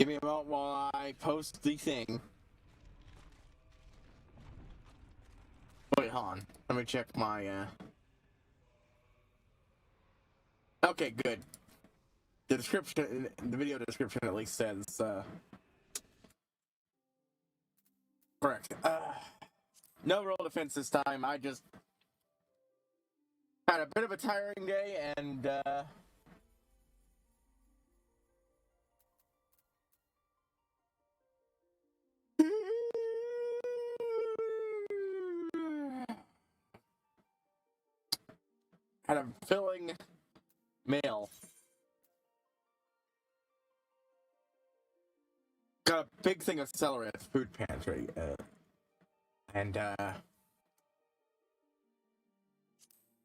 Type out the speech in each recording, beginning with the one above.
Give me a moment while I post the thing. Wait, hold on. Let me check my, Okay, good. The description, the video description at least says, correct. No roll defense this time. I just had a bit of a tiring day, and, had a filling meal. Got a big thing of celery at the food pantry, and I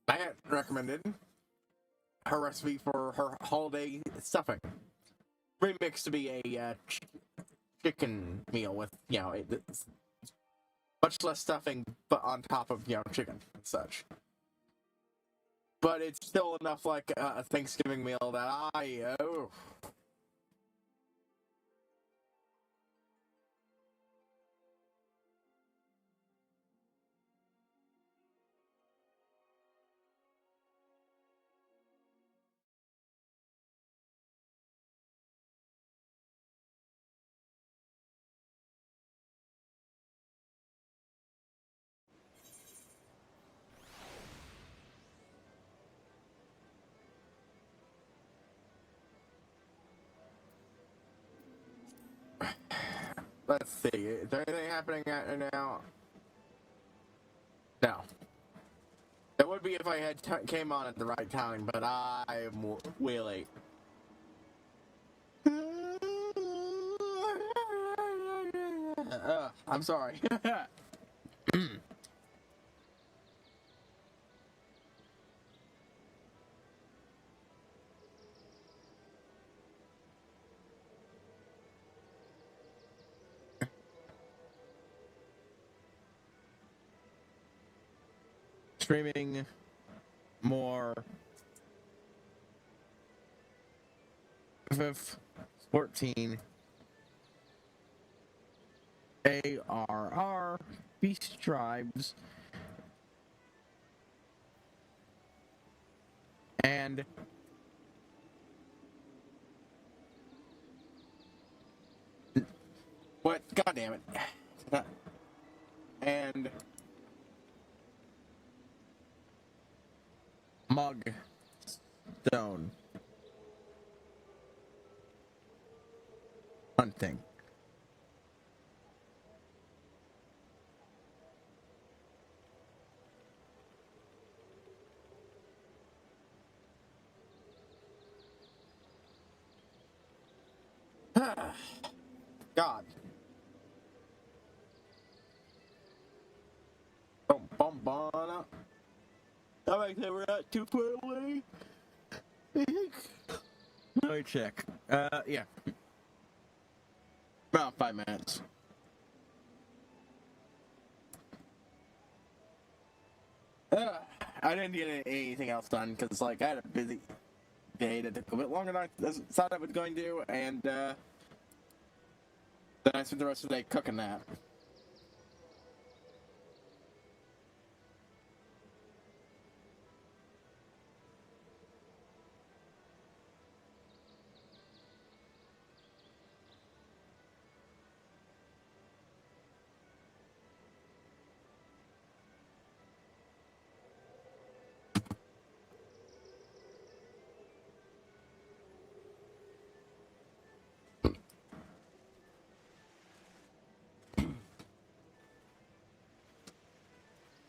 had recommended her recipe for her holiday stuffing, remixed to be a chicken meal with, you know, it's much less stuffing, but on top of, you know, chicken and such. But it's still enough like a Thanksgiving meal that oh. Let's see, is there anything happening now? No. It would be if I had came on at the right time, but I'm way late. I'm sorry. Streaming more FF14 ARR Beast Tribes and what? God damn it! And Mug Stone hunting. God. I think they were not too far away. Let me check. Yeah. About 5 minutes. I didn't get anything else done because, like, I had a busy day that took a bit longer than I thought I was going to, and then I spent the rest of the day cooking that.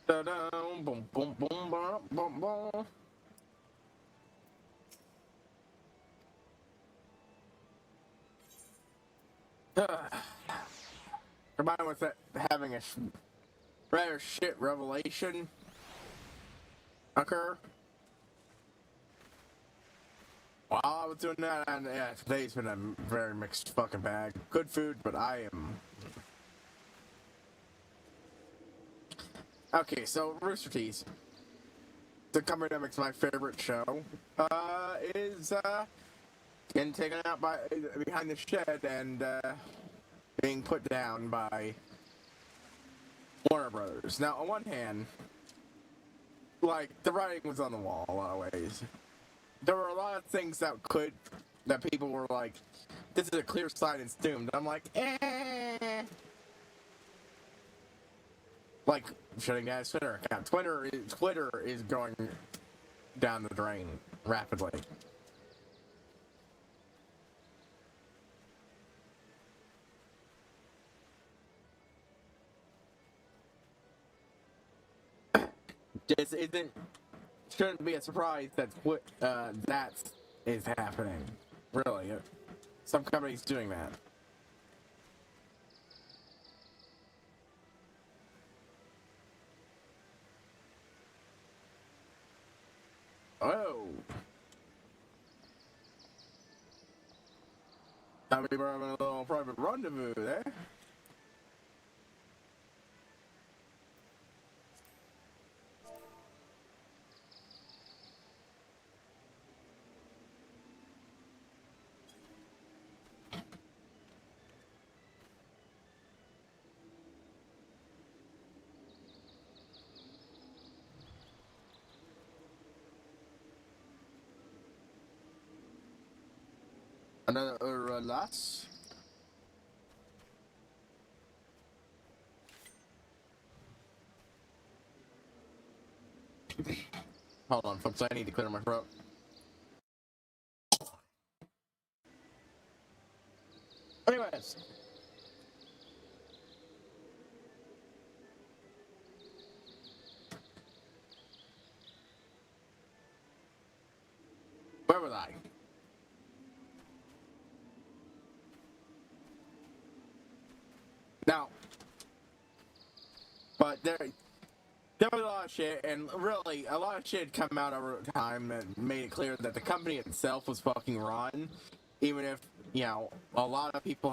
Da-da, boom, boom, boom, boom, boom, boom. Combined with that, having a rather shit revelation occur while I was doing that, and yeah, today's been a very mixed fucking bag. Good food, but I am. Okay, so Rooster Teeth. The Comedy Demic's my favorite show. Is getting taken out by behind the shed and being put down by Warner Brothers. Now, on one hand, like, the writing was on the wall a lot of ways. There were a lot of things that people were like, this is a clear sign it's doomed. I'm like, eh. Like, shutting down his Twitter account. Twitter is going down the drain rapidly. This shouldn't be a surprise that that is happening. Really, some companies doing that. Oh, some people are having a little private rendezvous there. Another loss. Hold on, folks. I need to clear my throat. Anyways. Where was I? Now, but there was a lot of shit, and really, a lot of shit come out over time that made it clear that the company itself was fucking rotten, even if, you know, a lot of people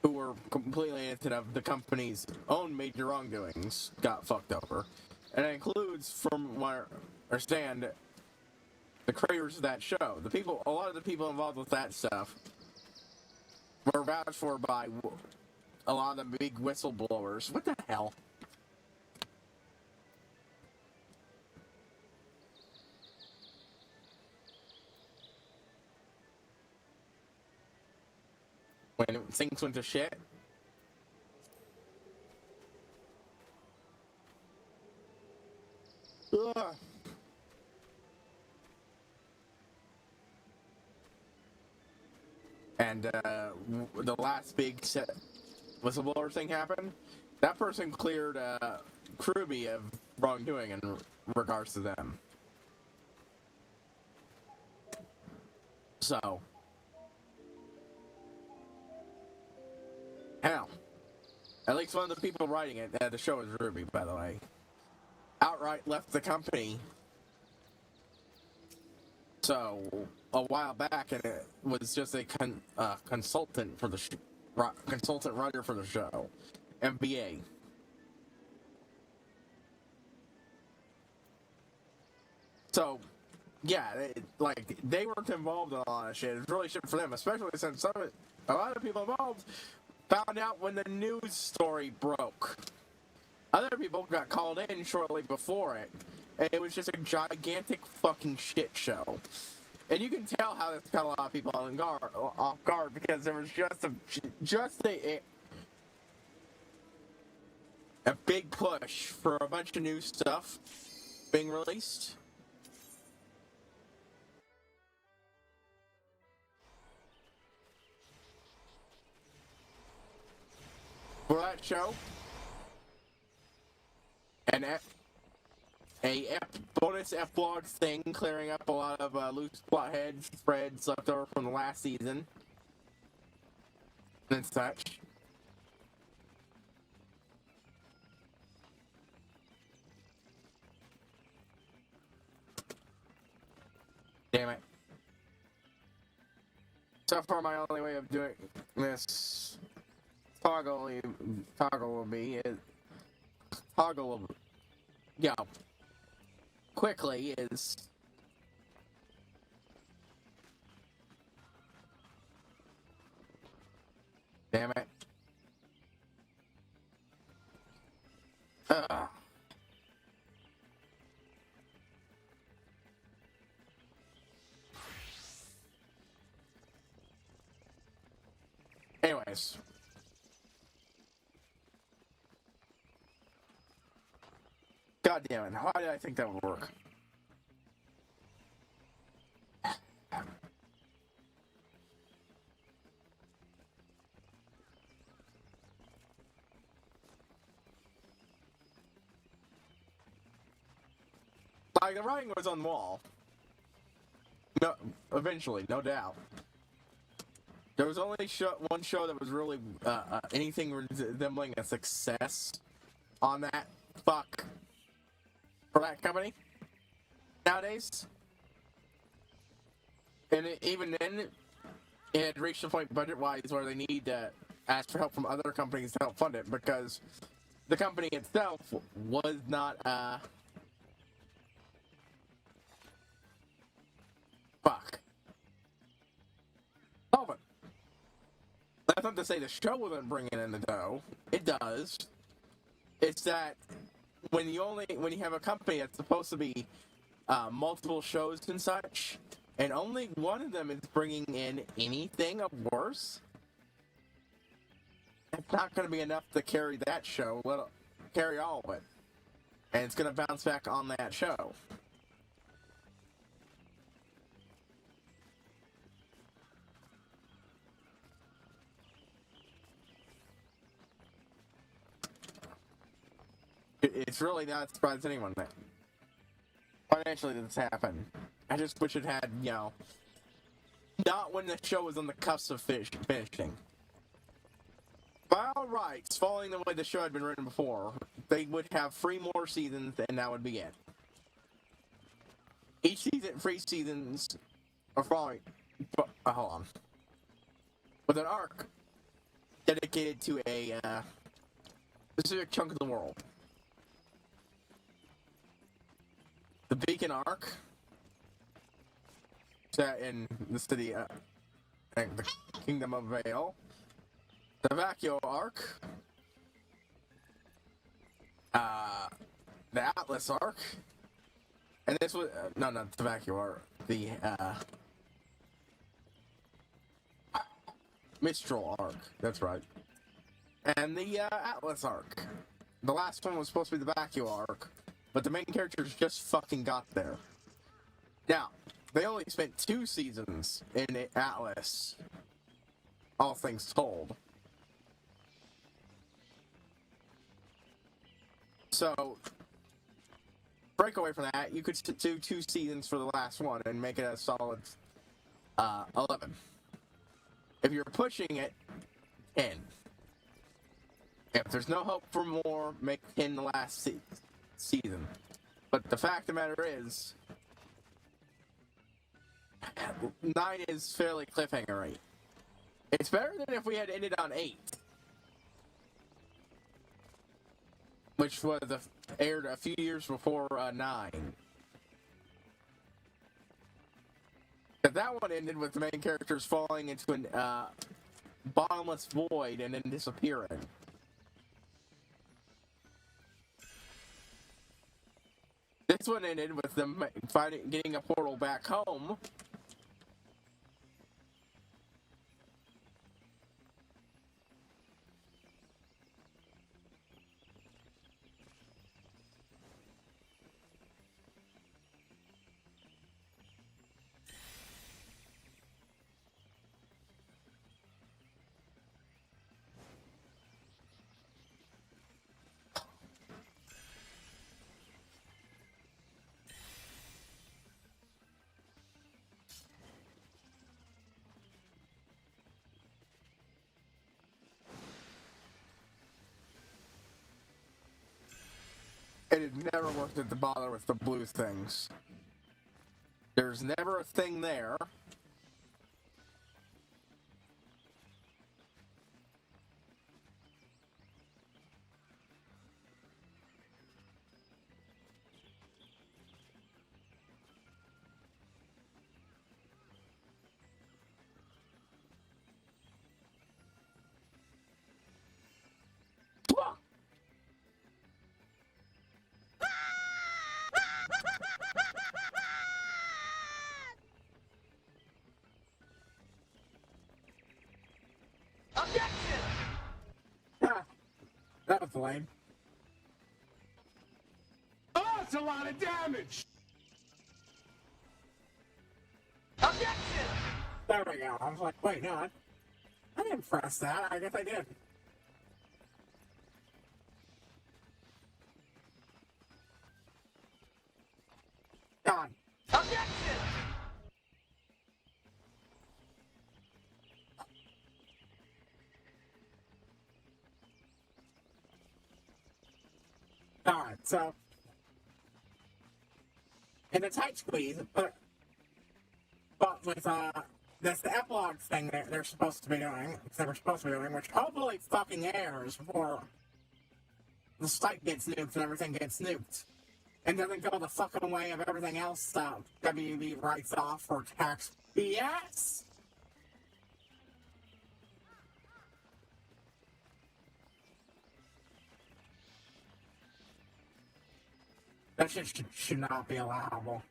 who were completely innocent of the company's own major wrongdoings got fucked over. And it includes, from what I understand, the creators of that show. A lot of the people involved with that stuff were vouched for by a lot of the big whistleblowers. What the hell? When things went to shit. Ugh. And the last big whistleblower thing happened. That person cleared Kruby of wrongdoing in regards to them. So, hell, at least one of the people writing it, the show is Ruby, by the way, outright left the company. So, a while back, and it was just a consultant for the consultant writer for the show, MBA. So, yeah, they weren't involved in a lot of shit. It's really shit for them, especially since a lot of people involved found out when the news story broke. Other people got called in shortly before it, and it was just a gigantic fucking shit show. And you can tell how this got a lot of people off guard because there was just a big push for a bunch of new stuff being released. For that show, and a bonus F-Blog thing, clearing up a lot of loose plot threads left over from the last season, and such. Damn it. So far, my only way of doing this toggle will be quickly is Damn it. Ugh. Anyways. God damn it. Why did I think that would work? Like, the writing was on the wall. No, eventually, no doubt. There was only one show that was really anything resembling a success on that fuck for that company nowadays. And even then, it had reached a point budget-wise where they need to ask for help from other companies to help fund it because the company itself was not solvent. That's not to say the show wasn't bringing in the dough. It does. It's that when you have a company that's supposed to be multiple shows and such, and only one of them is bringing in anything of worth, it's not going to be enough to carry that show. Carry all of it, and it's going to bounce back on that show. It's really not surprising anyone that financially this happened. I just wish it had, not when the show was on the cusp of finishing. By all rights, following the way the show had been written before, they would have 3 more seasons, and that would be it. Each season, 3 seasons are following. Hold on. With an arc dedicated to a specific chunk of the world. The Beacon arc, set in the city, and the Kingdom of Vale. The Vacuo arc, the Atlas arc, and this was no, not the Vacuo arc, the Mistral arc. That's right, and the Atlas arc. The last one was supposed to be the Vacuo arc. But the main characters just fucking got there. Now, they only spent 2 seasons in Atlas, all things told. So, break away from that, you could do 2 seasons for the last one and make it a solid 11. If you're pushing it, 10. If there's no hope for more, make 10 the last season. But the fact of the matter is, 9 is fairly cliffhanger-y. It's better than if we had ended on 8. Which was aired a few years before 9. But that one ended with the main characters falling into a bottomless void and then disappearing. This one ended with them getting a portal back home. It is never worth it to bother with the blue things. There's never a thing there. with the lane. Oh, that's a lot of damage! Objection! There we go. I was like, wait, no, I didn't press that. I guess I did. Done. Objection! Alright, so. In a tight squeeze, but with, that's the epilogue thing that they're supposed to be doing, which hopefully fucking airs before the site gets nuked and everything gets nuked. And doesn't go the fucking way of everything else WB writes off for tax BS. That shit should not be allowable.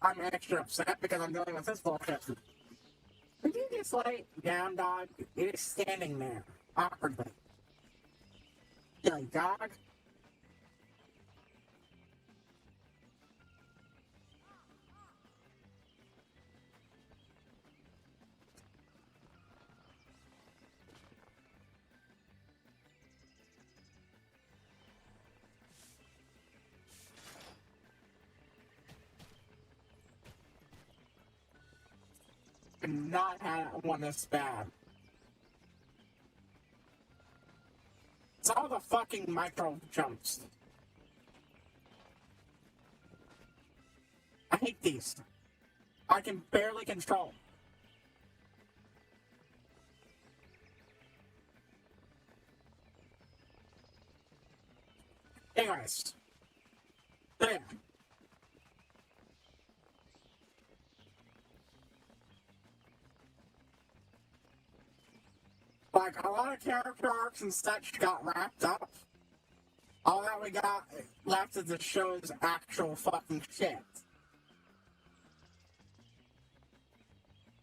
I'm extra upset because I'm dealing with this bullshit. Could you just lay down, dog? It is standing there, awkwardly. Silly dog. Not had one this bad. It's all the fucking micro jumps. I hate these. I can barely control. Anyways. There. Like, a lot of character arcs and such got wrapped up. All that we got left is the show's actual fucking shit.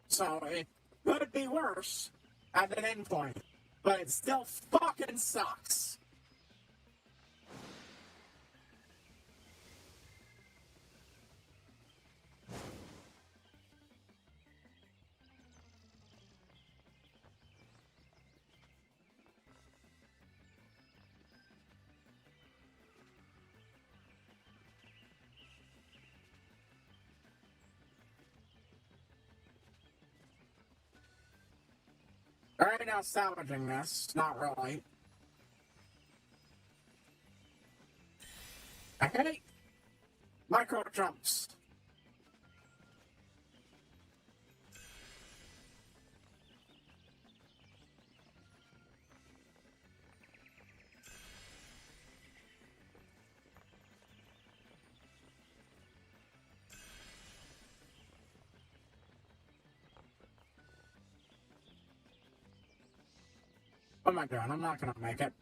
So, it could be worse at an endpoint, but it still fucking sucks. Alright, now salvaging this. Not really. I hate micro jumps. What am I doing? I'm not gonna make it.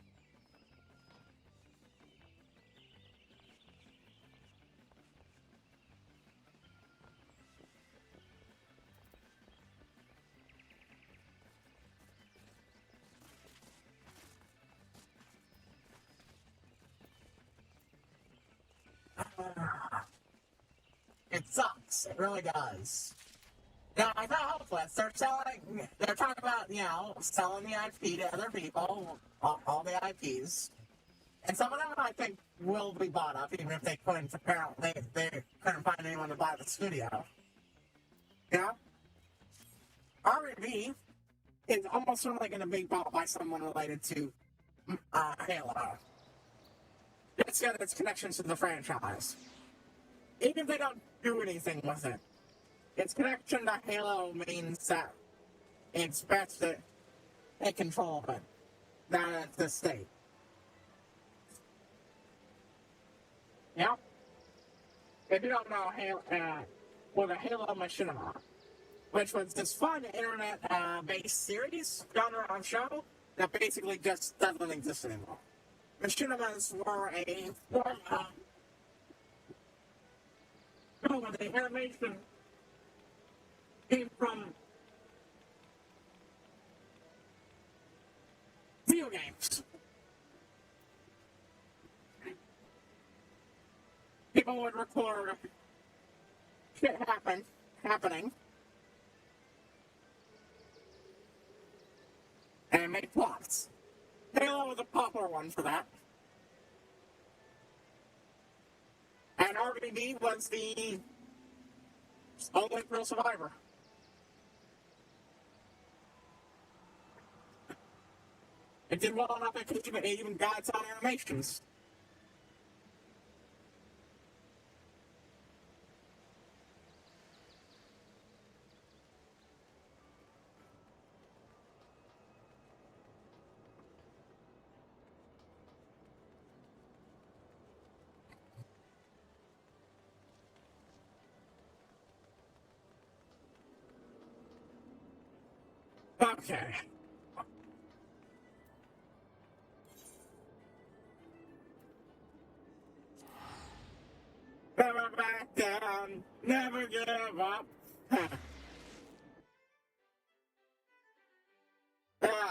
It sucks. It really does. Now, I thought hopeless. They're talking about, selling the IP to other people, all the IPs. And some of them, I think, will be bought up, even if they couldn't, apparently, they couldn't find anyone to buy the studio. RB is almost certainly going to be bought by someone related to Halo. It's got its connections to the franchise. Even if they don't do anything with it, its connection to Halo means that it's best that they control of it, not at the state. Yep. If you don't know, the Halo Machinima, which was this fun internet-based series, genre of show, that basically just doesn't exist anymore. Machinimas were a form of the animation came from people would record shit happening, and make plots. Halo was a popular one for that. And RBD was the only real survivor. It did well enough that it even got its own animations. Okay. Never back down, never give up.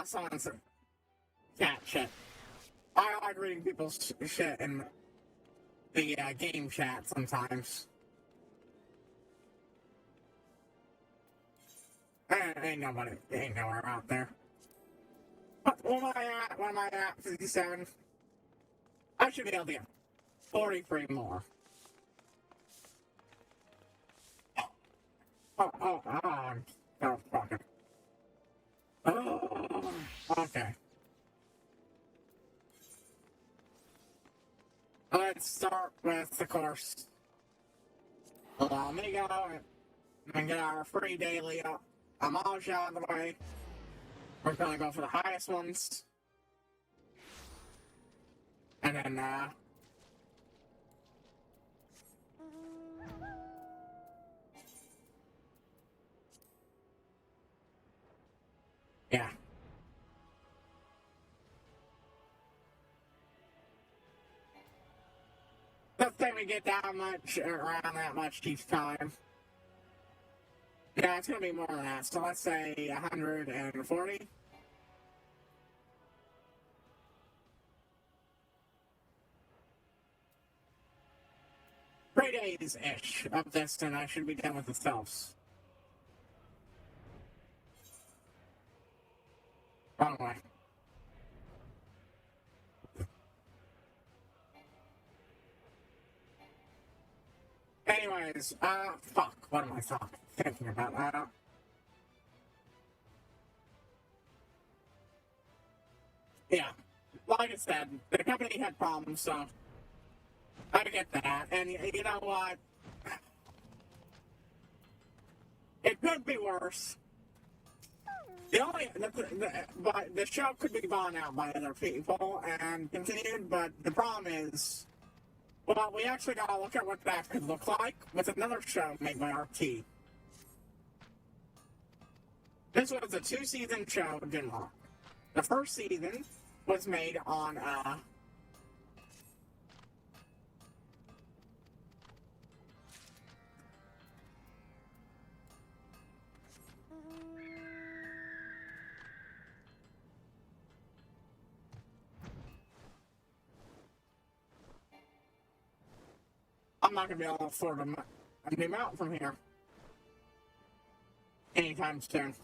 Someone's cat shit. I like reading people's shit in the game chat sometimes. Ain't nowhere out there. What am I at? 57? I should be able to get 43 more. Oh, fucking. Oh, okay. Let's start with the course. Amigo, and get our free daily homage out of the way. We're gonna go for the highest ones. And then, yeah. Let's say we get that much, around that much each time. Yeah, it's gonna be more than that. So let's say 140. Three days-ish of this, and I should be done with the selves. Wrong way. Anyways, fuck, what am I thinking about? Yeah, like I said, the company had problems, so I get that, and you know what? It could be worse. But the show could be bought out by other people and continued, but the problem is, well, we actually gotta look at what that could look like with another show made by RT. This was a 2-season show, Denmark. The first season was made on, I'm not gonna be able to afford a new mount from here anytime soon.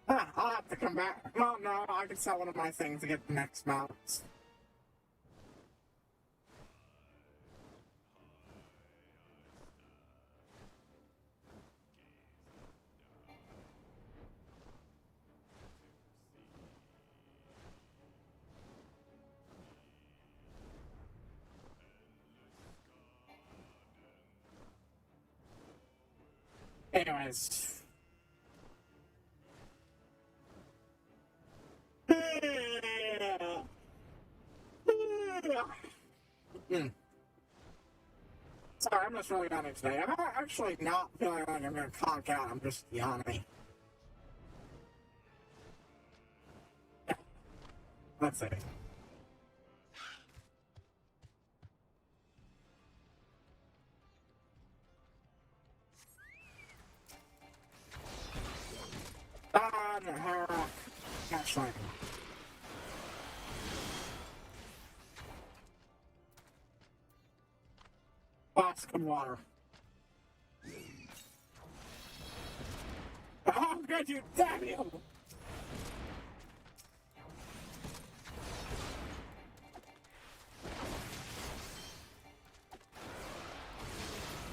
I'll have to come back. Well, no, I can sell one of my things to get the next mounts. Anyways. Sorry, I'm just really yawning today. I'm actually not feeling like I'm gonna conk out, I'm just yawning. Let's see. Actually. flask of water. How could you, damn you!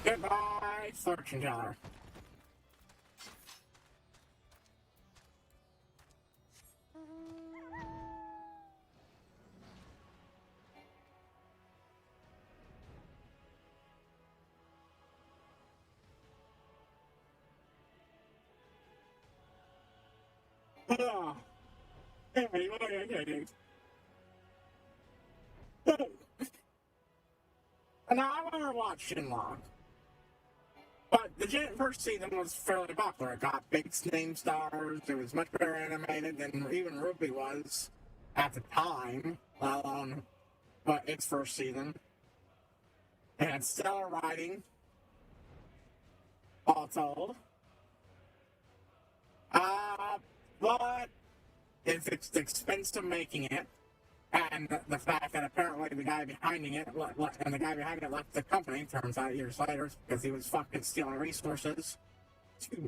Goodbye, fortune teller. Oh, hey, what are you doing? Now, I never watched Shinlock, but the first season was fairly popular. It got big name stars. It was much better animated than even Ruby was at the time, let alone but its first season. It had stellar writing, all told. But it's expensive making it, and the fact that apparently the guy behind it left the company, turns out years later, because he was fucking stealing resources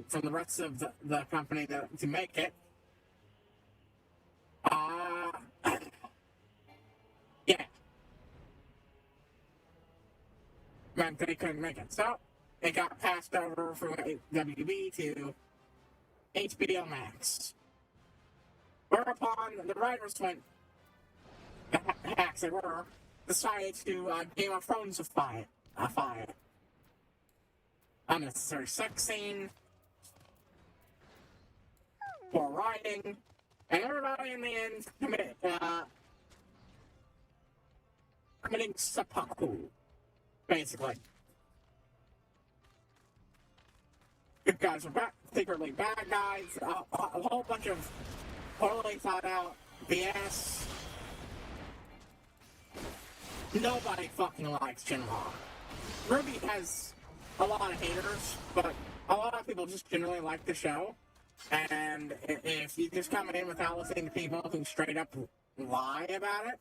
from the rest of the company to make it. Yeah. Meant that he couldn't make it. So, it got passed over from WB to HBO Max. Whereupon the writers went, hacks they were, decided to Game of Thrones it. Unnecessary sex scene, poor writing, and everybody in the end committing seppuku, basically. Good guys are secretly bad guys, a whole bunch of poorly thought out BS. Nobody fucking likes Shinlock. Ruby has a lot of haters, but a lot of people just generally like the show. And if you just come in without listening to people who straight up lie about it,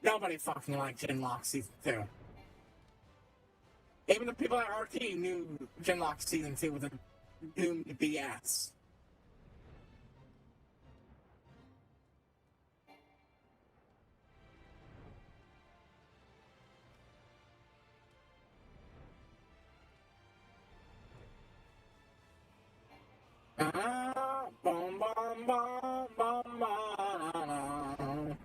nobody fucking likes Shinlock Season 2. Even the people at RT knew Shinlock Season 2 was a doomed BS. Bum, bum, bum, bum, bum.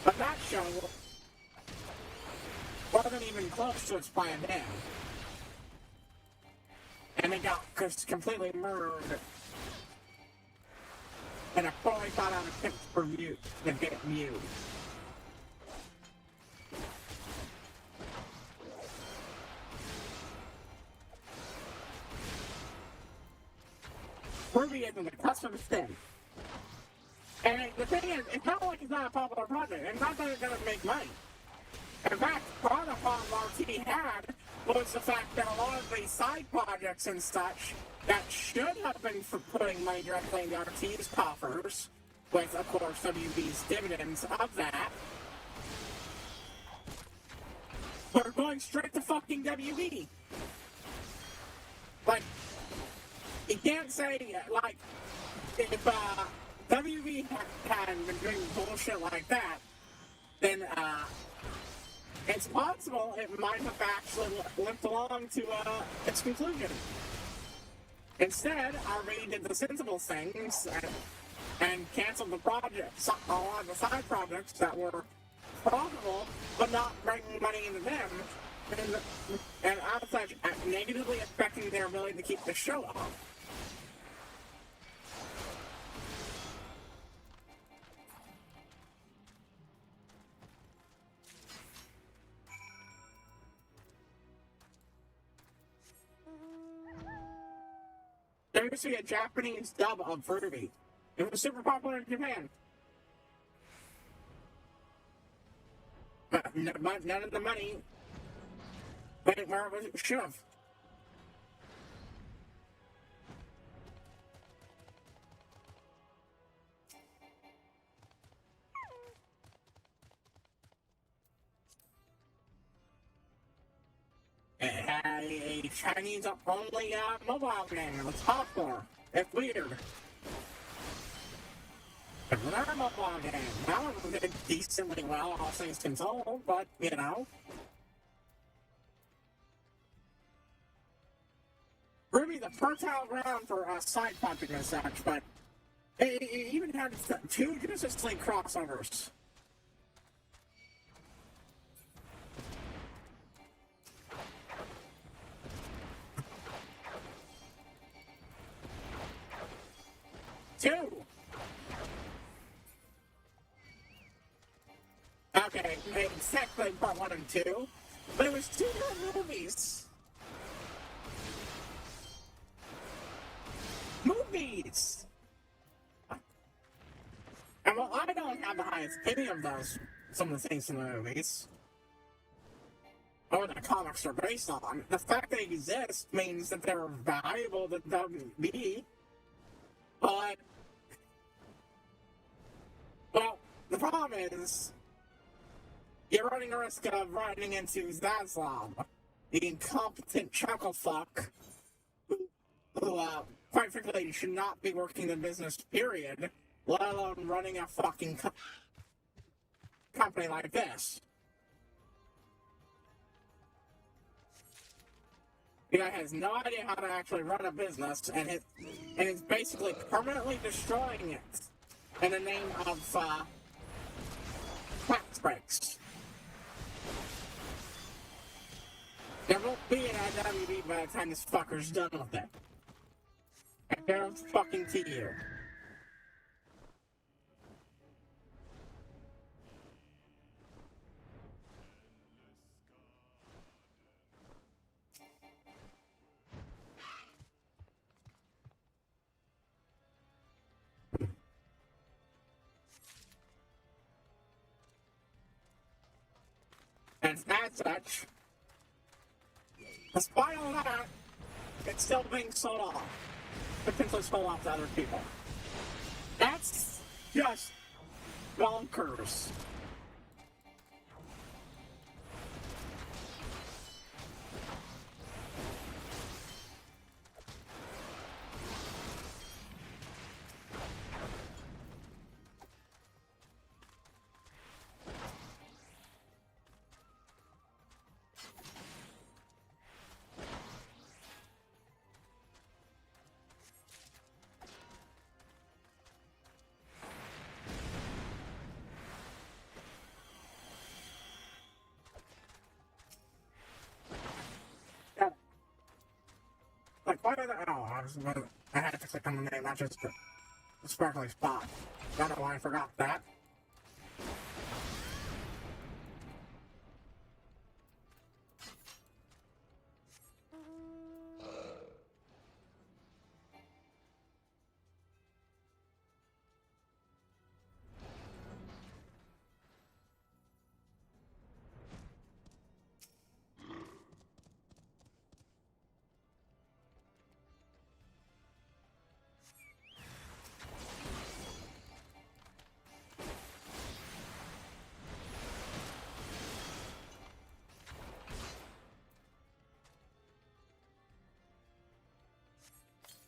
But that show wasn't even close to its planned end. And it got completely murdered in a poorly thought out attempt for mute to get mute. Ruby is on the cusp of its thing. And the thing is, it's not like it's not a popular project. It's not that it doesn't make money. In fact, part of the problem RT had was the fact that a lot of these side projects and such that should have been for putting money directly into RT's coffers, with, of course, WB's dividends of that, were going straight to fucking WB. Like, you can't say, like, if WB hadn't been doing bullshit like that, then, it's possible it might have actually limped along to its conclusion. Instead, RB did the sensible things and canceled the projects, a lot of the side projects that were profitable but not bringing money into them, and as such, negatively affecting their ability to keep the show up. There used to be a Japanese dub of Ruby. It was super popular in Japan. But none of the money went where it should have. It had a Chinese-only mobile game. It was popular. It's weird. Another mobile game. That one did decently well, all things controlled, but, you know. Really the fertile ground for side punching and such, but it even had 2 Justice League crossovers. Okay, exactly part 1 and 2, but it was 2 different movies. And well, I don't have the highest opinion of some of the things in the movies, or the comics are based on. The fact they exist means that they're valuable to WB, but, well, the problem is, you're running a risk of running into Zaslav, the incompetent chuckle fuck, who, quite frankly, should not be working the business, period, let alone running a fucking company like this. The guy has no idea how to actually run a business, and is basically permanently destroying it in the name of, tax breaks. There won't be an IWB by the time this fucker's done with it. I guarantee fucking to you. And as such, despite all that, it's still being sold off. Potentially sold off to other people. That's just bonkers. Like, why did I had to click on the name, not just the sparkly spot. Don't know why I forgot that.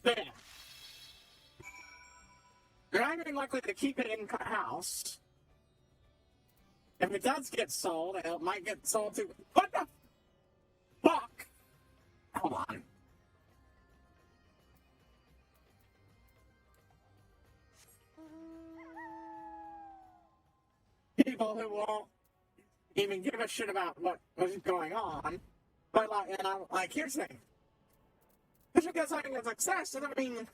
There. You're not even likely to keep it in house. If it does get sold, it might get sold to. What the fuck? Hold on. People who won't even give a shit about what was going on. But, like, you know, like, here's the thing. Just because something is a success doesn't mean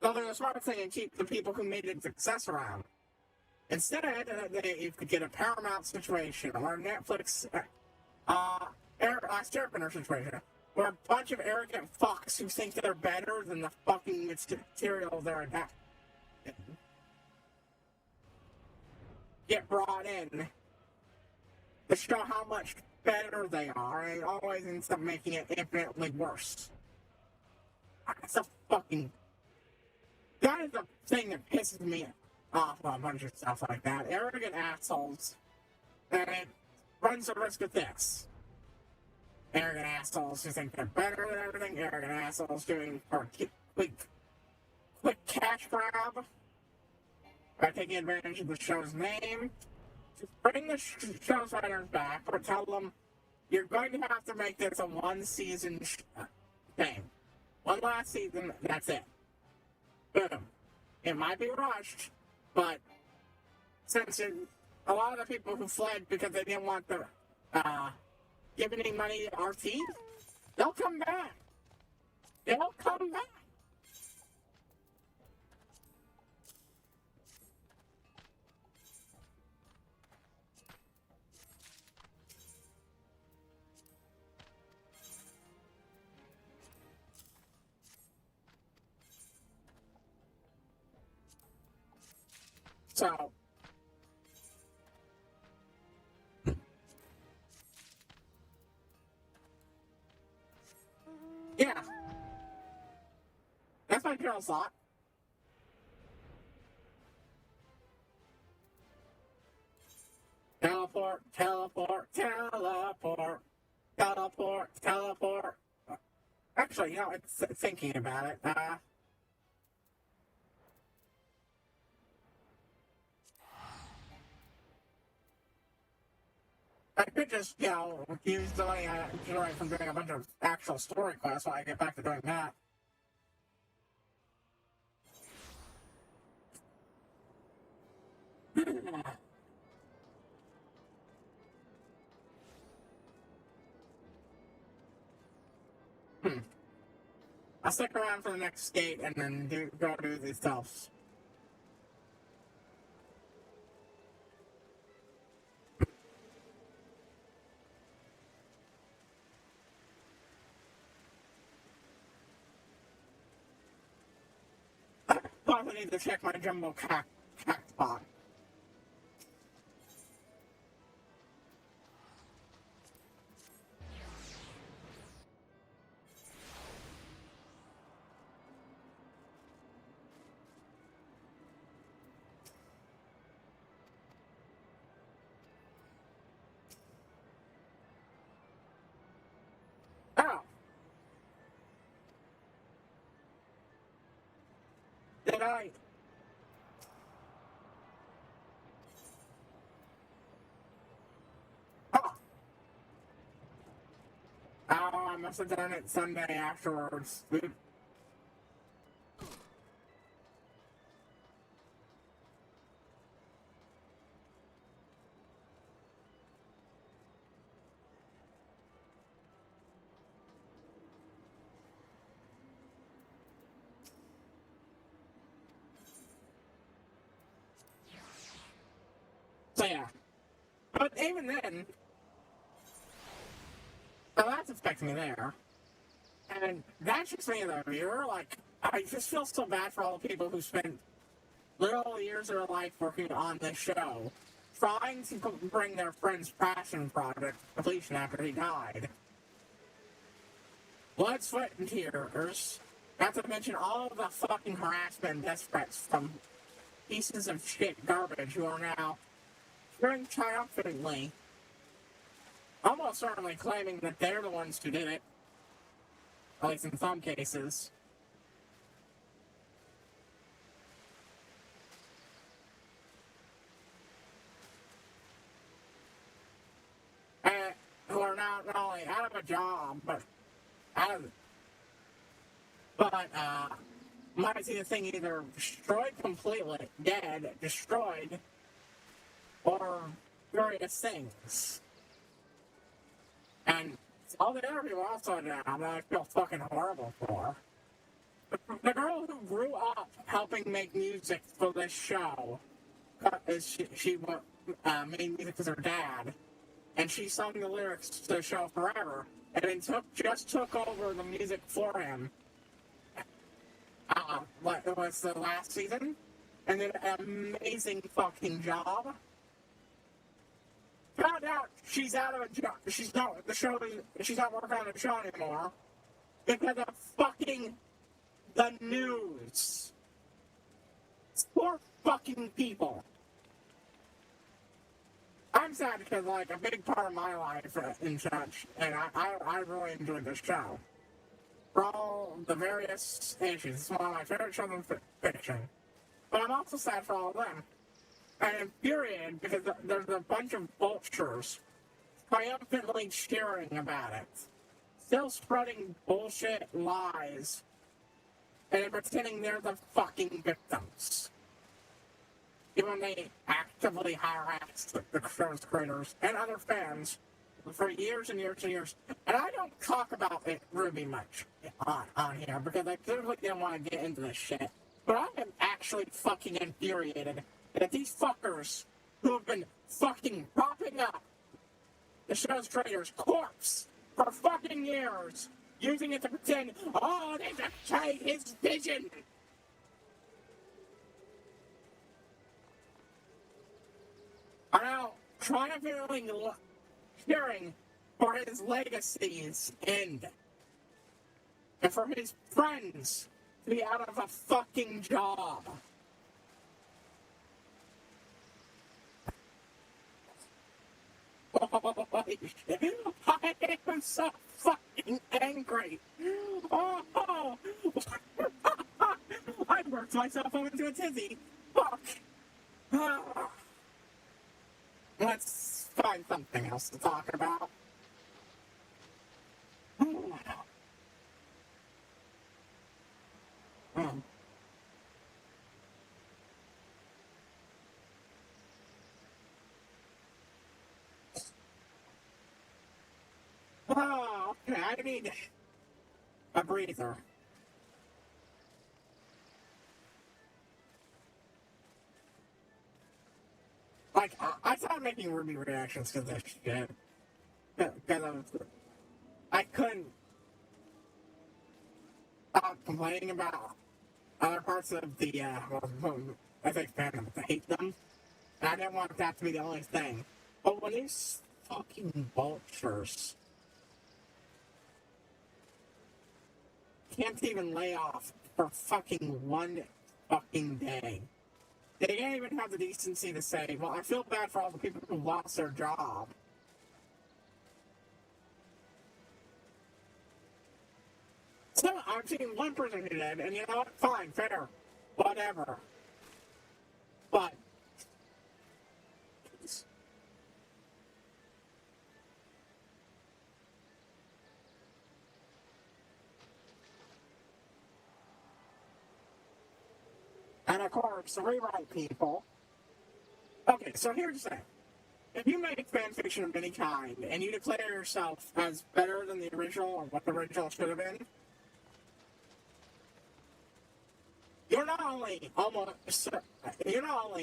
they'll do the smart thing and keep the people who made it a success around. Instead, you could get a Paramount situation or a Netflix Starpinner situation, where a bunch of arrogant fucks who think they're better than the fucking material they're get brought in to show how much better they are, and it always ends up making it infinitely worse. That's a fucking... That is the thing that pisses me off a bunch of stuff like that. Arrogant assholes. And it runs the risk of this. Arrogant assholes who think they're better than everything. Arrogant assholes doing for quick cash grab by taking advantage of the show's name. Just bring the show's writers back, or tell them you're going to have to make this a one-season thing. One last season, that's it. Boom. It might be rushed, but since a lot of the people who fled because they didn't want to give any money to RT, they'll come back. They'll come back. So, yeah. That's my girl's thought. Teleport, teleport, teleport, teleport, teleport. Actually, it's thinking about it. I could just, use the money I generate from doing a bunch of actual story quests while I get back to doing that. I'll stick around for the next skate and then go do these stuffs. I need to check my jumbo cack spot. Oh. Did I? Oh. I must have done it Sunday afterwards. So yeah. But even then, that's affecting me there. And that's just me, though. You're like, I just feel so bad for all the people who spent literal years of their life working on this show, trying to bring their friend's passion project to completion after he died. Blood, sweat, and tears. Not to mention all of the fucking harassment and death threats from pieces of shit garbage who are now cheering triumphantly, almost certainly claiming that they're the ones who did it, at least in some cases. And who are now not only out of a job, but might see the thing either destroyed completely, dead, destroyed, or various things. And all the other people also now that I feel fucking horrible for. The girl who grew up helping make music for this show, she made music with her dad, and she sung the lyrics to the show forever, and then just took over the music for him. What was the last season? and did an amazing fucking job. Found out she's out of a job. She's not working on the show anymore because of fucking the news. Poor fucking people. I'm sad because, like, a big part of my life in church, and I really enjoyed this show. For all the various issues, it's one of my favorite shows in fiction. But I'm also sad for all of them. And infuriated because there's a bunch of vultures triumphantly cheering about it. Still spreading bullshit lies and pretending they're the fucking victims. Even when they actively harass the show's creators and other fans for years and years and years. And I don't talk about it Ruby much on here because I clearly didn't want to get into this shit. But I am actually fucking infuriated that these fuckers who have been fucking propping up the show's creator's corpse for fucking years, using it to pretend, oh, they betrayed his vision. Are now triumphantly cheering for his legacy's end. And for his friends to be out of a fucking job. Holy shit. I am so fucking angry. Oh. I worked myself up into a tizzy. Fuck. Let's find something else to talk about. Oh, okay, I need a breather. Like, I started making Ruby reactions to this shit. Because I couldn't stop complaining about other parts of the, I think fandom, I hate them. And I didn't want that to be the only thing. But when these fucking vultures can't even lay off for fucking one fucking day. They can't even have the decency to say, well, I feel bad for all the people who lost their job. So, I've seen one person who did, and you know what? Fine, fair, whatever. But and of course, the rewrite people. Okay, so here's the thing. If you make fanfiction of any kind, and you declare yourself as better than the original, or what the original should have been, you're not only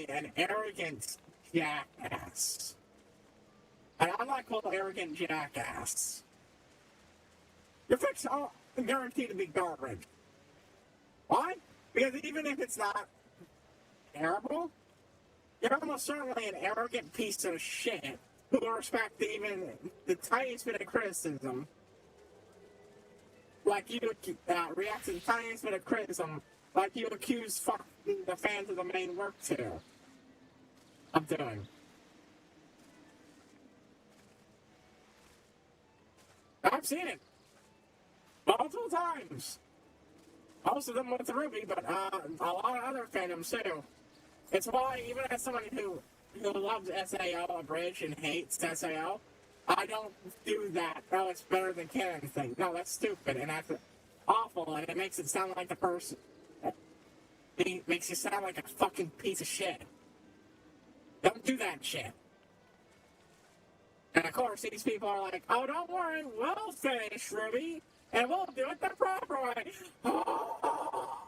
an arrogant jackass. And I'm not called arrogant jackass. Your fics are guaranteed to be garbage. Why? Because even if it's not terrible, you're almost certainly an arrogant piece of shit who will respect even the tiniest bit of criticism. Like you react to the tiniest bit of criticism, like you accuse the fans of the main work too. I'm doing. I've seen it multiple times. Most of them with Ruby, but a lot of other fandoms too. It's why, even as someone who loves SAO Abridged and hates SAO, I don't do that. Oh, it's better than canon thing. No, that's stupid, and that's awful, and it makes it sound like the person. It makes you sound like a fucking piece of shit. Don't do that shit. And of course, these people are like, oh, don't worry, we'll finish Ruby, and we'll do it the proper way. Oh.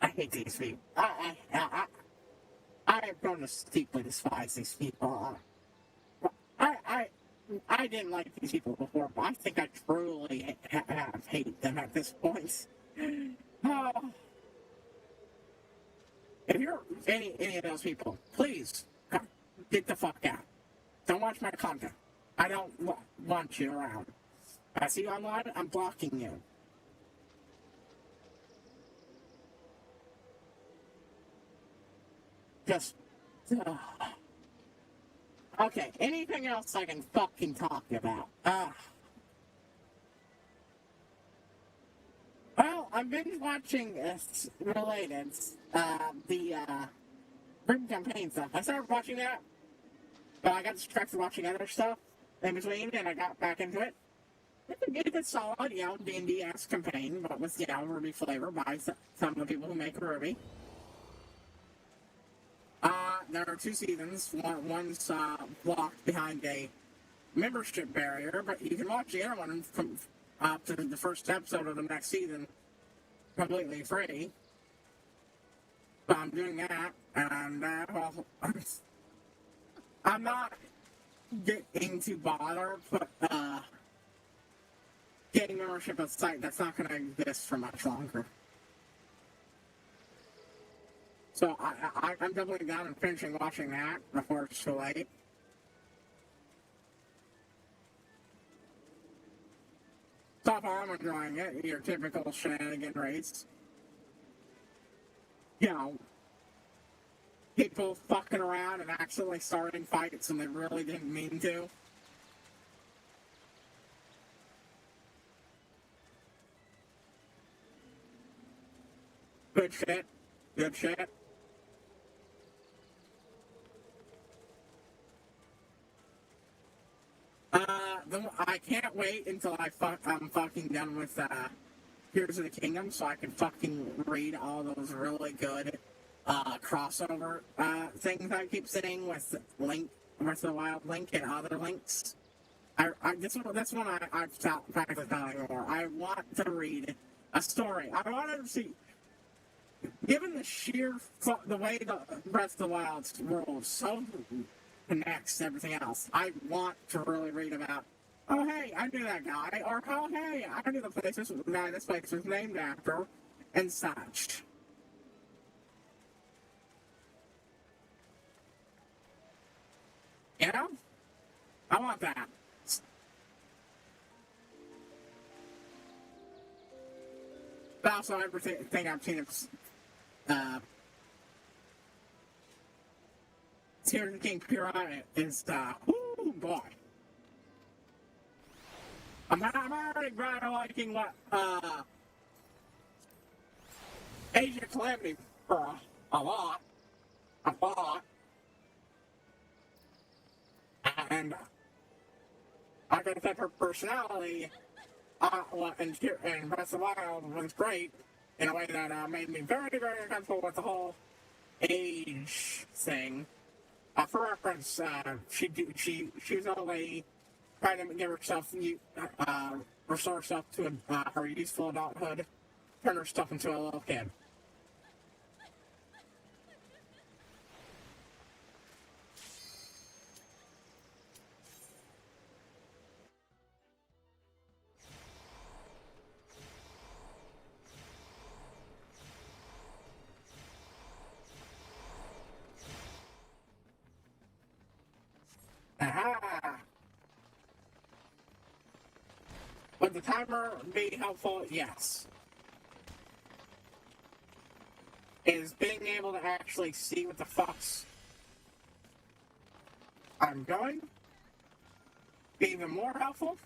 I hate these people. I have grown to deeply despise these people. I didn't like these people before, but I think I truly hate them at this point. Oh. If you're any of those people, please get the fuck out. Don't watch my content. I don't want you around. I see you online, I'm blocking you. Just... Okay, anything else I can fucking talk about? Well, I've been watching related, the Britain campaign stuff. I started watching that, but I got distracted watching other stuff in between, and I got back into it. It's a good solid, D&D-esque campaign, but with, Ruby flavor by some of the people who make Ruby. There are 2 seasons. One's blocked behind a membership barrier, but you can watch the other one from up to the first episode of the next season completely free. So I'm doing that, and, well, I'm not getting to bother, but, getting membership of the site that's not going to exist for much longer. So I'm definitely down and finishing watching that before it's too late. So far, I'm enjoying it. Your typical shenanigan race. People fucking around and accidentally starting fights and they really didn't mean to. Good shit. Good shit. I can't wait until I'm fucking done with Heroes of the Kingdom so I can fucking read all those really good crossover things I keep saying with Link, Breath of the Wild Link and other links. That's one I've practically not anymore. I want to read a story. I want to see, given the way the Breath of the Wild's world so connects to everything else, I want to really read about, oh hey, I knew that guy, or oh hey, I knew the place this place was named after, and such. I want that. But also, everything I've seen is, Tears of the King Piranha is, whoo, boy. I'm already liking what, Asia Calamity for a lot. And I gotta think her personality, and Breath of the Wild was great in a way that made me very, very uncomfortable with the whole age thing. For reference, she was only trying to give herself, restore herself to her youthful adulthood, turn herself into a little kid. Aha! Would the timer be helpful? Yes. Is being able to actually see what the fuck's I'm going be even more helpful?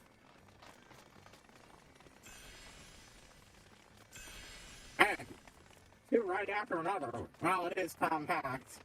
And 2 right after another. Well, it is compact.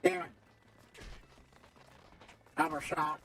Damn it. Overshot.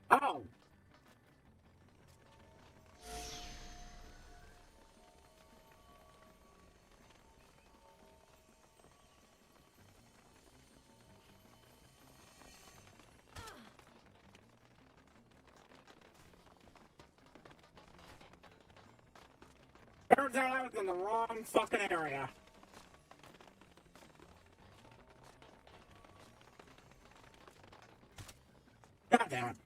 Oh! Turns out I was in the wrong fucking area. God damn it.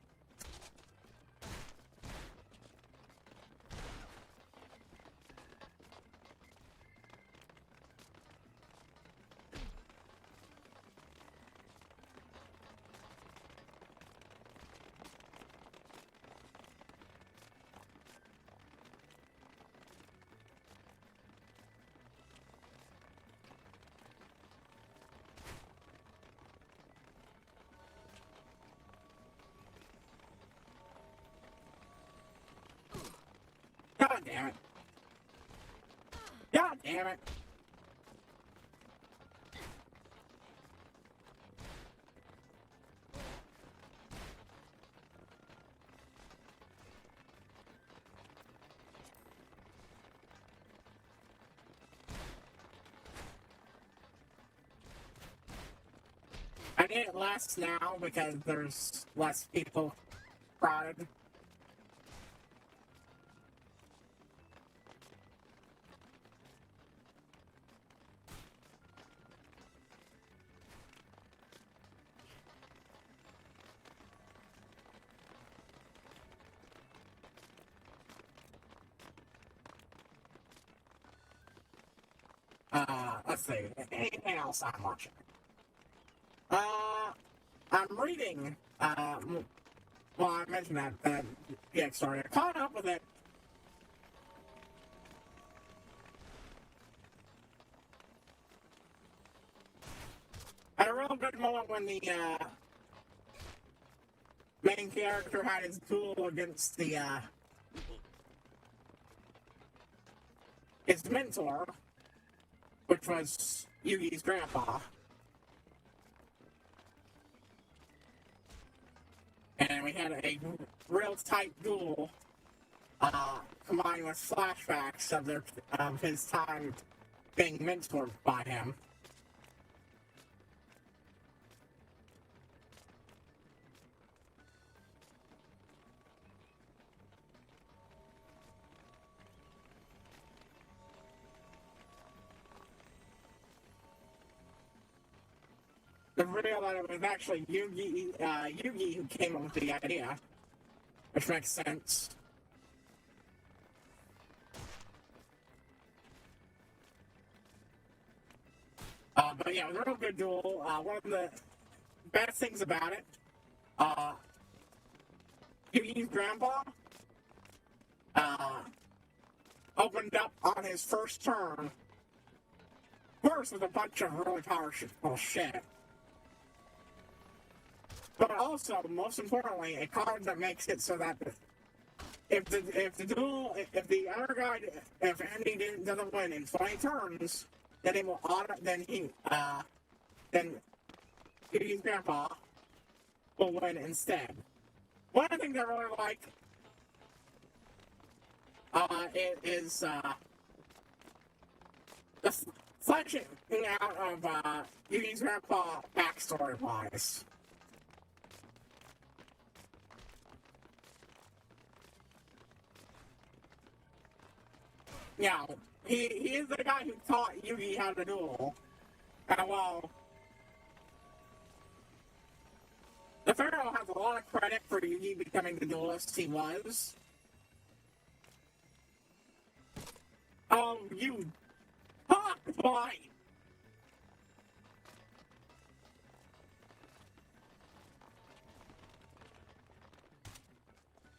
God damn it. God damn it. I need it less now because there's less people crowded. Let's see. Anything else I'm watching? I'm reading, well, I mentioned that, yeah, sorry, I caught up with it. At a real good moment when the, main character had his duel against the, his mentor, which was Yugi's grandpa. And we had a real tight duel, combined with flashbacks of his time being mentored by him. The reveal that it was actually Yugi who came up with the idea, which makes sense. But yeah, it was a real good duel. One of the best things about it, Yugi's grandpa opened up on his first turn, of course, with a bunch of really powerful shit. But also, most importantly, a card that makes it so that if the other guy, if Andy doesn't win in 20 turns, then he will then Yugi's grandpa will win instead. One of the things I really like is the fleshing out of Yugi's grandpa backstory wise. you know, he is the guy who taught Yugi how to duel. And well, the Pharaoh has a lot of credit for Yugi becoming the duelist he was. Oh, you cockfight!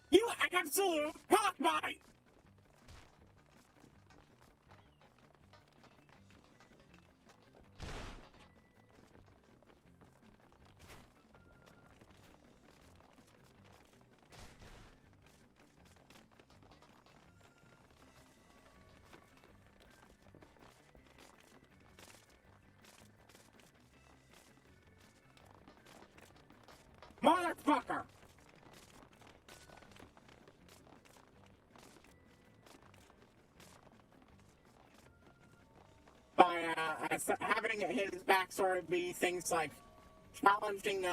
You absolute cockfight! Motherfucker! By having his backstory be things like challenging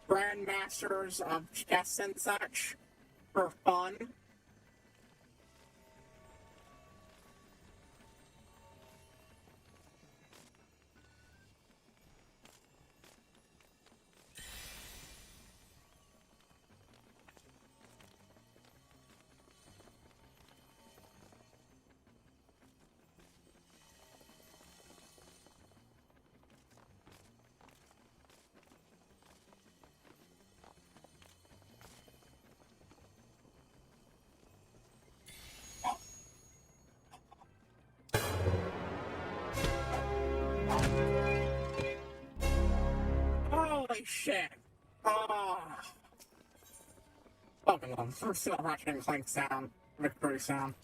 grandmasters of chess and such for fun. Holy shit! Oh. Pokemon, first still watching Clank sound, victory sound.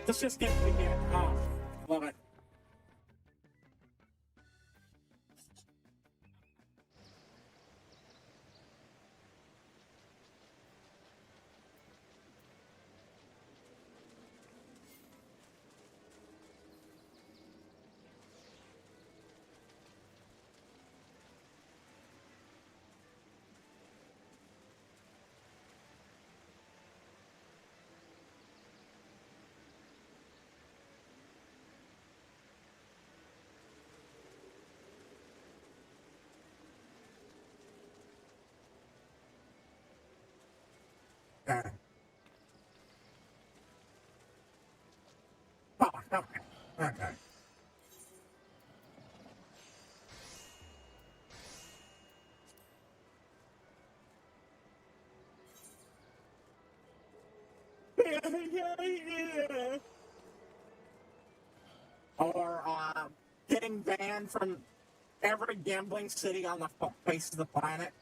This just gets me here. Oh, love it. Okay. Oh, okay. Okay. Or, getting banned from every gambling city on the face of the planet.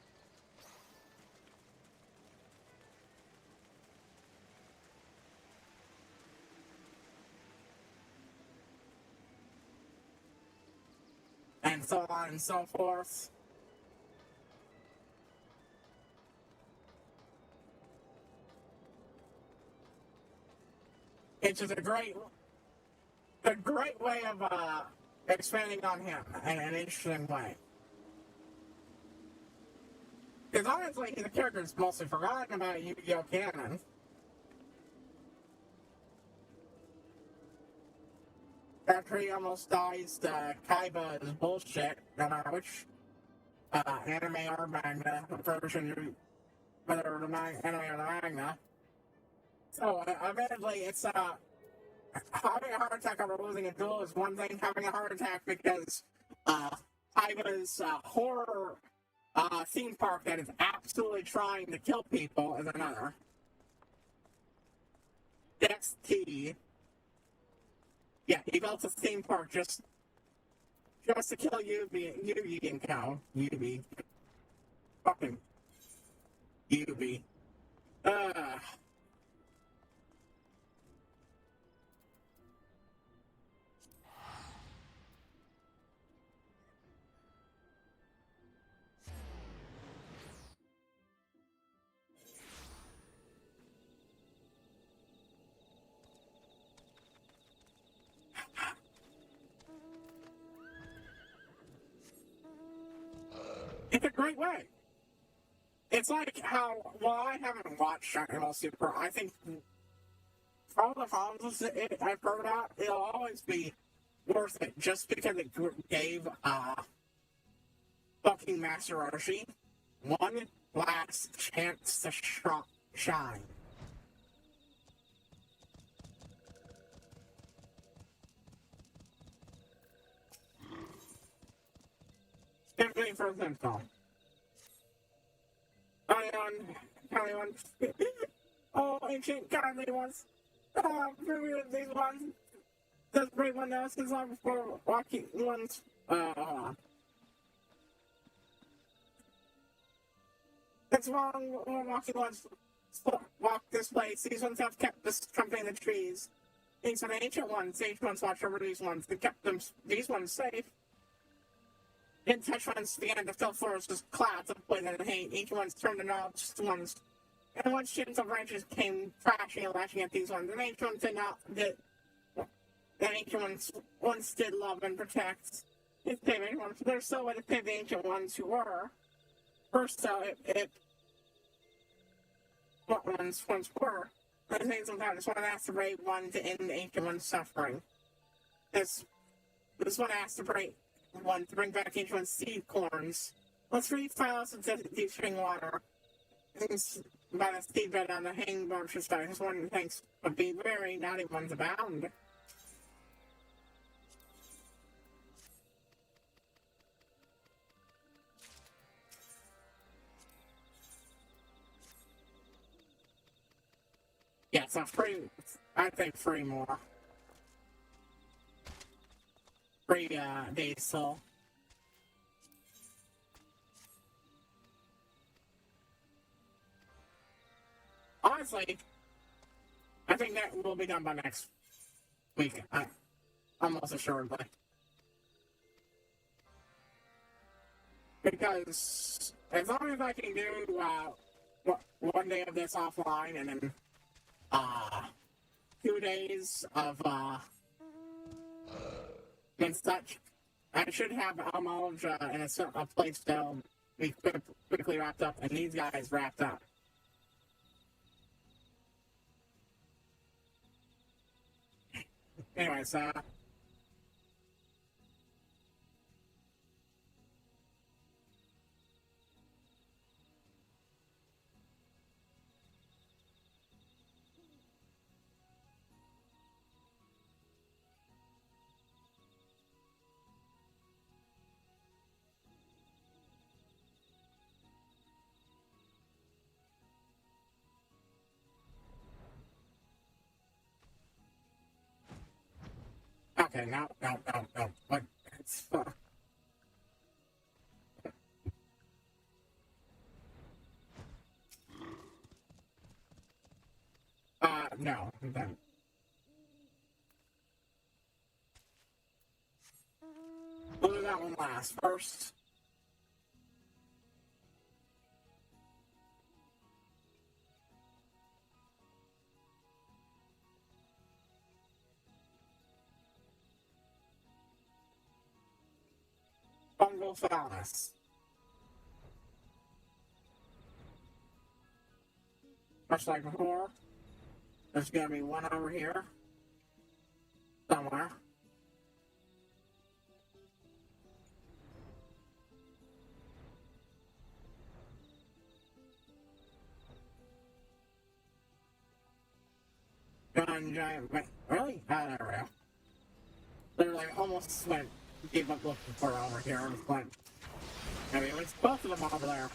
And so on and so forth. It's just a great way of expanding on him in an interesting way. Because honestly, the character's mostly forgotten about Yu-Gi-Oh! Canon. After he almost dies, Kaiba is bullshit, no matter which anime or manga version, whether the anime or the manga. So, admittedly, it's having a heart attack over losing a duel is one thing. Having a heart attack because Kaiba's horror theme park that is absolutely trying to kill people is another. That's T. Yeah, he built a theme park just to kill Yubi and cow. Yubi. Fucking Yubi. It's a great way. It's like how, well, I haven't watched Dragon Ball Super. I think for all the problems I've heard about, it'll always be worth it just because it gave fucking Master Roshi one last chance to shine. Can't wait for them to Kindly ones. Oh, ancient kindly ones. Oh, these ones. This great one now since I'm before walking ones. Hold on. It's wrong, walking ones walk this place. These ones have kept this company in the trees. These are the ancient ones watch over these ones. They kept these ones safe. Didn't touch ones began to fill forests with clouds of poison and hate. Ancient ones turned into all just ones. And once ships of branches came crashing and lashing at these ones. And ancient ones did not the ancient ones once did love and protect. It's the ancient ones. There's so way to save the ancient ones who were. First, so what ones once were. I think sometimes one has to break one to end the ancient one's suffering. This one has to break one to bring back ancient one's seed corns. Let's read files of deep spring water. Things by the seedbed on the hanging branch of stars. One thanks, but be wary, naughty ones abound. Yeah, so free, I think free more. Free, diesel. Honestly, I think that will be done by next week. Almost assuredly. Because as long as I can do, one day of this offline and then 2 days of and such, I should have knowledge in a place that'll be quickly wrapped up, and these guys wrapped up. Anyways, okay, no. What? It's no. Then. We'll do that one last. First. Fungal phallus. Much like before, there's gonna be one over here. Somewhere. Giant, really? There we go. Literally almost went, gave up looking for it over here. But I mean, it's both of them over there.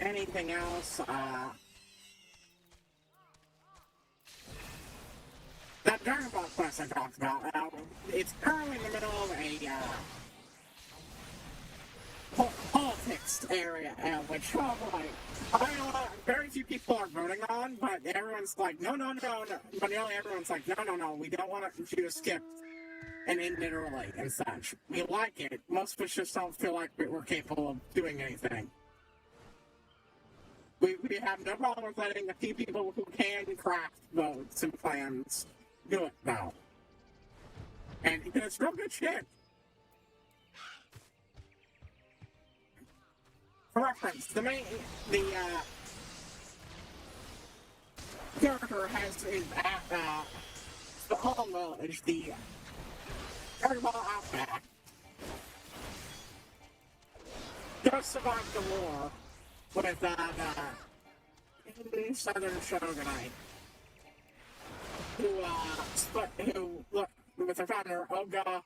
Anything else? That Dragon Ball quest I talked about, it's currently in the middle of a politics area, which, oh boy, I know very few people are voting on, but everyone's like, no. But nearly everyone's like, no, we don't want you to skip and end it early and such. We like it. Most of us just don't feel like we're capable of doing anything. We have no problem with letting the few people who can craft votes and plans do it, though. And it's real good shit. For reference, the character has is at the home village, the Dragon Ball Outback. Just survived the war with the Southern Shogunate, who with their founder Oga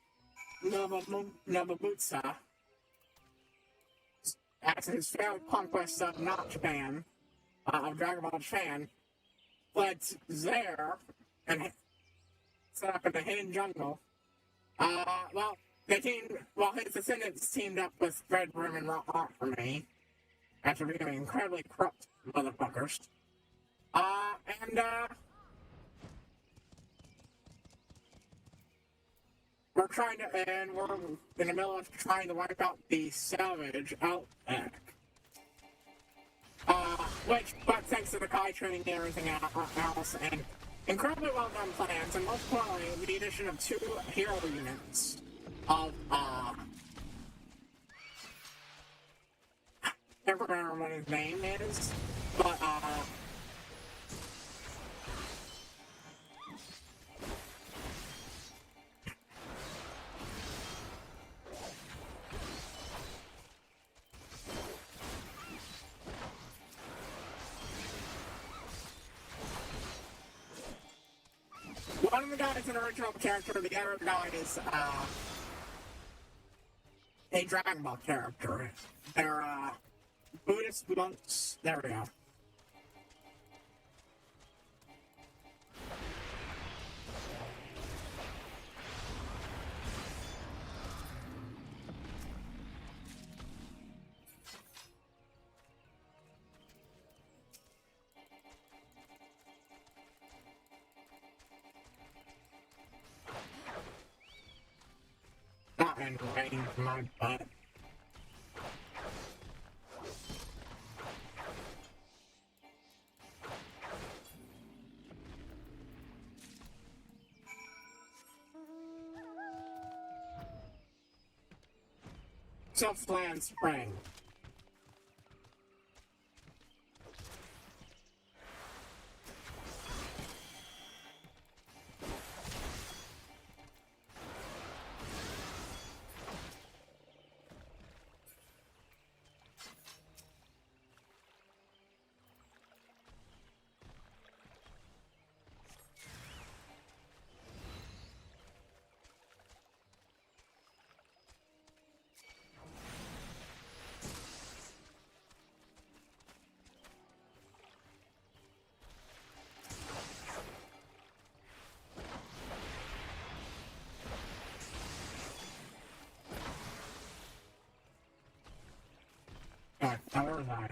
Nobumitsu, after his failed conquest of not Japan, of Dragon Ball Japan, fled there and set up in the hidden jungle. His descendants teamed up with Red Room and Rock Army after becoming incredibly corrupt motherfuckers. We're in the middle of trying to wipe out the Savage Outback. But thanks to the Kai training and everything else, and incredibly well done plans, and most importantly, the addition of 2 hero units of, I never remember what his name is, but, one of the guys is an original character, the other guy is, a Dragon Ball character. They're, Buddhist monks. There we go. Not in range, my butt. Self-land spring. Where was I?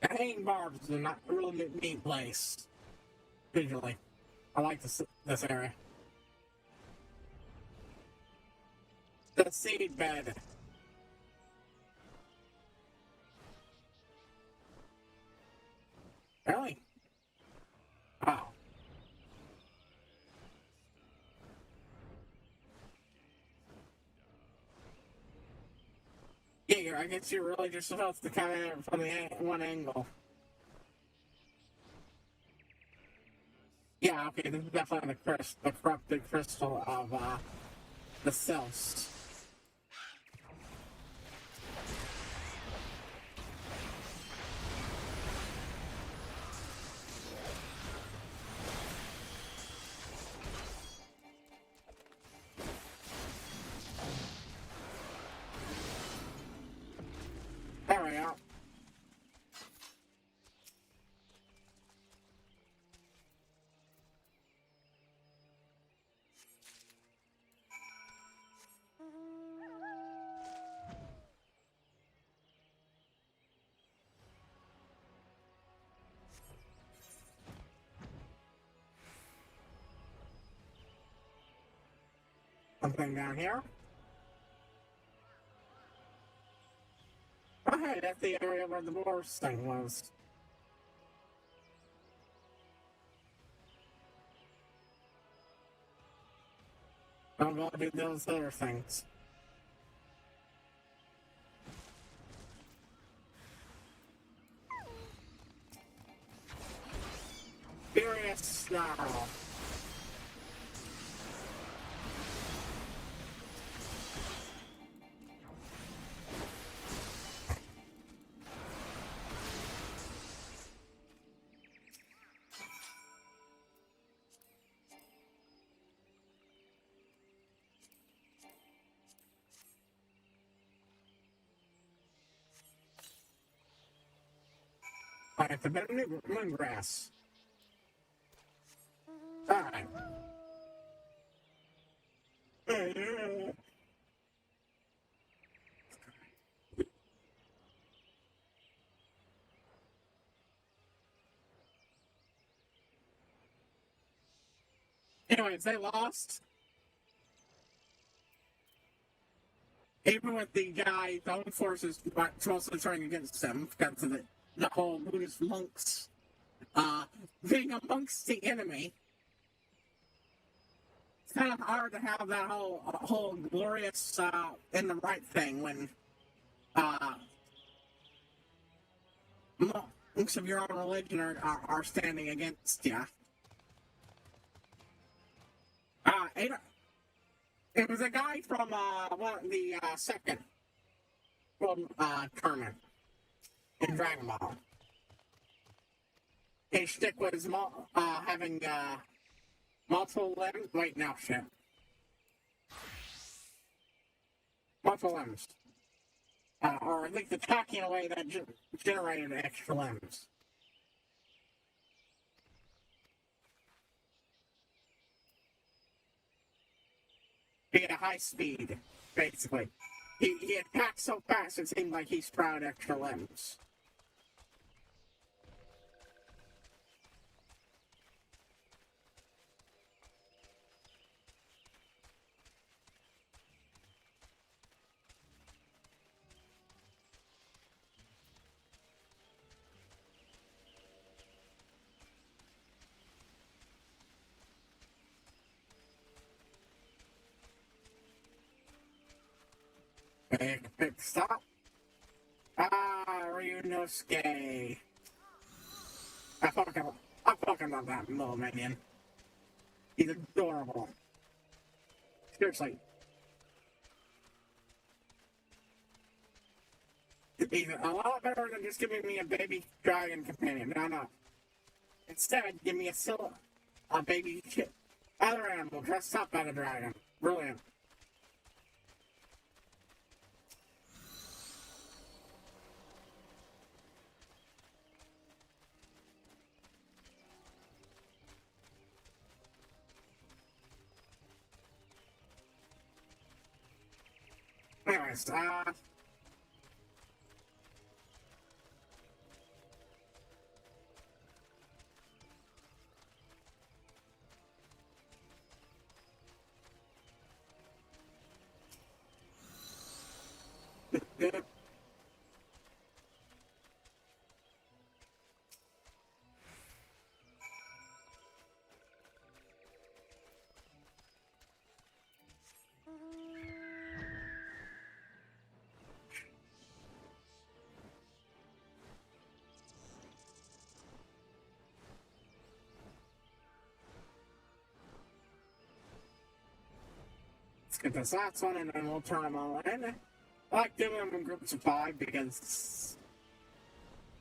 The Hanging Barbs is a really neat place. Visually. I like this area. The seed bed. Really? Wow. Yeah, I guess you're really just supposed to come in from the one angle. Yeah, okay, this is definitely the corrupted crystal of, the cells. There we go. something down here. Oh, hey, that's the area where the Boris thing was. I'll go do those other things. Furious Snarl. Alright, the better moongrass. Alright. Anyways, they lost. Even with the guy's own forces mostly turning against them because of the whole Buddhist monks being amongst the enemy. It's kind of hard to have that whole glorious in the right thing when monks of your own religion are standing against you. It was a guy from the second world tournament in Dragon Ball. His shtick was having multiple limbs. Wait, no, shit. Multiple limbs. Or at least attacking in a way that generated extra limbs. He had a high speed, basically. He attacked so fast it seemed like he sprouted extra limbs. Stop. Ryunosuke. I fucking love that little minion. He's adorable. Seriously. He's a lot better than just giving me a baby dragon companion. No. Instead, give me a baby other animal dressed up as a dragon. Brilliant. Anyways, let's get this last one and then we'll turn them all in. I like doing them in groups of 5 because,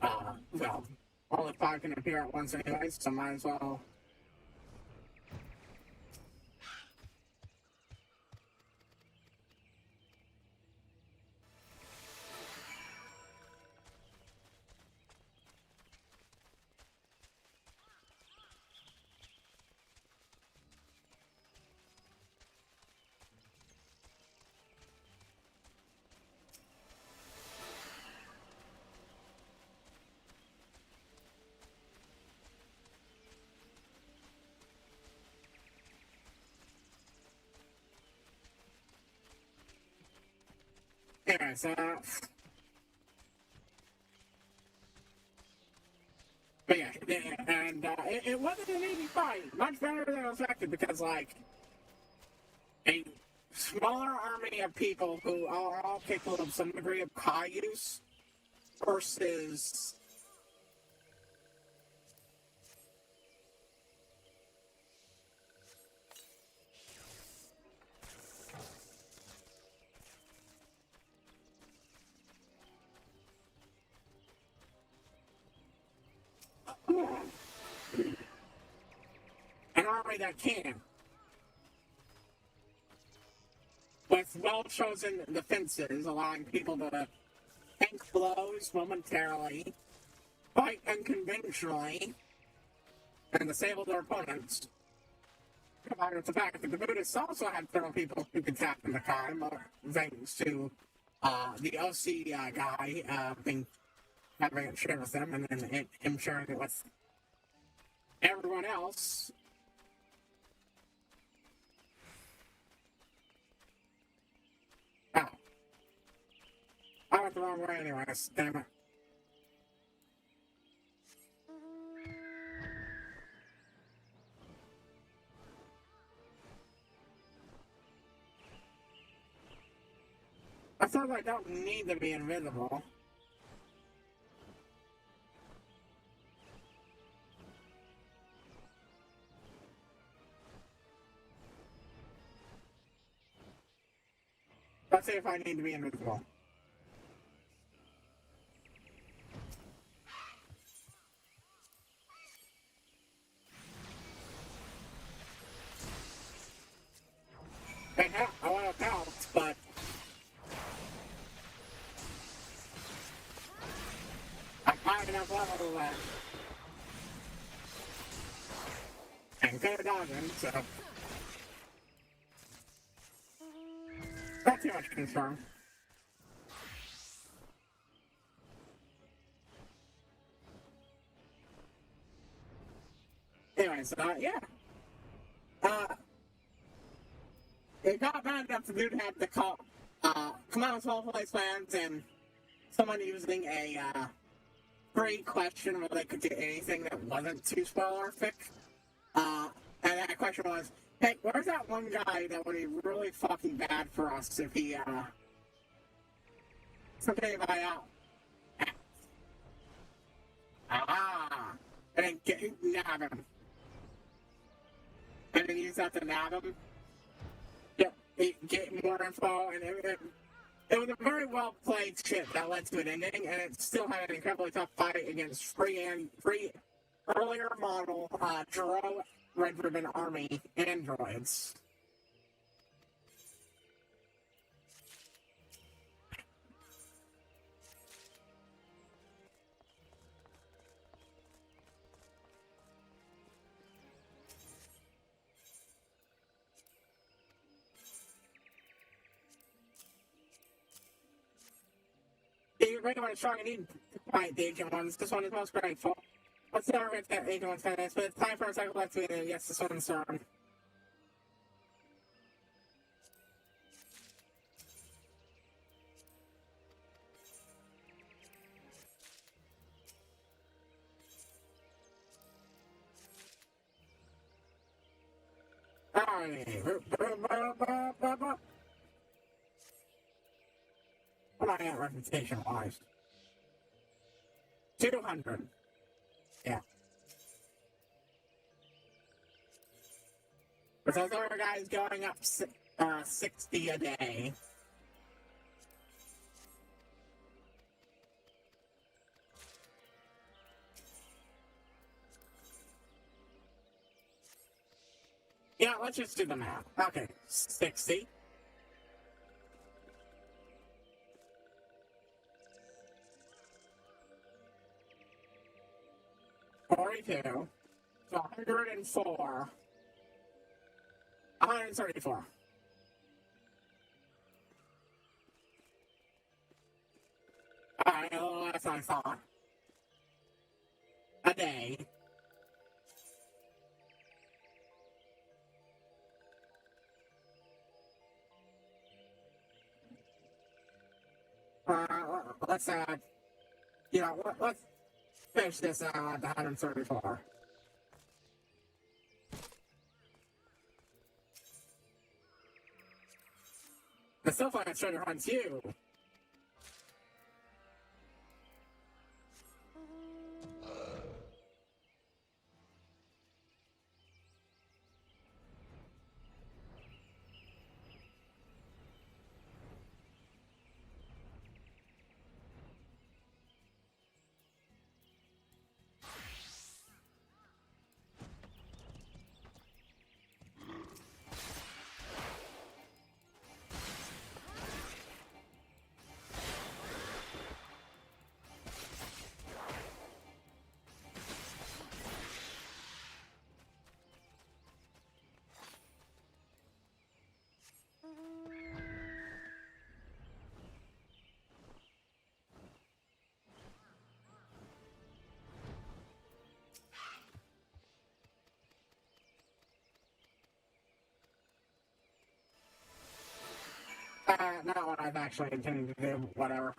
well, only 5 can appear at once anyway, so might as well. Anyways, but yeah, and it wasn't an easy fight. Much better than expected because, like, a smaller army of people who are all capable of some degree of Kai use versus an army that can. With well-chosen defenses, allowing people to tank blows momentarily, fight unconventionally, and disable their opponents. Combined with the fact that the Buddhists also had several people who could tap into time, thanks to the OC guy being having it shared with them, and then him sharing it with everyone else. Oh. I went the wrong way anyways, damn it. I thought I don't need to be invisible. Let's see if I need to be invisible. It would have helped, but I'm high enough level that and good dodging, so not too much concern. Anyways, yeah. It got bad enough the dude had to call, come out with well-placed plans and someone using a, free question where they could do anything that wasn't too spoilerific. And that question was, hey, where's that one guy that would be really fucking bad for us if he, something about out? And then nab him. And then use that to nab him. Yep, get more info, and it was a very well played ship that led to an ending, and it still had an incredibly tough fight against free earlier model Jero Red Ribbon Army androids. You're great one is strong and need fight the agent ones. This one is most grateful. Let's never get that agent one's finished, but it's time for a cycle left to be yes, this one's on. What am I at reputation wise? 200. Yeah. But those other guys going up 60 a day. Yeah, let's just do the math. Okay, 60. 42. So 104. 134. Alright, a little less than I thought. A day. let's let's finish this at 134. The Silphine's trying to hunt you. Not what I've actually intended to do, whatever.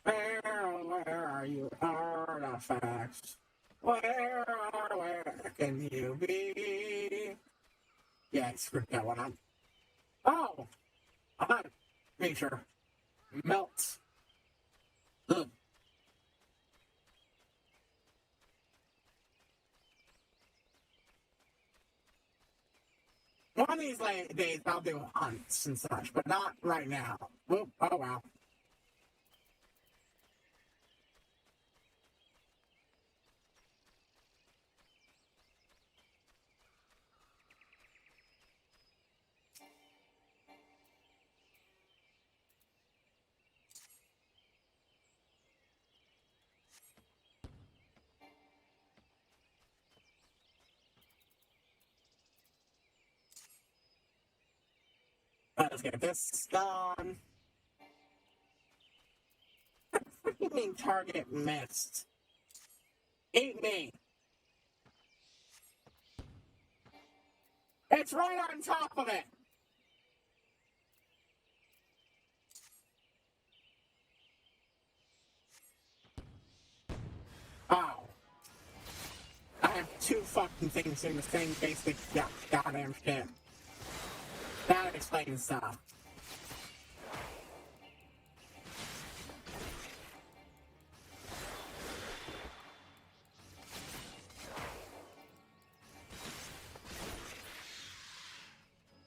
Where are you, artifacts? Where can you be? Yeah, I screwed that one up. Oh! A hunt feature. Melts. Ugh. One of these days I'll do hunts and such, but not right now. Whoop, oh well. Let's get this done. What do you mean target missed? Eat me! It's right on top of it! Oh. I have two fucking things in the same basic goddamn shit. That explains stuff.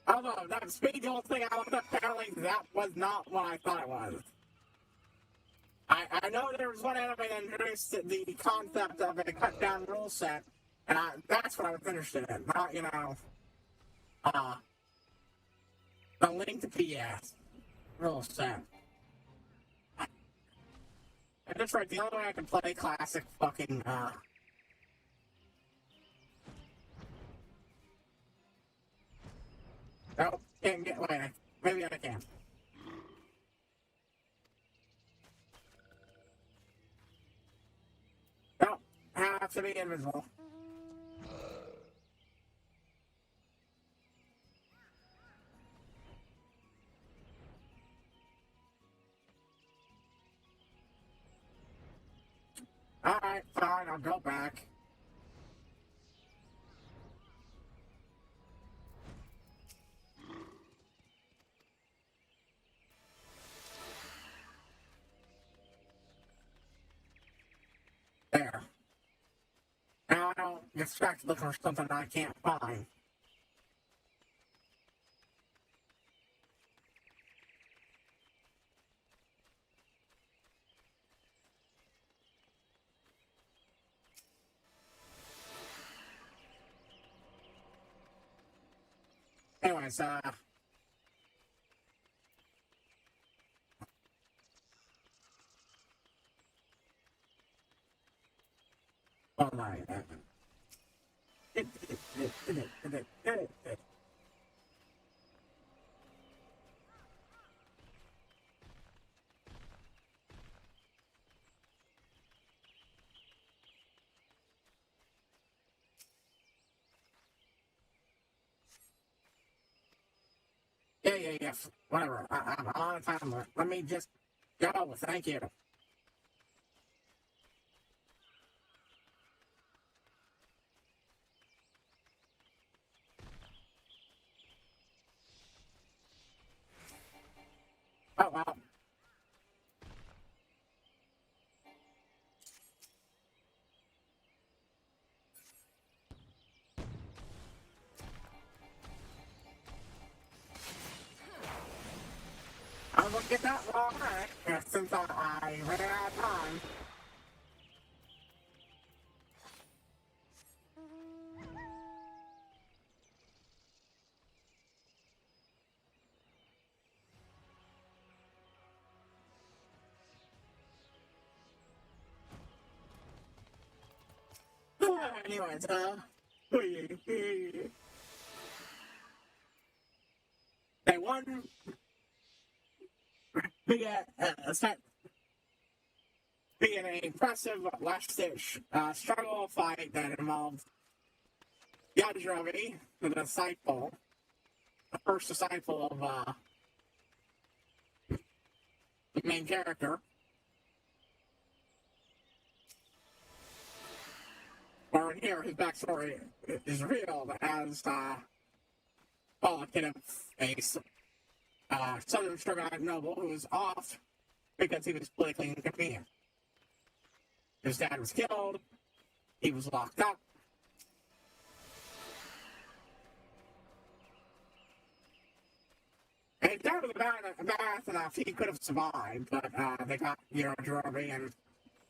Although, that speed whole thing, apparently that was not what I thought it was. I know there was one anime that introduced the concept of a cut-down rule set, and that's what I was interested in, not, the link to PS rule set. And that's right, the only way I can play classic fucking, Nope, can't get away. Maybe I can. Nope, have to be invisible. Alright, fine, I'll go back. There. Now I don't get distracted looking for something I can't find. Anyways, all right. if whatever. I'm on a time limit. Let me just go. Thank you. Oh well. I'm gonna get that wrong right since I ran out of time. Anyways, they won via being an impressive last-ditch struggle fight that involved Yajirobe, the disciple, the first disciple of the main character. Or in here, his backstory is revealed as well, a kid of a southern Shogunate noble who was off because he was politically inconvenient. His dad was killed, he was locked up. And his dad was bad enough, he could have survived, but they got Yajirobe and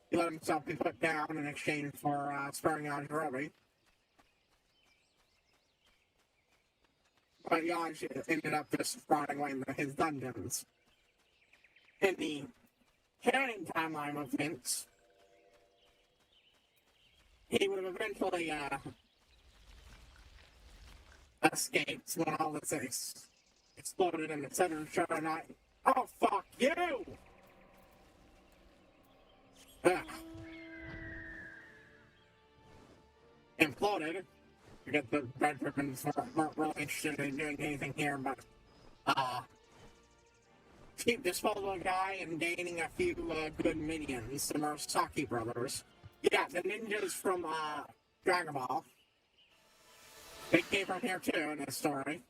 he let himself be put down in exchange for sparing Yajirobe. But Yaj ended up just rotting away in his dungeons. In the canon timeline of Vince, he would have eventually escaped when all this exploded in the center of Shogunate. Oh, fuck you! Imploded. Because the Red Ribbons weren't really interested in doing anything here, but cheap disposable guy and gaining a few good minions, the Murasaki brothers. Yeah, the ninjas from Dragon Ball. They came from here too in this story.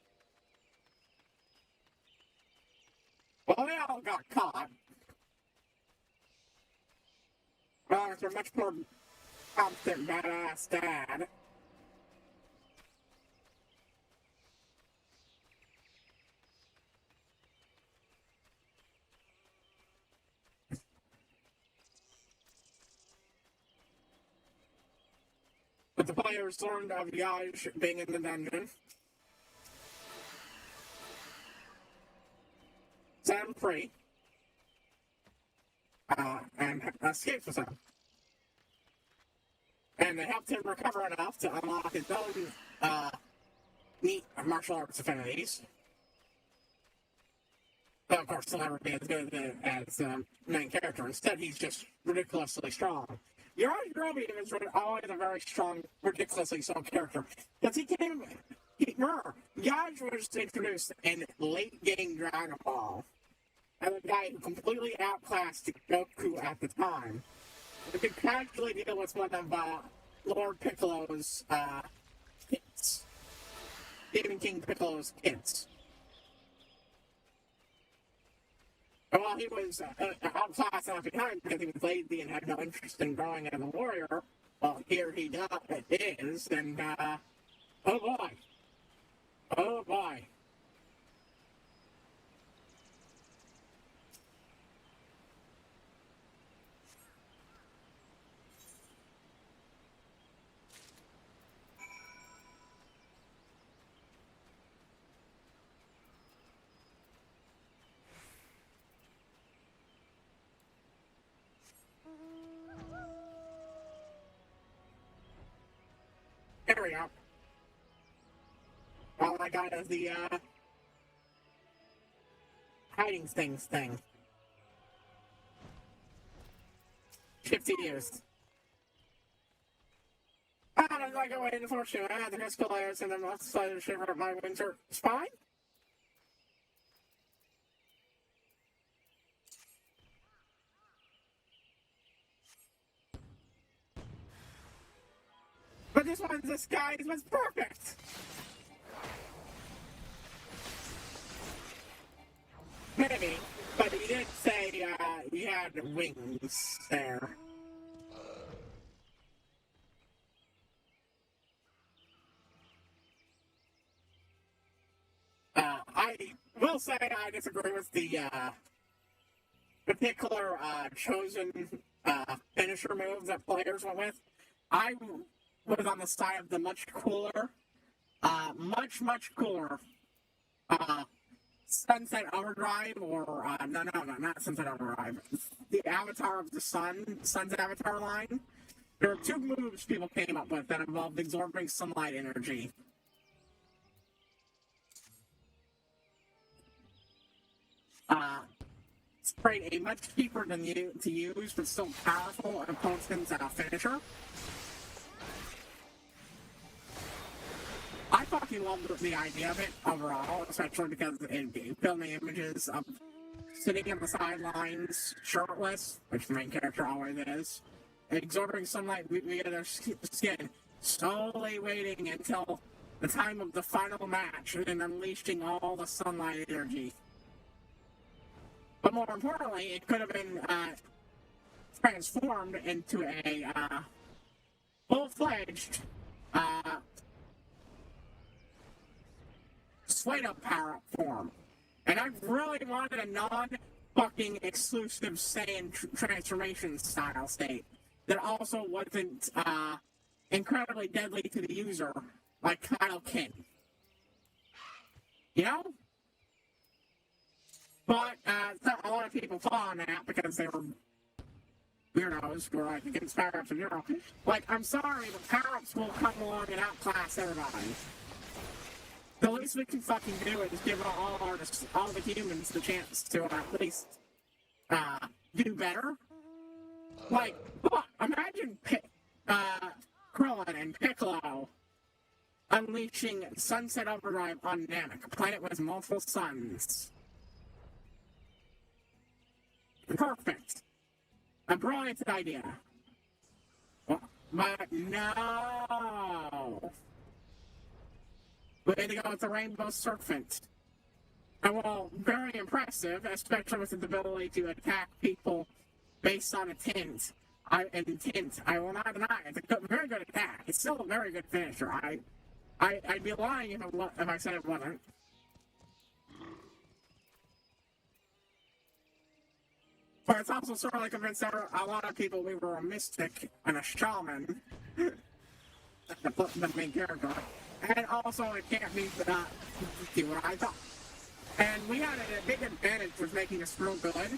Well, they all got caught. Well, it's a much more competent, badass dad. But the players learned of Yaj being in the dungeon. Set him free. And escaped with him. And they helped him recover enough to unlock his own neat martial arts affinities. But of course, he'll never be as good as the main character. Instead, he's just ridiculously strong. Yajirobe is always a very strong, ridiculously strong character. Because Yaj was introduced in late game Dragon Ball. And the guy who completely outclassed Goku at the time. We could casually deal with one of Lord Piccolo's kids. Demon King Piccolo's kids. And while he was outclassed enough behind because he was lazy and had no interest in growing as a warrior, well, here he is, and oh boy. Oh boy. There we go. All I got is the hiding things thing. 50 years. I don't like a way in fortune. I had the physical layers and the most slider shiver of my winter spine. this guy was perfect. Maybe, but he did say he had wings there. I will say I disagree with the particular chosen finisher move that players went with. I was on the side of the much cooler, much cooler Sunset Overdrive, or no, not Sunset Overdrive. The Avatar of the Sun's Avatar line. There were two moves people came up with that involved absorbing sunlight energy. Sprayed a much cheaper to use, but still powerful opponent's finisher. I fucking loved the idea of it overall, especially because it filmed the images of sitting on the sidelines, shirtless, which the main character always is, absorbing sunlight via their skin, slowly waiting until the time of the final match, and then unleashing all the sunlight energy. But more importantly, it could have been transformed into a full-fledged Slate-Up power-up form. And I really wanted a non-fucking exclusive Saiyan transformation style state that also wasn't incredibly deadly to the user, like Kyle Kin. You know? But a lot of people fall on that because they were weirdos who are like against power-ups in general. Like, I'm sorry, but power-ups will come along and outclass everybody. The least we can fucking do is give all the humans the chance to at least do better. Like, imagine Krillin and Piccolo unleashing Sunset Overdrive on Namek, a planet with multiple suns. Perfect. A brilliant idea. But no. We had to go with the Rainbow Serpent. And well, very impressive, especially with the ability to attack people based on a tint. I will not deny it. It's a very good attack. It's still a very good finisher. I'd be lying if I said it wasn't. But it's also sort of like convinced a lot of people we were a mystic and a shaman. The main character. And also, it can't be what I thought. And we had a big advantage with making this real good,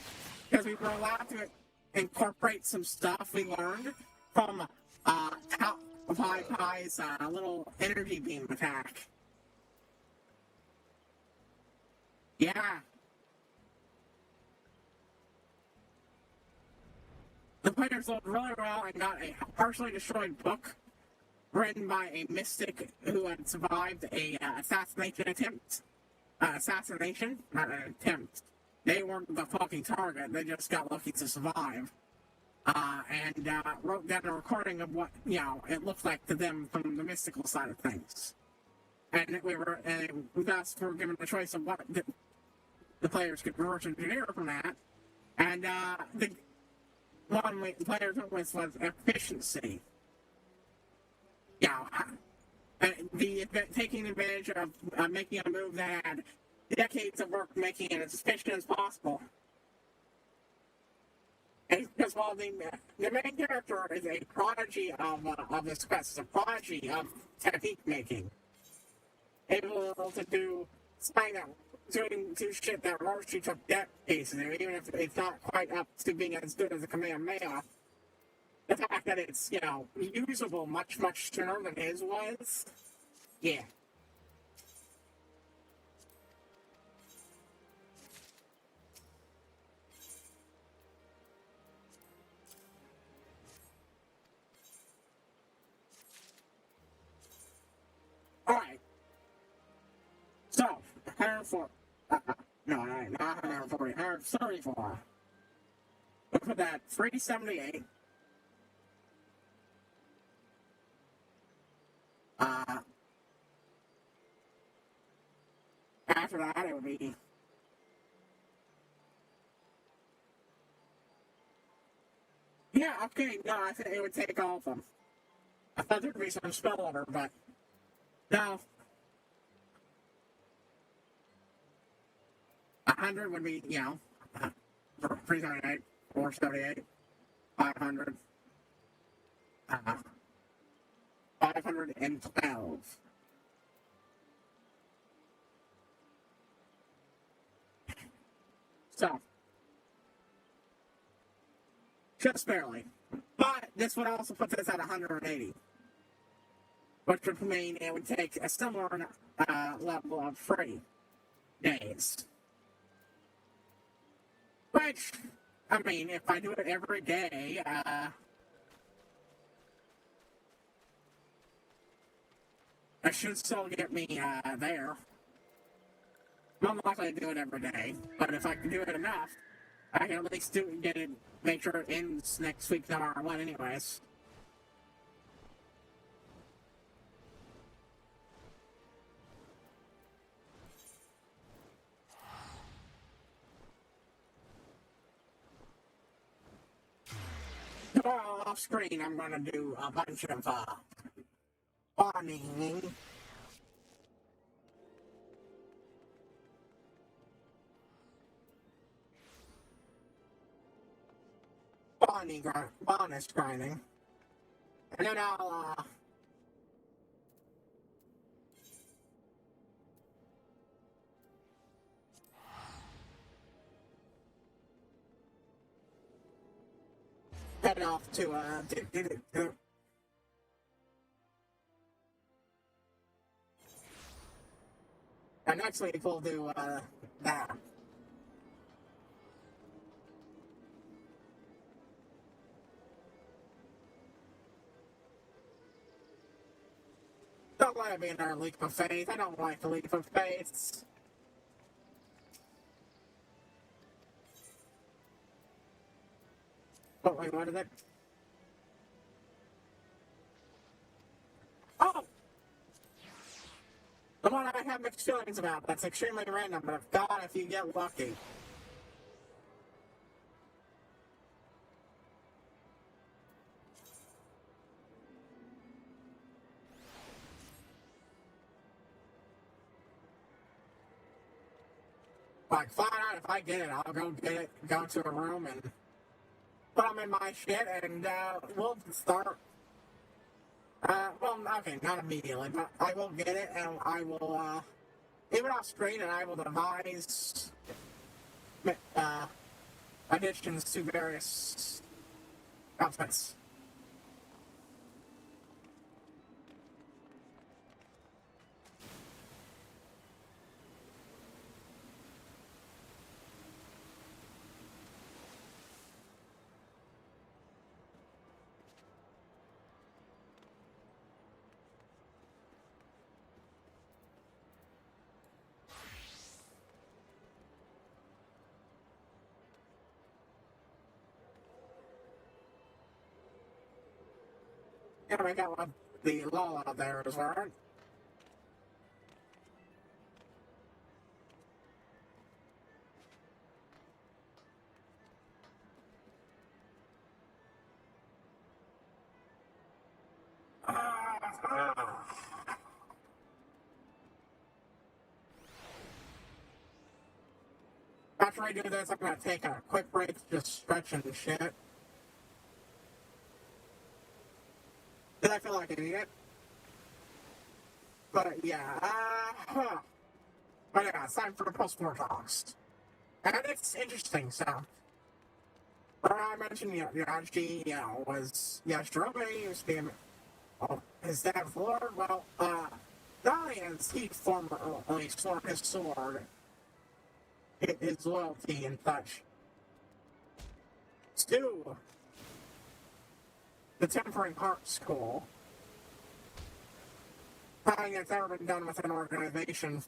because we were allowed to incorporate some stuff we learned from Top of HighPriest's little energy beam attack. Yeah. The players looked really well and got a partially destroyed book written by a mystic who had survived a assassination attempt. Assassination? Not an attempt. They weren't the fucking target, they just got lucky to survive. And wrote down a recording of what, it looked like to them from the mystical side of things. And thus were given the choice of what the players could reverse engineer from that. And the one the players went with was efficiency. Taking advantage of making a move that had decades of work making it as efficient as possible. And because while the main character is a prodigy of this quest, is a prodigy of technique making, able to do shit that largely took decades, even if it's not quite up to being as good as a Kamehameha. The fact that it's, usable much sooner than his was, yeah. Alright. So, 104. No, not 140. 134. Look at that. 378. After that, it would be... Yeah, okay, no, I think it would take all of them. I thought there'd be some spillover, but... No. 100 would be, 378, 478, 500, 512. So, just barely. But this would also put this at 180, which would mean it would take a similar level of free days. Which, I mean, if I do it every day, it should still get me there. I'm not likely to do it every day, but if I can do it enough, I can at least get it, make sure it ends next week no matter what anyways. Well, off screen, I'm going to do a bunch of bonding. Bonus grinding. And then I'll, head off to, and next week we'll do, that. Don't let it be another leap of faith. I don't like the leap of faith. But wait, what is it? Oh! The one I have mixed feelings about. That's extremely random, but God, if you get lucky. Like, flat out, if I get it, I'll go get it, go to a room and put them in my shit, and we'll start. Well, okay, not immediately, but I will get it, and I will, leave it off screen, and I will devise, additions to various outfits. Yeah, we got one, the lull out there as well. After I do this, I'm gonna take a quick break, just stretching and shit. Did I feel like an idiot? But yeah, But yeah, it's time for the post-war talks. And it's interesting, so. I mentioned, Yaji, was Jerome used to be, his dad's lord. Well, not only has he formerly sworn his sword, his loyalty and such, to the Tempering Heart School, something that's ever been done with an organization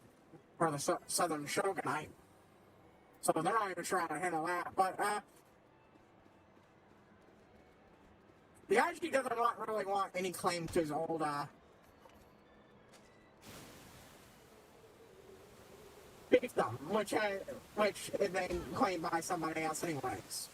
for the Southern Shogunate. So they're not even sure how to handle that. But the IG doesn't really want any claim to his old fiefdom, which is then claimed by somebody else anyways.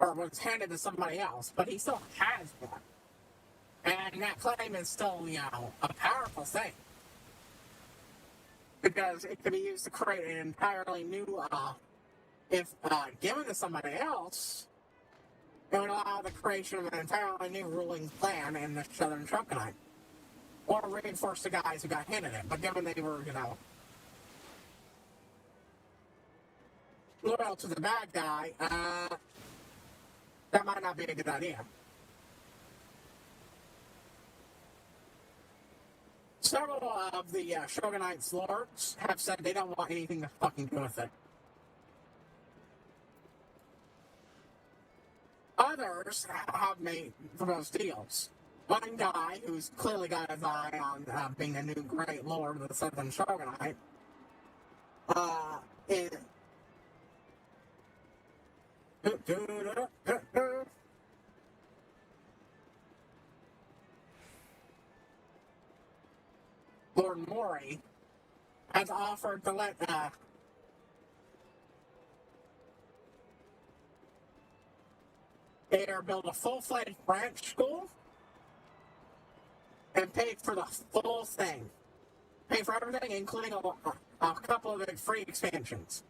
Or was handed to somebody else, but he still has one. And that claim is still, a powerful thing. Because it can be used to create an entirely new, if given to somebody else, it would allow the creation of an entirely new ruling clan in the Southern Shogunate. Or reinforce the guys who got handed it. But given they were, loyal to the bad guy, that might not be a good idea. Several of the Shogunate's lords have said they don't want anything to fucking do with it. Others have made proposed deals. One guy, who's clearly got his eye on being the new great lord of the Southern Shogunate, is... Lord Mori has offered to let Air build a full-fledged branch school and pay for the full thing. Pay for everything, including a couple of free expansions.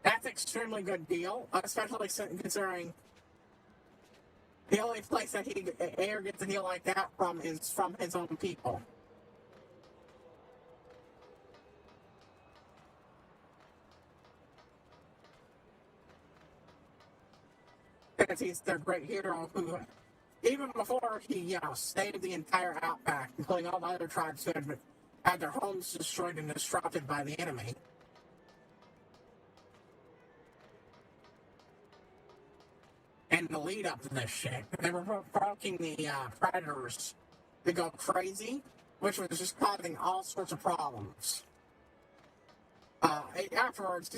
That's an extremely good deal, especially considering the only place that Air gets a deal like that from is from his own people. Because he's their great hero who, even before he, saved the entire Outback, including all the other tribes who had their homes destroyed and disrupted by the enemy, and the lead up to this shit, they were provoking the predators to go crazy, which was just causing all sorts of problems. Afterwards,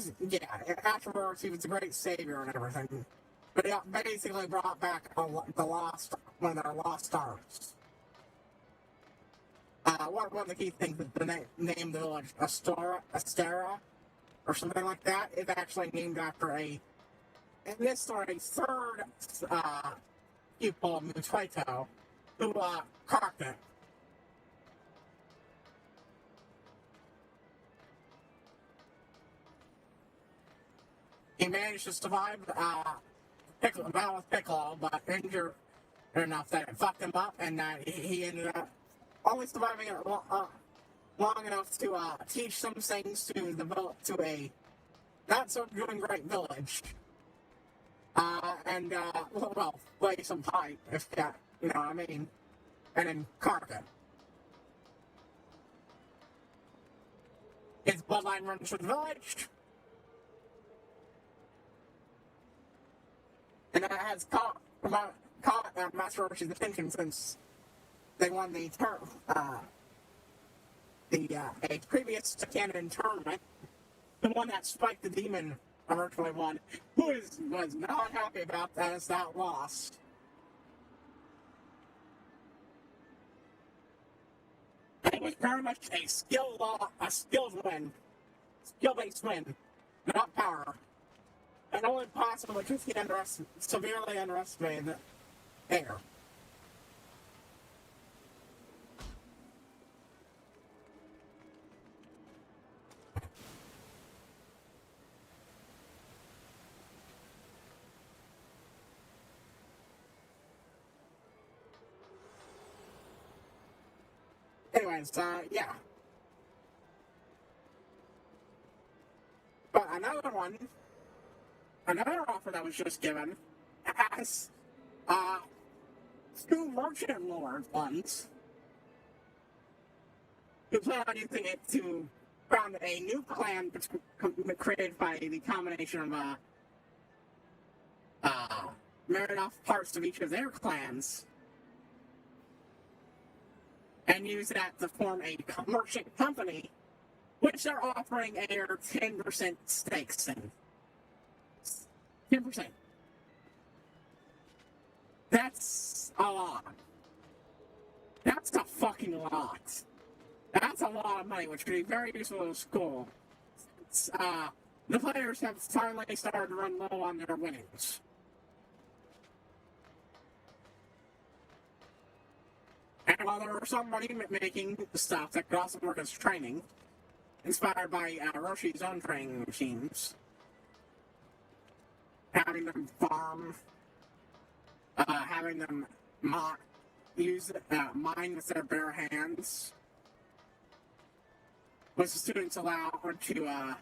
he was a great savior and everything, but he basically brought back one of their lost arts. One of the key things is the name of the village, Astera, or something like that, is actually named after in this story, third pupil of Mutueto, who carved it. He managed to survive battle with Piccolo, but injured enough that it fucked him up, and he ended up only surviving it long enough to teach some things to a not so doing great village. Play some pipe, if that, you know what I mean, and then carve it. His bloodline runs through the village, and that has caught Master Roshi's attention since they won the a previous canon tournament, the one that Spike the Demon originally won, who was not happy about that as that loss. It was very much a skilled win. Skill-based win, not power. And only possible because he severely underestimated Air. Anyways, yeah. But another offer that was just given has two merchant lord ones who plan on using it to found a new clan created by the combination of married off parts of each of their clans and use that to form a merchant company, which they're offering a 10% stakes in. 10%. That's a lot. That's a fucking lot. That's a lot of money, which could be very useful to the school. The players have finally started to run low on their winnings. And while there are some money-making stuff that could also work as training, inspired by Roshi's own training machines, having them farm, having them mine with their bare hands, which the students allow to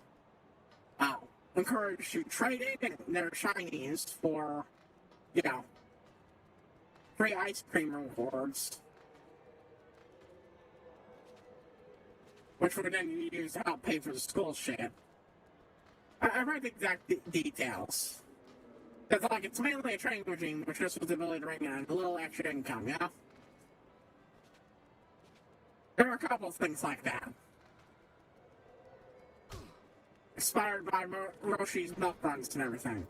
encourage to trade in their shinies for, free ice cream rewards, which would then be used to help pay for the school shit. I read the exact details. It's mainly a training regime, which just was the ability to bring in a little extra income, There are a couple of things like that. Inspired by Roshi's milk runs and everything.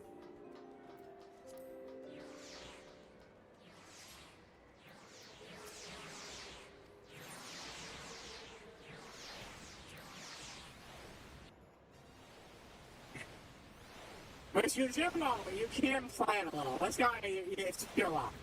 Which you do know, you can plan a little. This guy, it's pure luck.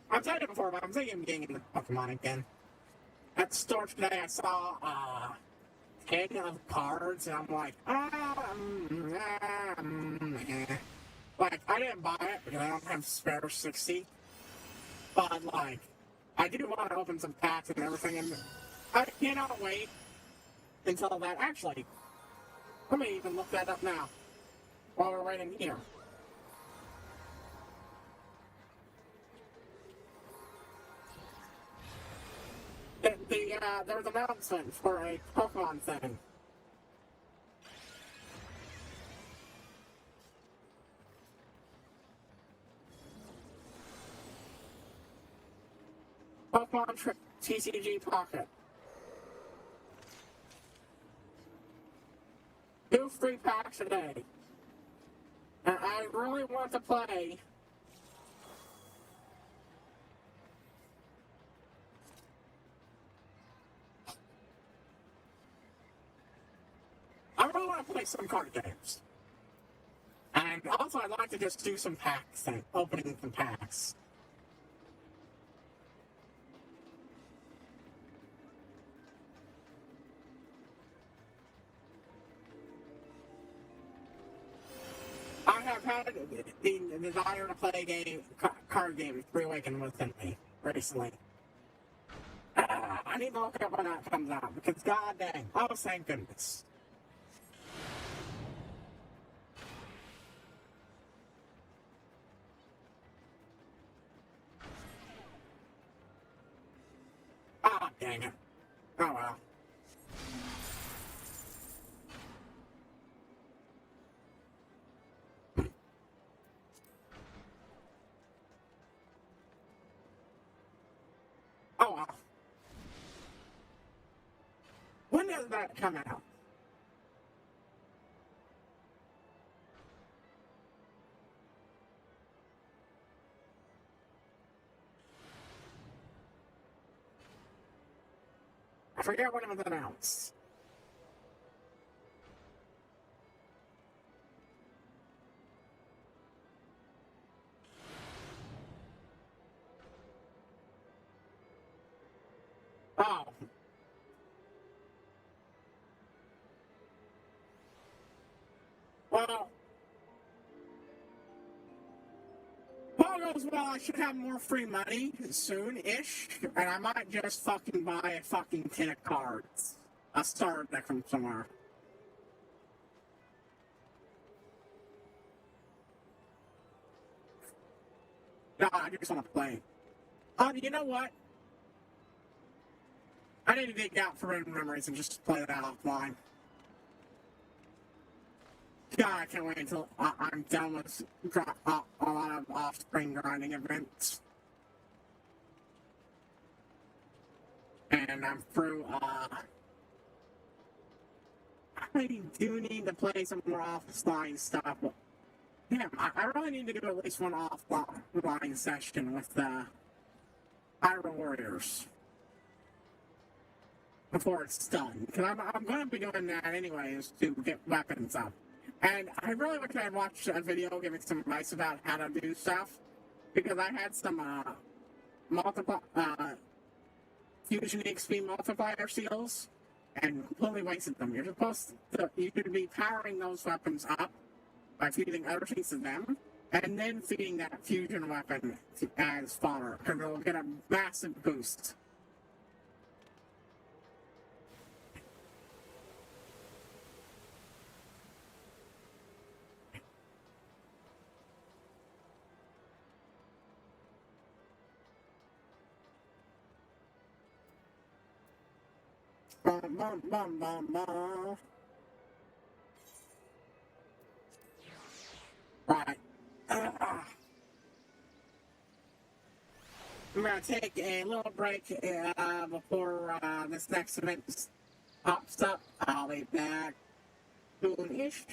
I've said it before, but I'm thinking of getting into Pokemon again. At the store today, I saw a king of cards, and I'm like, Like, I didn't buy it because I don't have spare 60. But, I do want to open some packs and everything, and I cannot wait until that. Actually, let me even look that up now while we're waiting here. There was an announcement for a Pokemon thing. Pokemon TCG Pocket. 2 free packs a day. And I really want to play I really want to play some card games. And also, I'd like to just do some packs and opening some packs. I have had the desire to play a game, card game, reawaken within me recently. I need to look up when that comes out because god dang, oh thank goodness. Ah, dang it. Oh well. Oh well. When does that come out? I forget when it was announced. Oh. Well, all goes well, I should have more free money soon-ish, and I might just fucking buy a fucking 10 of cards. A starter deck from somewhere. No, I just want to play. You know what? I need to dig out for random memories and just play that offline. God, I can't wait until I'm done with a lot of off-screen grinding events. And I'm through, I do need to play some more offline stuff. Damn, I really need to do at least one offline session with the Iron Warriors before it's done. Because I'm going to be doing that anyways to get weapons up. And I really wish I had watched a video giving some advice about how to do stuff. Because I had some Fusion XP multiplier seals and completely wasted them. You should be powering those weapons up by feeding other sheets of them, and then feeding that fusion weapon as fodder, because it'll get a massive boost. Bum, bum, bum, bum, bum. Right. We're going to take a little break before this next event pops up. I'll be back soon-ish.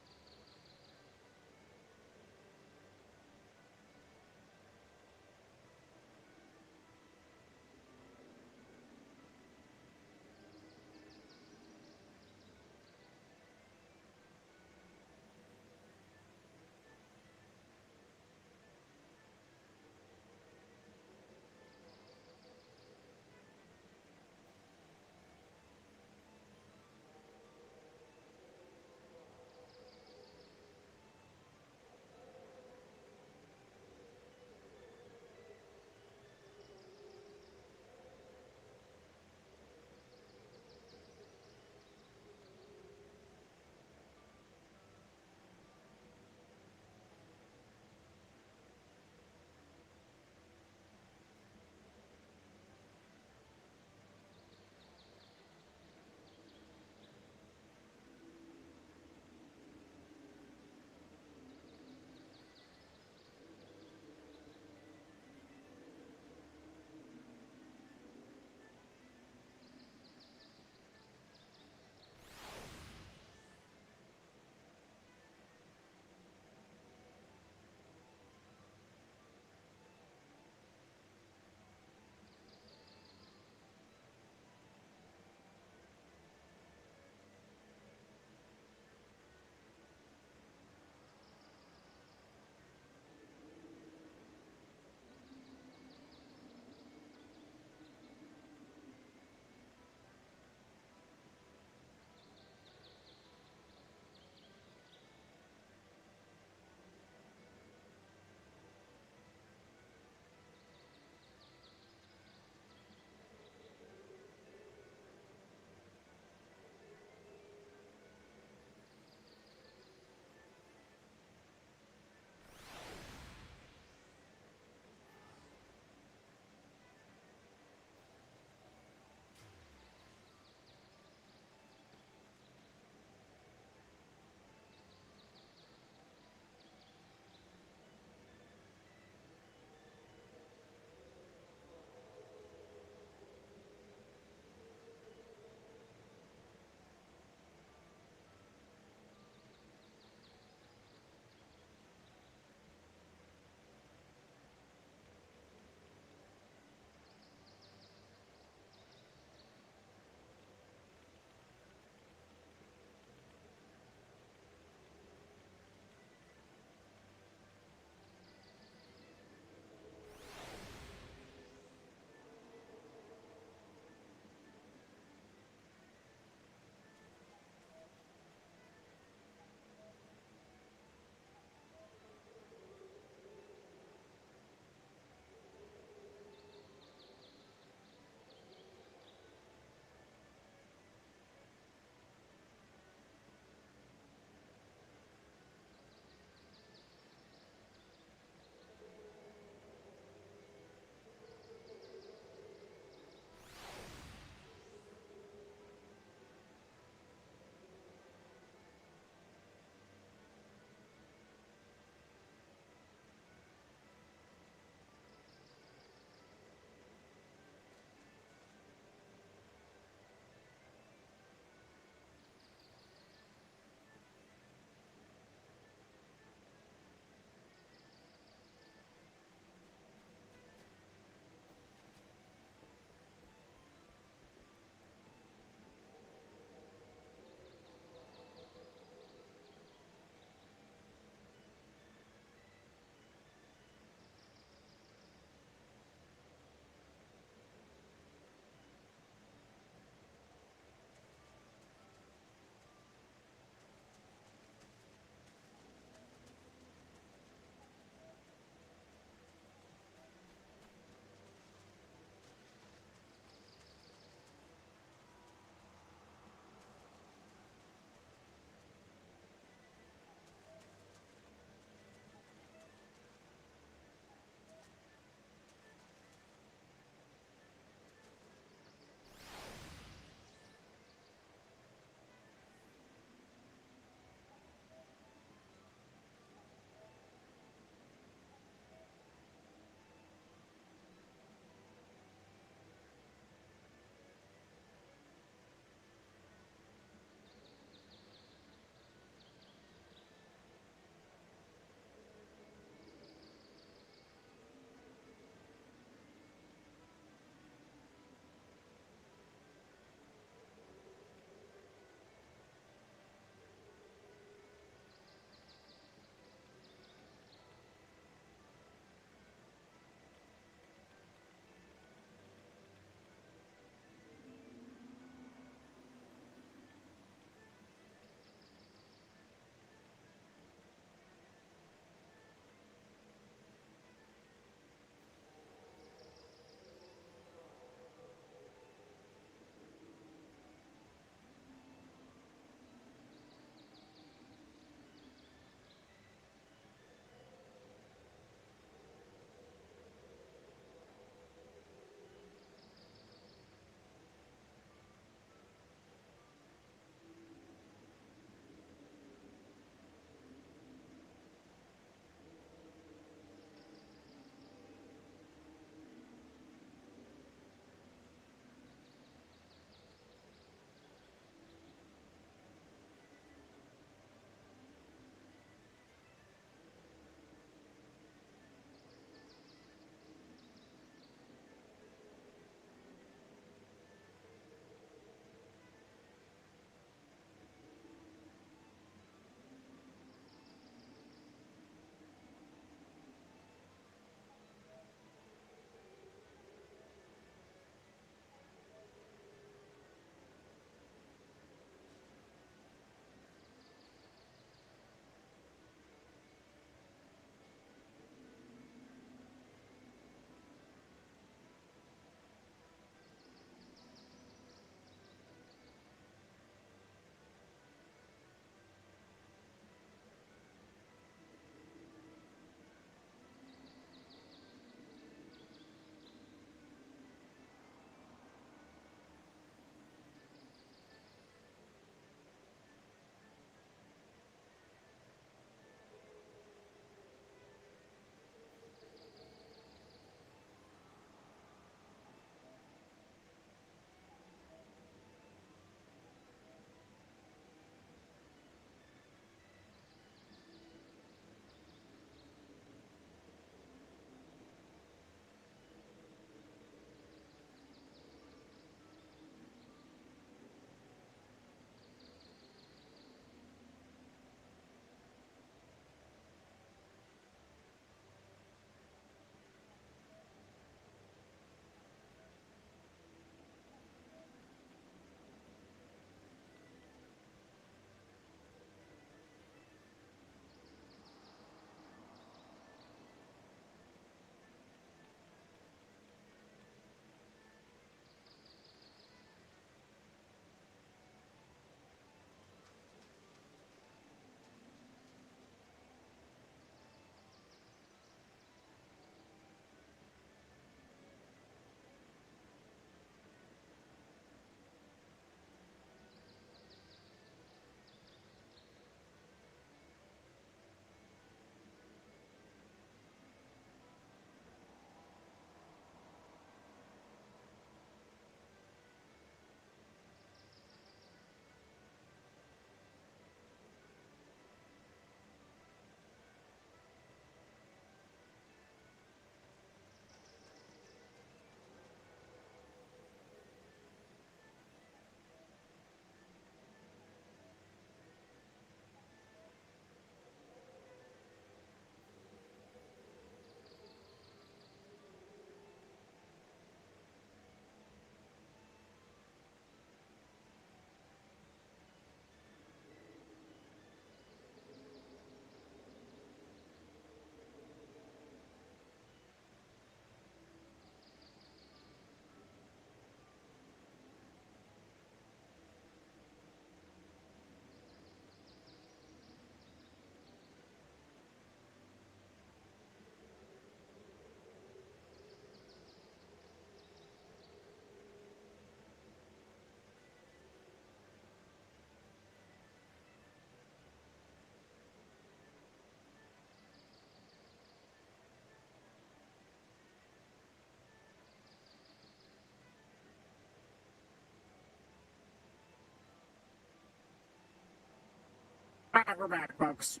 Alright, we're back, folks.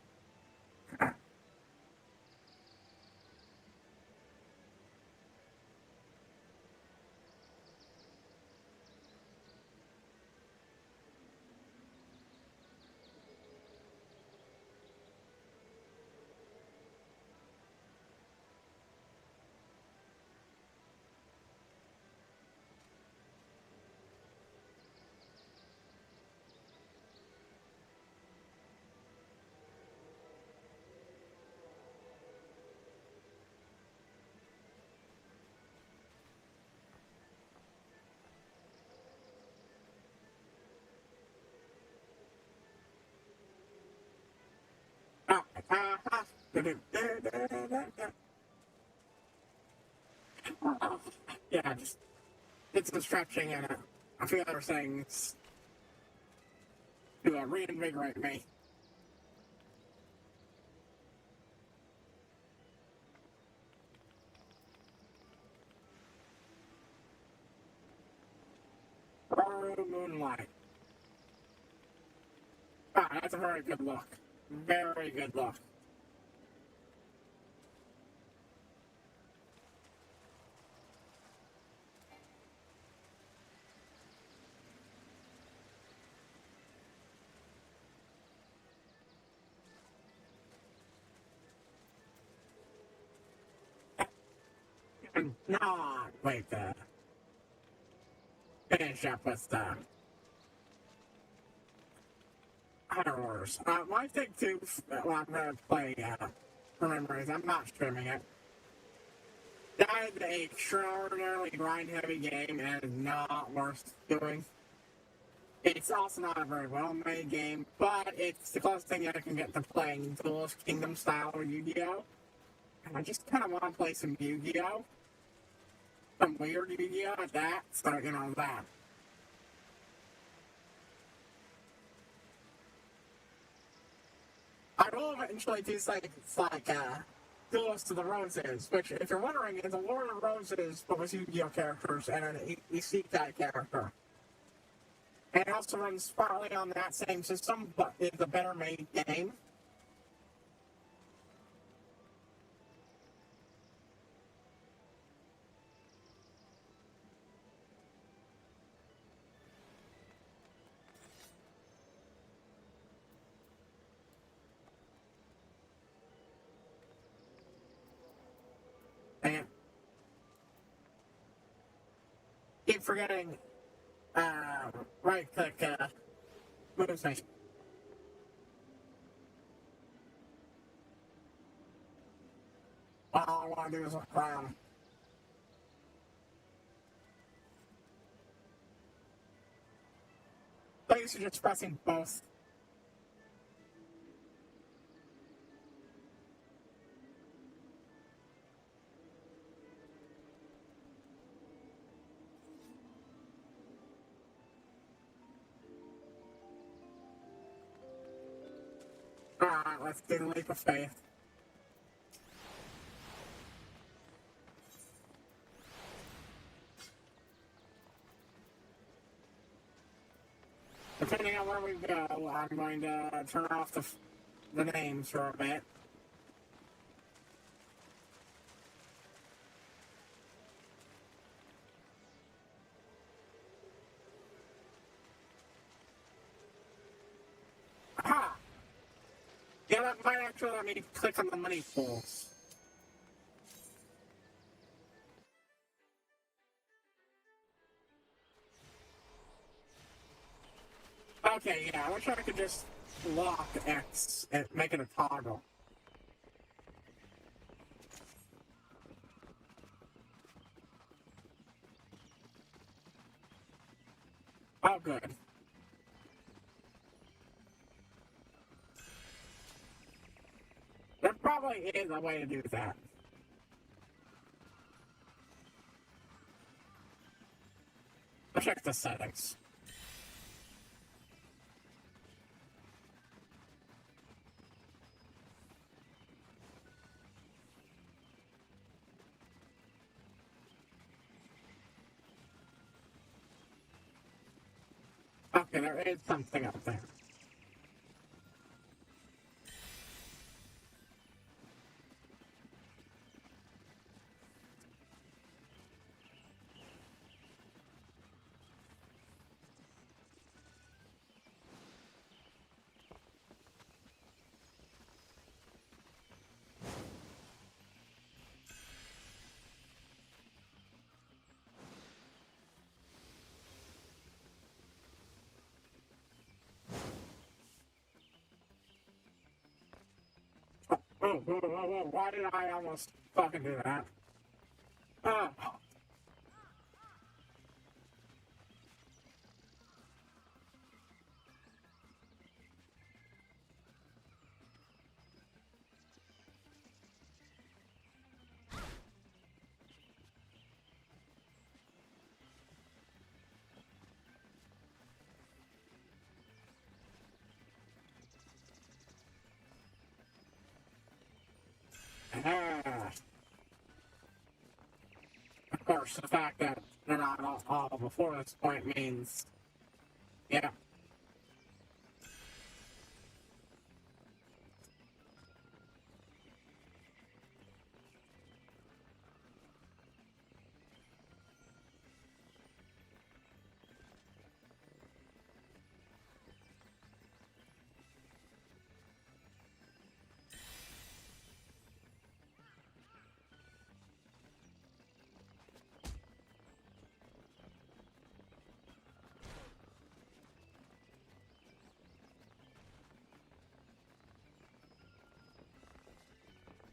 Yeah, just did some stretching and a few other things to reinvigorate me. Oh, moonlight. Ah, that's a very good look. Very good look. Not wait, finish up with the horrors. My thing too, well, I'm gonna play, remember, is I'm not streaming it. That is an extraordinarily grind-heavy game and is not worth doing. It's also not a very well-made game, but it's the closest thing that I can get to playing Duelist Kingdom style Yu-Gi-Oh! And I just kind of want to play some Yu-Gi-Oh! Some weird Yu-Gi-Oh! At that, so, you know, that. I will eventually do something like, Duelist of the Roses, which, if you're wondering, is a War of the Roses, but with Yu-Gi-Oh! Characters and an Isekai character. And it also runs partly on that same system, but it's a better made game. And keep forgetting, right click, move station. All I want to do is look around. Thanks for just pressing both. Alright, let's do the leap of faith. Depending on where we go, I'm going to turn off the names for a bit. Aha! Yeah, that might actually let me click on the money pools. Okay, yeah, I wish I could just lock X and make it a toggle. Oh, good. There probably is a way to do that. I'll check the settings. Okay, there is something up there. Why did I almost fucking do that? Oh. Of course, the fact that they're not all before this point means, yeah.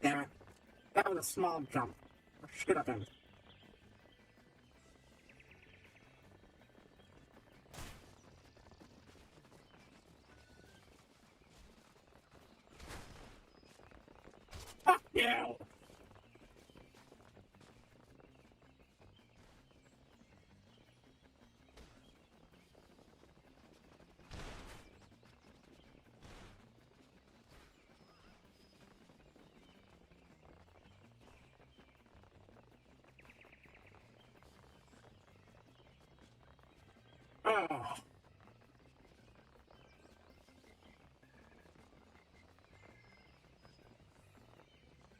Damn it. That was a small jump. Or should have been. Fuck you! Oh.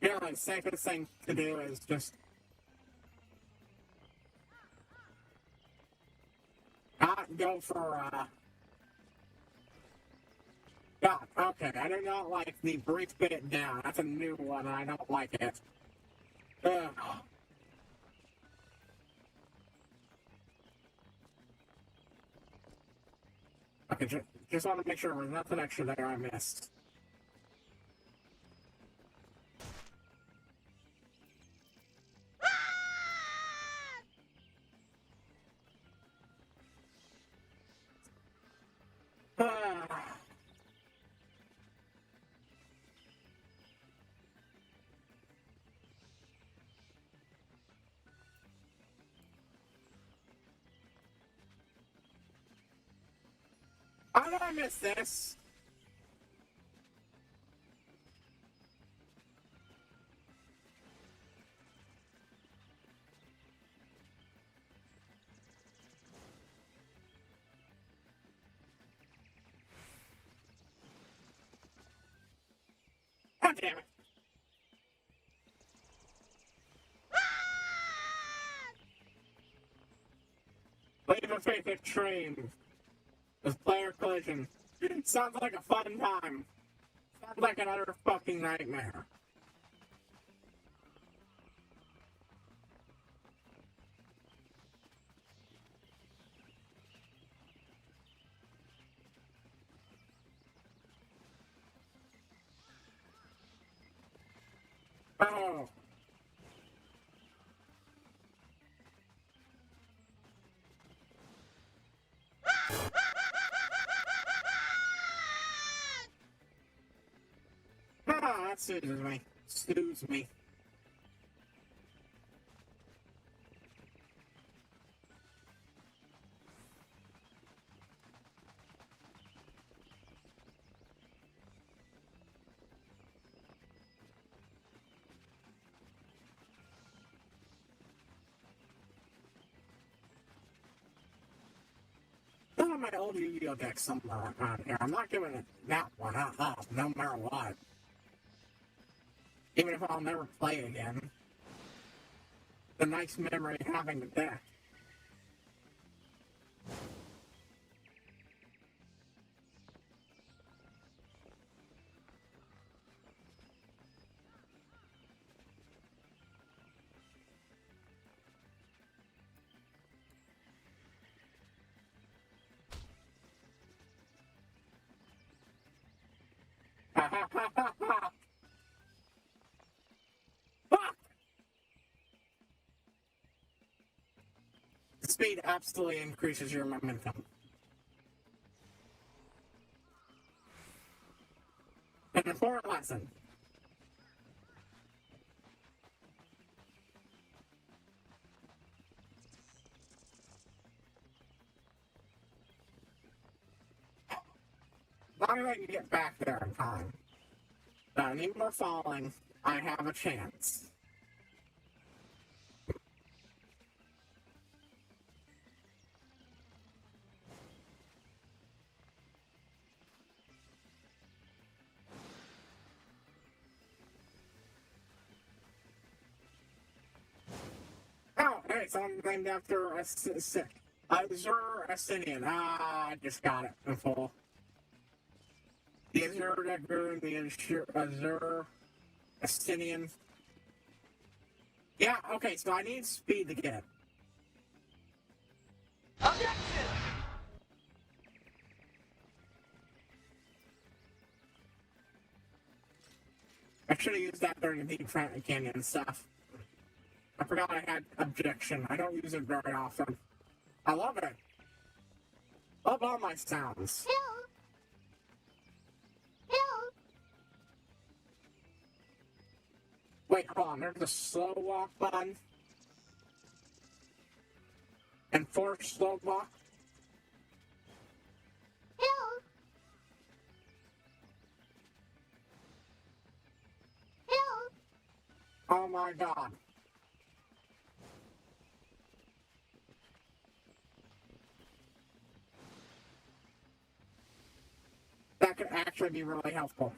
Yeah, the safest thing to do is just not go for, God, okay, I do not like the brief bit down. That's a new one, and I don't like it. Ugh. Okay, just want to make sure there's nothing extra there I missed. Ah. How did I miss this? God damn it. Leave a fake extreme. With player collision. Sounds like a fun time. Sounds like an utter fucking nightmare. Oh. Ah, that soothes me. Soothes me. I have my old Yu-Gi-Oh deck somewhere around here. I'm not giving it that one up, no matter what. Even if I'll never play again. The nice memory of having the deck. Ha ha ha ha ha! speed absolutely increases your momentum. An important lesson. As long as I can get back there in time. Without any more falling, I have a chance. Oh, hey, someone named after Azure Asinian. I just got it in full. The Azure Dagger and the Azure Asinian. Yeah, okay, so I need speed to get it. Objection! I should have used that during the Deep Canyon stuff. I forgot I had objection. I don't use it very often. I love it. Love all my sounds. Wait, hold on. There's a slow walk button. And force slow walk. Oh my god. That could actually be really helpful.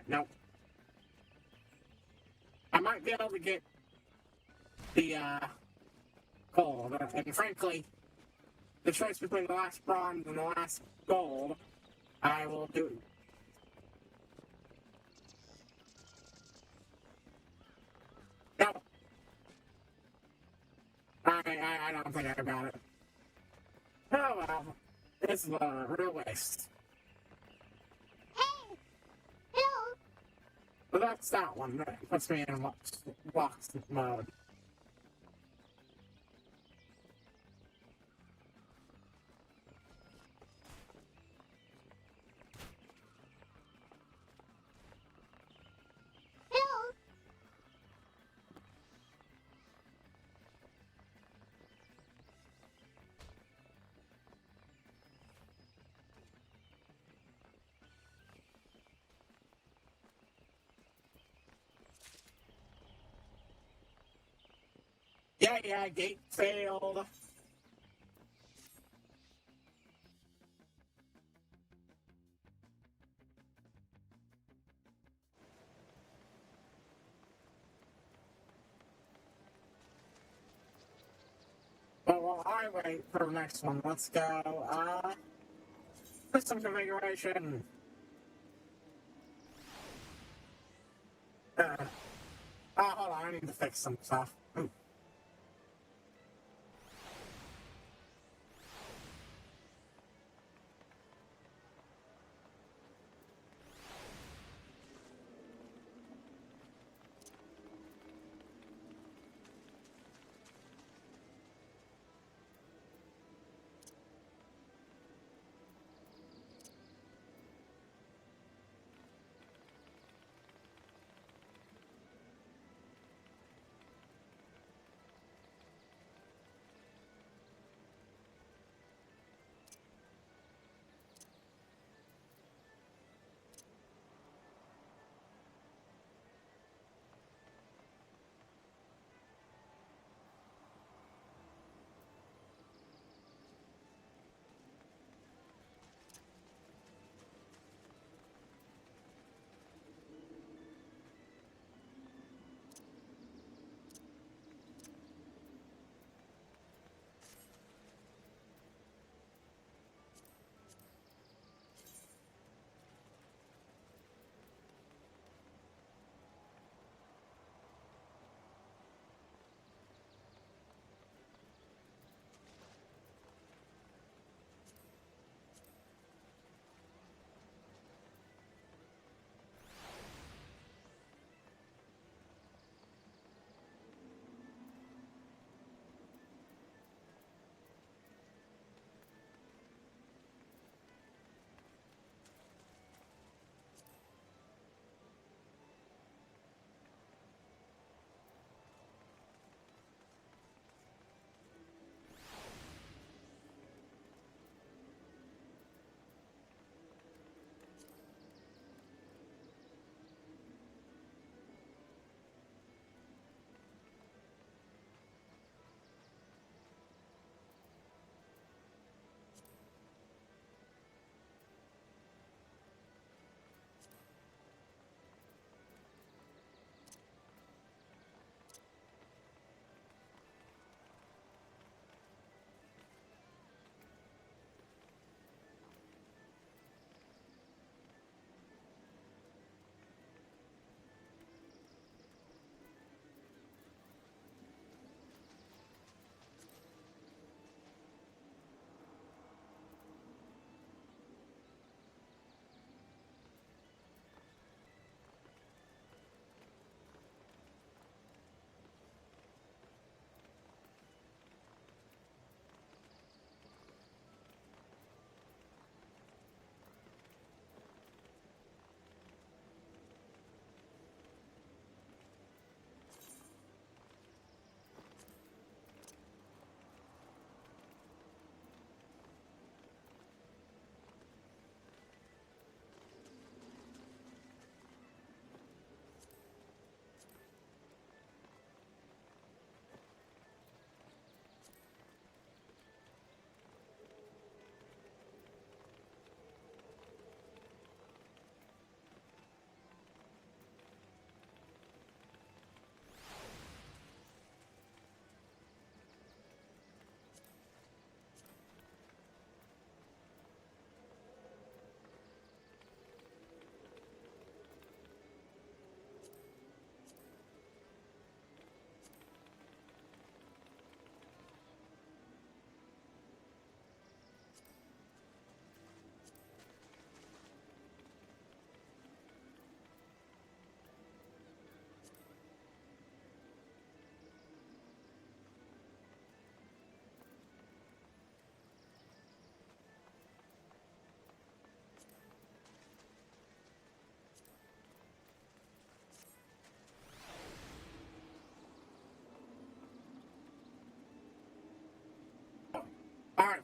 No. I might be able to get the gold. And frankly, the choice between the last bronze and the last gold, I will do. No. I don't think I got it. Oh well. This is a real waste. But that's that one. That puts me in locked mode. Yeah, gate failed. But while I wait for the next one, let's go, system configuration. Hold on, I need to fix some stuff.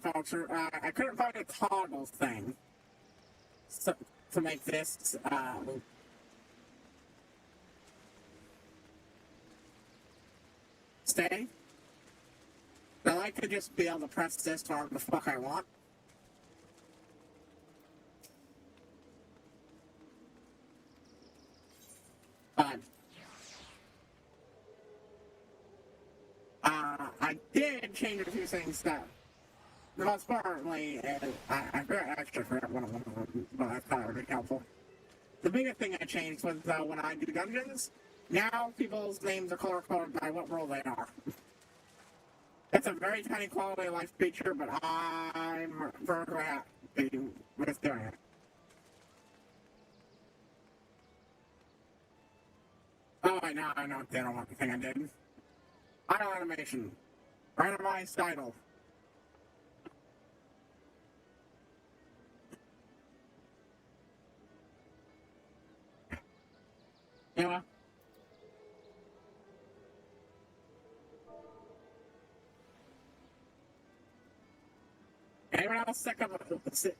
folks. I couldn't find a toggle thing to make this stay. I like to just be able to press this however the fuck I want. But I did change a few things that, the most importantly, I actually forgot one of them, but I thought it would be helpful. The biggest thing I changed was when I do dungeons, now people's names are color-coded by what role they are. It's a very tiny quality of life feature, but I'm very happy with doing it. Oh, I know the other one thing I did. Idle animation. Randomized idle. Yeah. Anyone else sick of it? Let's see.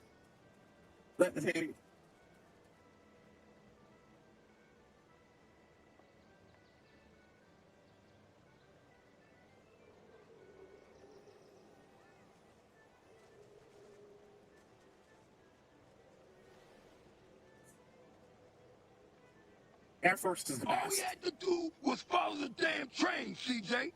Air Force is the best. All we had to do was follow the damn train, CJ.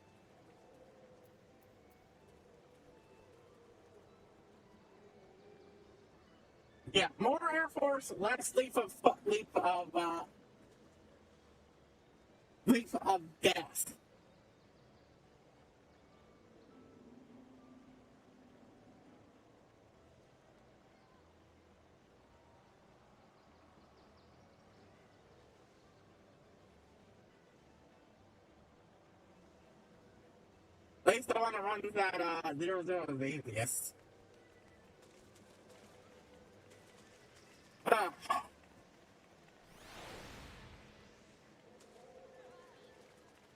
Yeah, more Air Force, less leap of death. At least the one that runs that 0 is the easiest.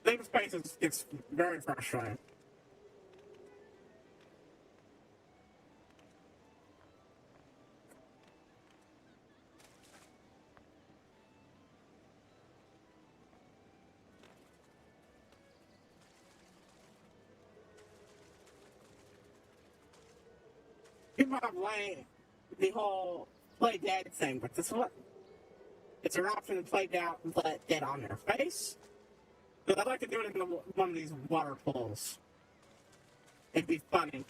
Leap space it's very frustrating. People have blamed the whole play dead thing, but this one, it's an option to play dead on their face. But I'd like to do it in one of these water pools. It'd be funny.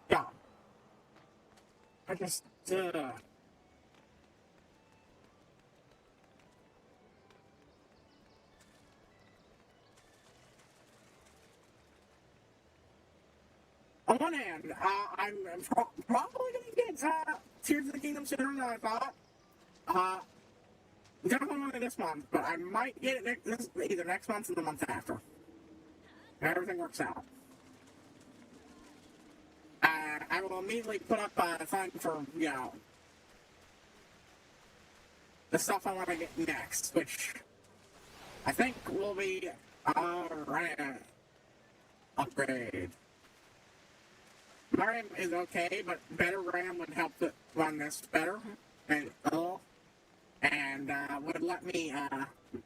Yeah. I just, on one hand, I'm probably going to get Tears of the Kingdom sooner than I thought. Definitely not this month, but I might get it either next month or the month after. If everything works out. I will immediately put up a thing for, the stuff I want to get next, which I think will be RAM upgrade. My RAM is okay, but better RAM would help to run this better and would let me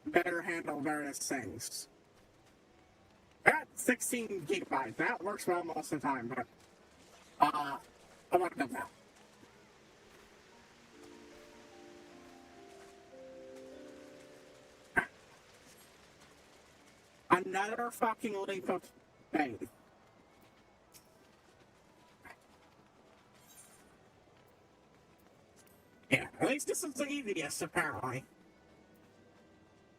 better handle various things. I got 16 gigabytes. That works well most of the time, but I want to do that. Another fucking leap of faith. Yeah, at least this is the easiest, apparently.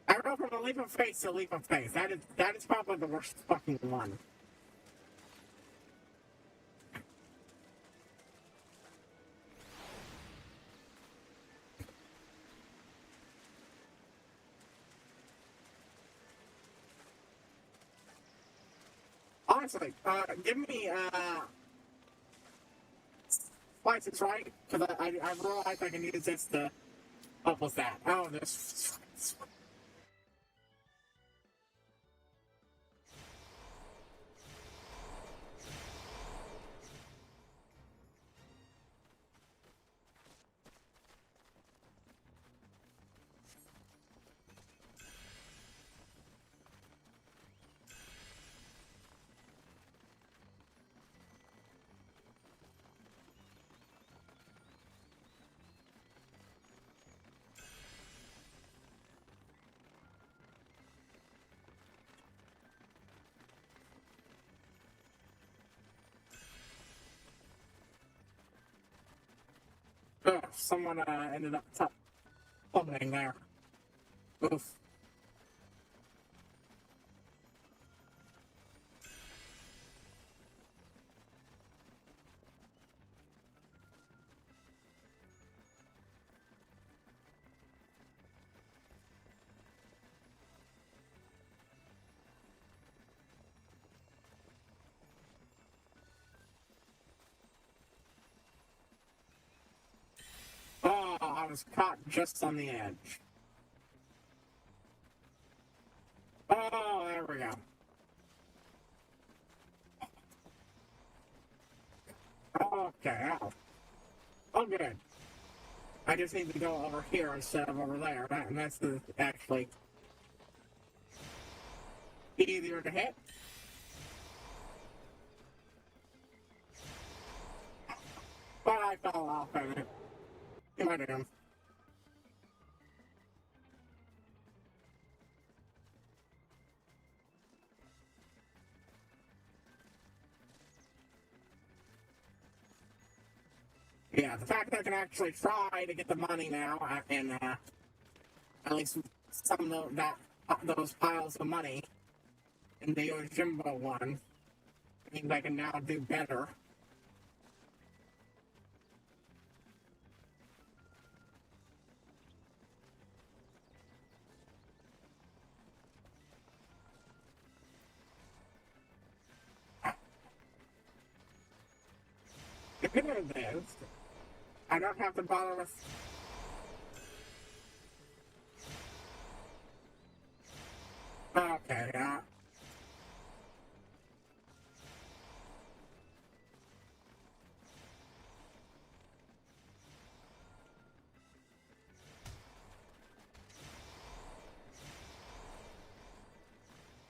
I go from a leap of faith to a leap of faith. That is probably the worst fucking one. honestly, give me, license, right? Because I realize I can use this to help with that. Oh, this. Someone ended up plummeting there. Oof. Oh, I was caught just on the edge. Oh, there we go. Okay, oh good. I just need to go over here instead of over there, and that's actually easier to hit. But I fell off in it. In my damn. Yeah, the fact that I can actually try to get the money now, and at least some of those piles of money in the Jimbo one, means I can now do better. The good news is, I don't have to bother with. Okay,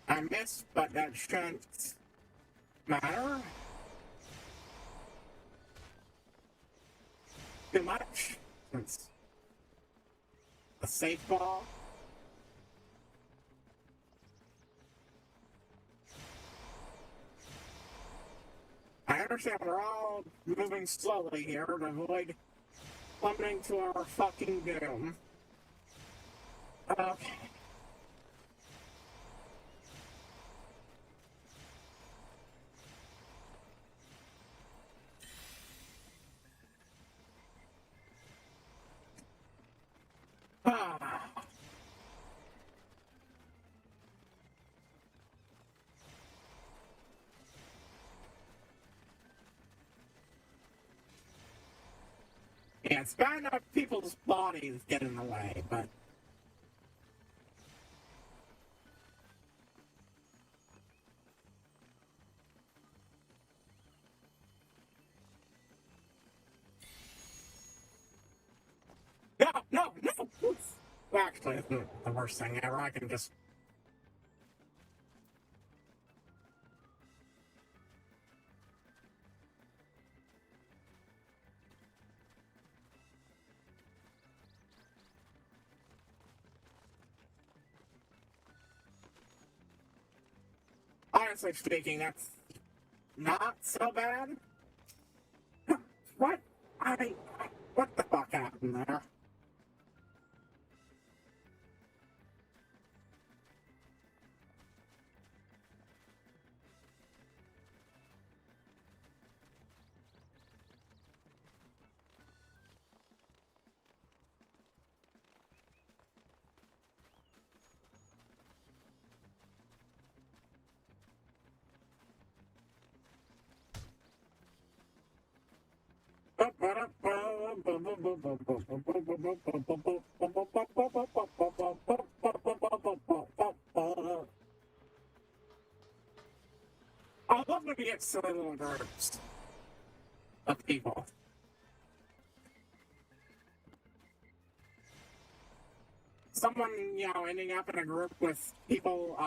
I missed, but that shouldn't matter too much. It's a safe ball. I understand we're all moving slowly here to avoid plummeting to our fucking doom. Okay. Ah. Yeah, it's bad enough people's bodies get in the way, but no, no, no! Well, actually, it's not the worst thing ever. I can just. Honestly speaking, that's not so bad. What? What the fuck happened there? I love when we get silly little groups of people. Someone, ending up in a group with people,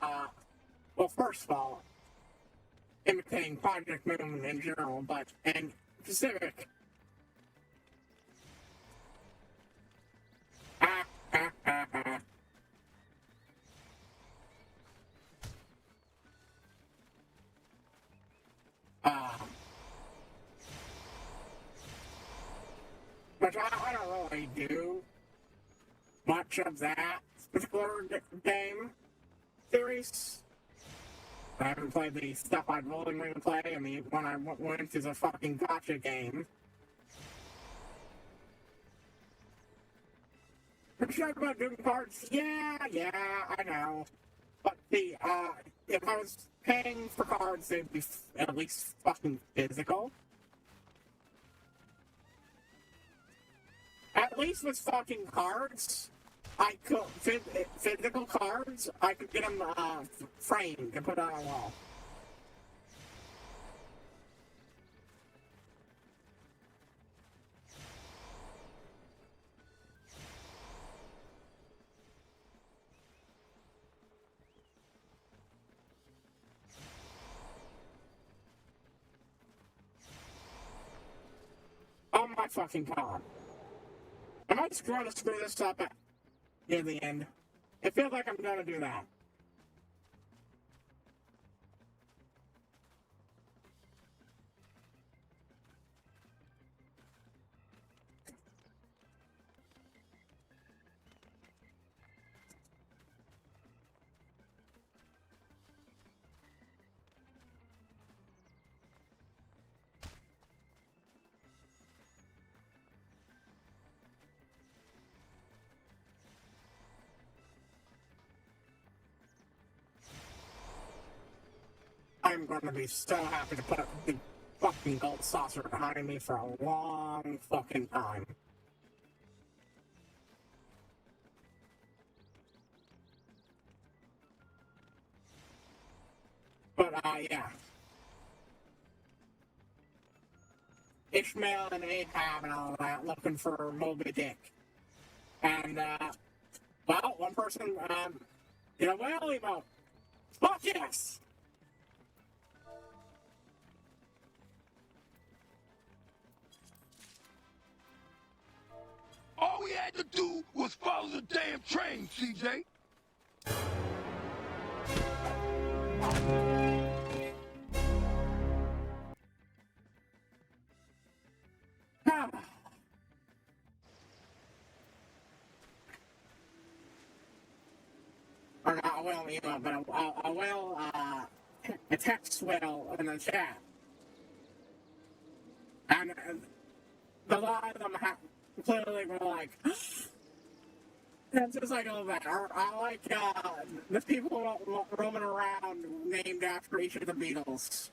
well, first of all, imitating Project Moon in general, but in Pacific. Which I don't really do much of that particular game series. I haven't played the stuff I'd willingly play, and the one I went is a fucking gotcha game. Are you sure about doing cards? Yeah, I know. But if I was paying for cards, they'd be at least fucking physical. At least with fucking cards, I could, physical cards, I could get them framed and put on a wall. Oh my fucking god. Am I just going to screw this up near the end? It feels like I'm going to do that. I'm gonna be so happy to put the fucking gold saucer behind me for a long fucking time. But, yeah. Ishmael and Ahab and all that looking for Moby Dick. And, well, one person, did a whale emote. Fuck yes! All we had to do was follow the damn train, CJ. Or not a whale emote, but a whale, a text whale in the chat. And a lot of them clearly were like, that's just like all that. Or I like the people roaming around named after each of the Beatles.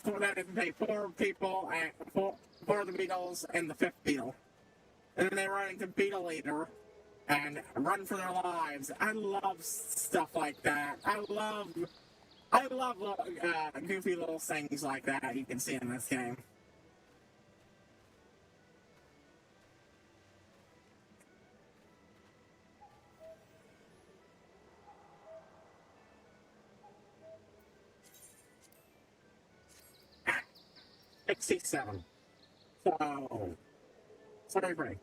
For that is they four people and four of the Beatles and the fifth Beatle. And then they run into Beetle Eater and run for their lives. I love stuff like that. I love goofy little things like that you can see in this game. $67. So, sorry break.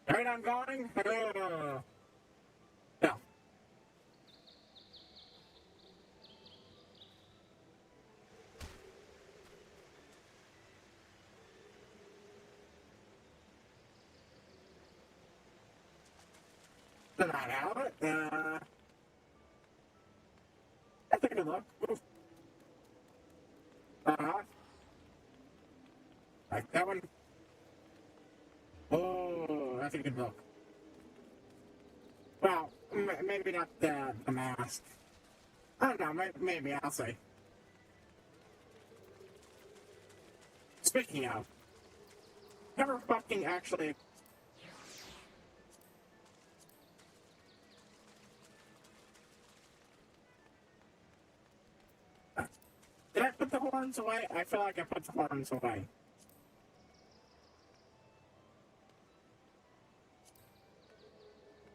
Right, I'm going. No. Then I have it. That's a good look. Like that one. Oh, that's a good look. Well, maybe not the mask. I don't know, maybe I'll say. speaking of, never fucking actually. Did I put the horns away? I feel like I put the horns away.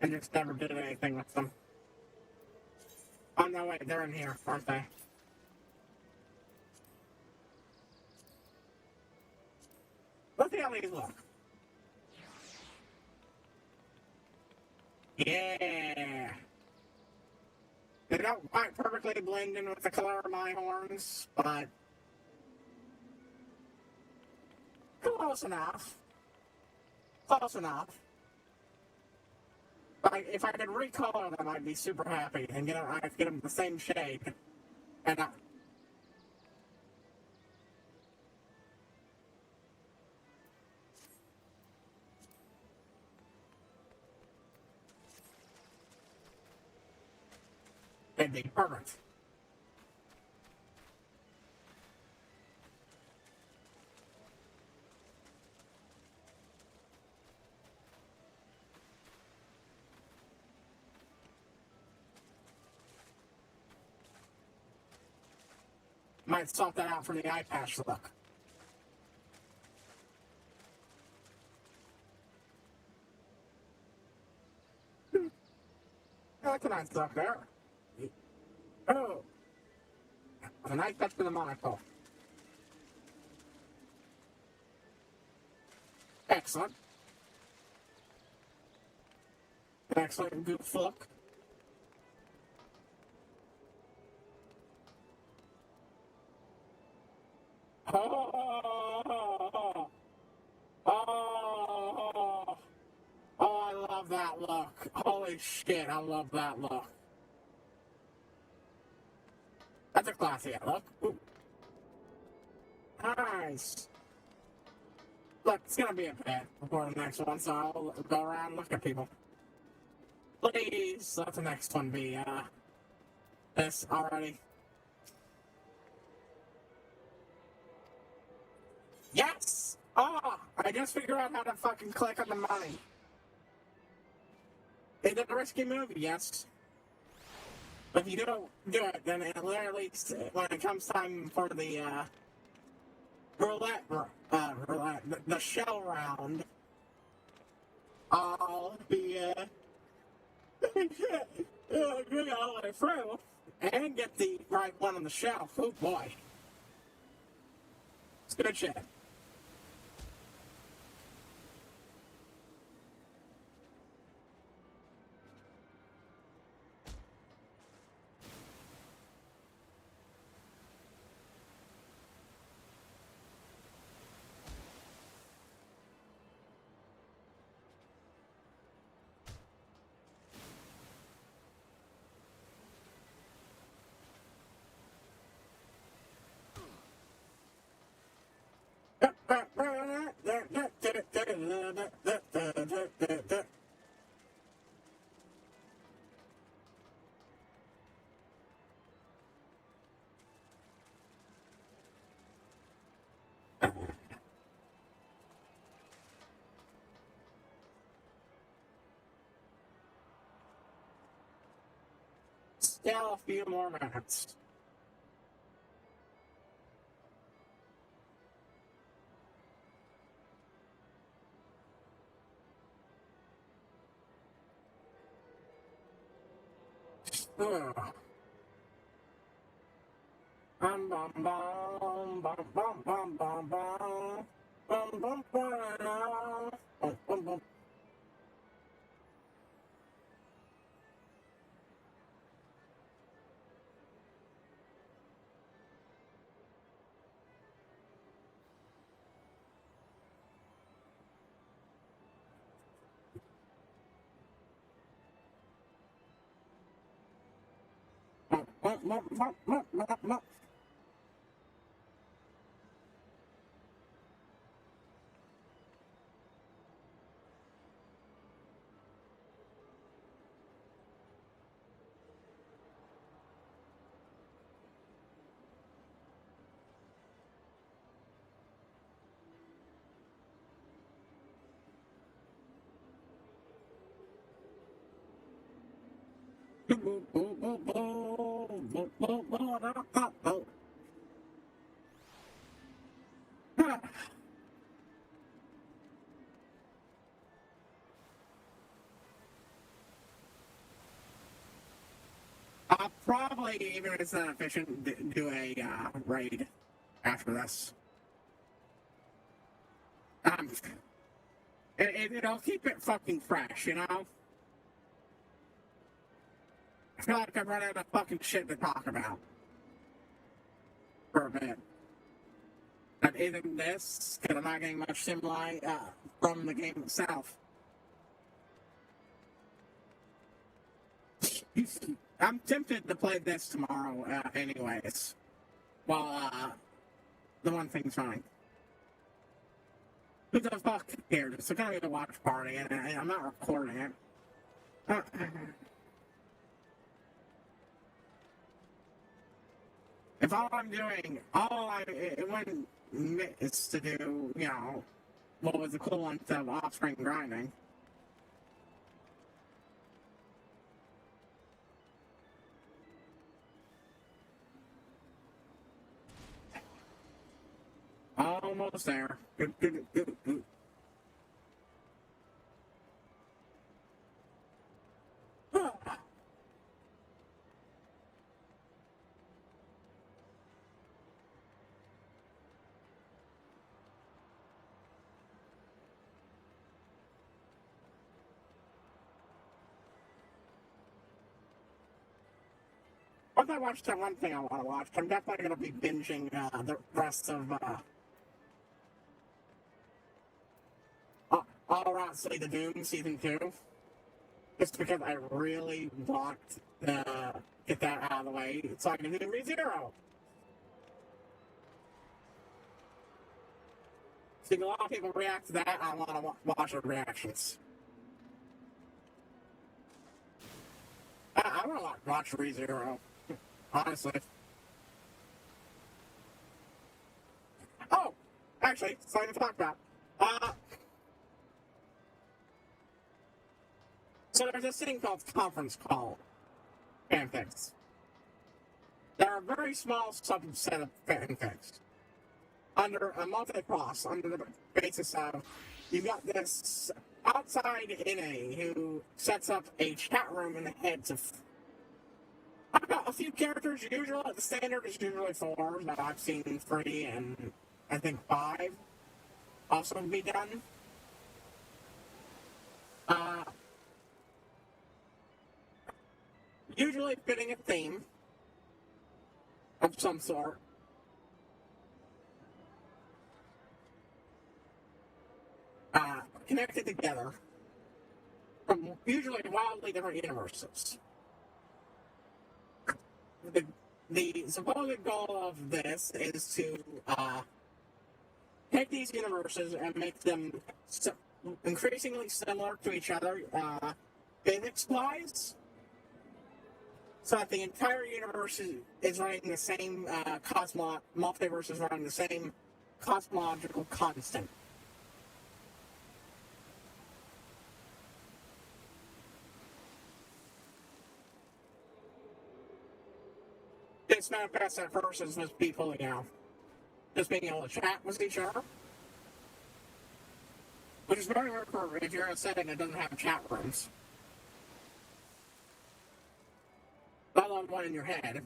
And just never did anything with them. Oh no, wait, they're in here, aren't they? Let's see how these look. Yeah! They don't quite perfectly blend in with the color of my horns, but close enough. Close enough. Like, if I could recolor them, I'd be super happy and I'd get them the same shade. And it'd be perfect. Might swap that out for the eye patch look. That's a nice look there. Oh! A nice touch to the monocle. Excellent. Excellent goof look. Oh, oh, oh, I love that look. Holy shit, I love that look. That's a classy look. Ooh. Nice. Look, it's gonna be a bit before the next one, so I'll go around and look at people. Please let the next one be, this already. Yes! Oh, I just figured out how to fucking click on the money. It's a risky movie, yes. But if you don't do it, then it literally, when it comes time for the, roulette, the shell round, I'll be, get all the way through and get the right one on the shelf. Oh boy. It's good shit. Still a few more minutes. Ugh. Bum bum bum bum bum bum bum bum bum bum bum bum bum. I'll probably, even if it's not efficient, do a raid after this. It'll keep it fucking fresh, you know? I feel like I've run out of fucking shit to talk about. For a bit. And even this, because I'm not getting much stimuli from the game itself. I'm tempted to play this tomorrow, anyways. While, the one thing's running. Who the fuck cares? It's gonna be a watch party, and I'm not recording it. If all I'm doing, is to do, you know, what was the equivalent of off-screen grinding. Almost there. Once I watch that one thing I want to watch, I'm definitely going to be binging the rest of All Around Slay the Doom Season 2. Just because I really want to get that out of the way so I can do ReZero. Seeing a lot of people react to that, I want to watch their reactions. I want to watch ReZero, honestly. Oh, actually, something to talk about. So there's this thing called conference call fanfics. They're a very small subset of fanfics. Under a multi-cross, under the basis of, you've got this outside NA who sets up a chat room in the heads of a few characters. Usually, the standard is usually 4, but I've seen 3 and I think 5 also be done. Usually fitting a theme of some sort. Connected together from usually wildly different universes. The supposed goal of this is to take these universes and make them increasingly similar to each other physics-wise, so that the entire universe is running the same multiverse is running the same cosmological constant. It's manifests at first as just people, you know, just being able to chat with each other. Which is very rare if you're in a setting that doesn't have chat rooms. Let alone one in your head.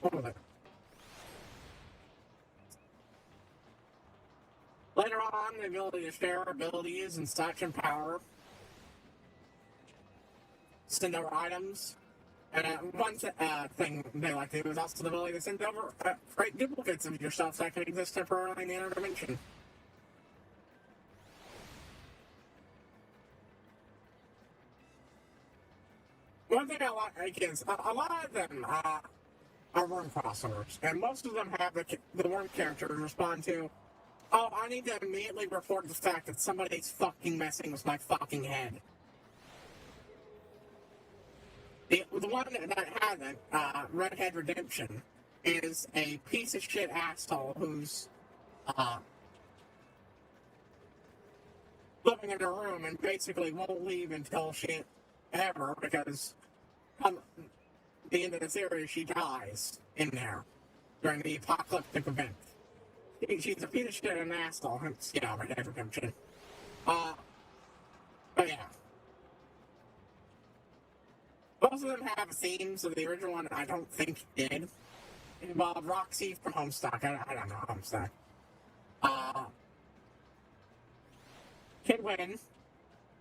What was it? Later on, the ability to share abilities and such and power. Send over items. And one thing they like to do is also the ability to send over great duplicates of yourself that can exist temporarily in the inner dimension. One thing I like is a lot of them are worm crossovers, and most of them have the worm characters respond to Oh, I need to immediately report the fact that somebody's fucking messing with my fucking head. The one that hasn't, Redhead Redemption, is a piece of shit asshole who's, living in a room and basically won't leave until shit ever, because come the end of the series, she dies in there during the apocalyptic event. She's a piece of shit and an asshole, hence, Redhead Redemption. But yeah. Both of them have themes, so the original one I don't think did. It involved Roxy from Homestuck. I don't know Homestuck. Kid Win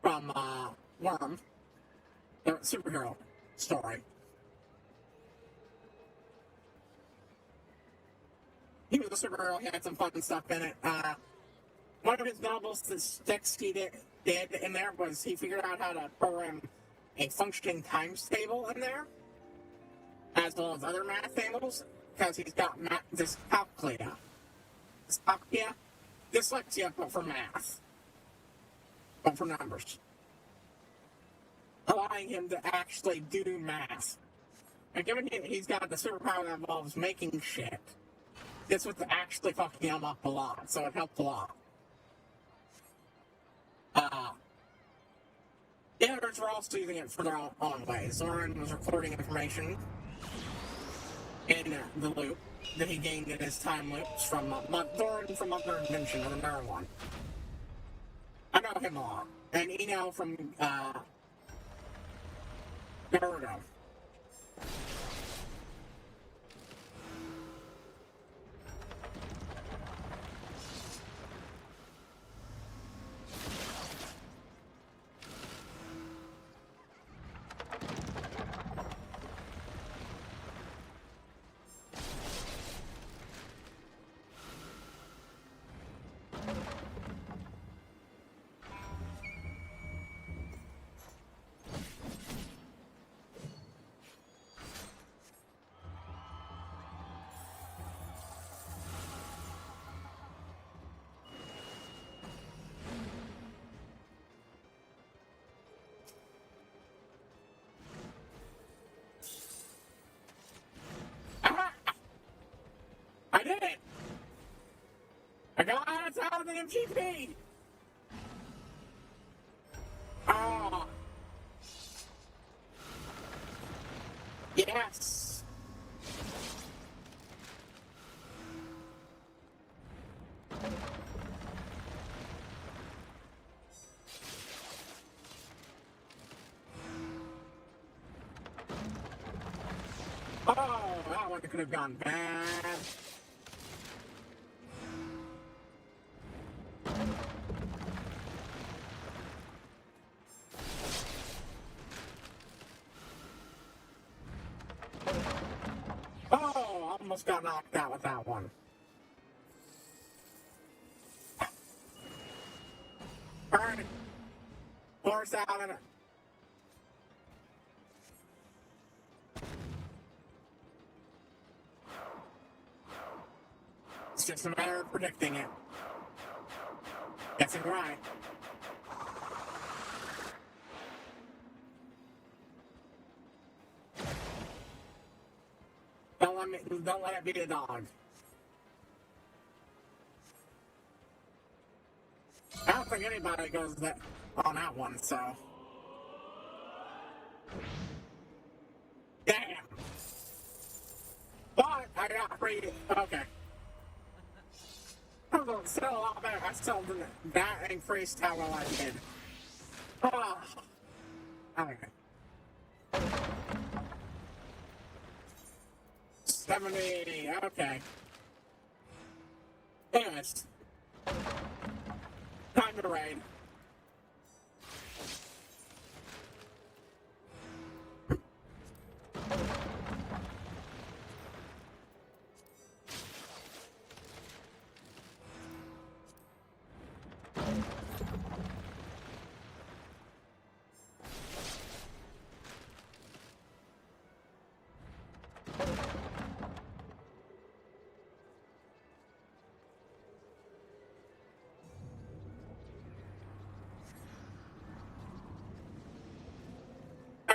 from Worm, the superhero story. He was a superhero, he had some fun stuff in it. One of his novels, the sticks he did in there was he figured out how to program a functioning times table in there, as well as other math tables, because he's got dyscalculia. Dyslexia, but for math. But for numbers. Allowing him to actually do math. And given he's got the superpower that involves making shit, this was actually fucking him up a lot, so it helped a lot. The others were also using it for their own ways. Zoran was recording information in the loop that he gained in his time loops from Zoran from Other Dimension, or the Mirror one. I know him a lot. And Eno from Naruto. I did it! I got us out of the MGP! Oh. Yes! Oh, that one could have gone bad. Oh, almost got knocked out with that one. Alright. Force out in it. It's just a matter of predicting it. Guessing right. Don't let it be a dog. I don't think anybody goes on that one, so. Damn. But I got free. Okay. Still a lot better. I still didn't. That increased how well I did. Oh. Okay. 70. Okay. Anyways. Time to raid.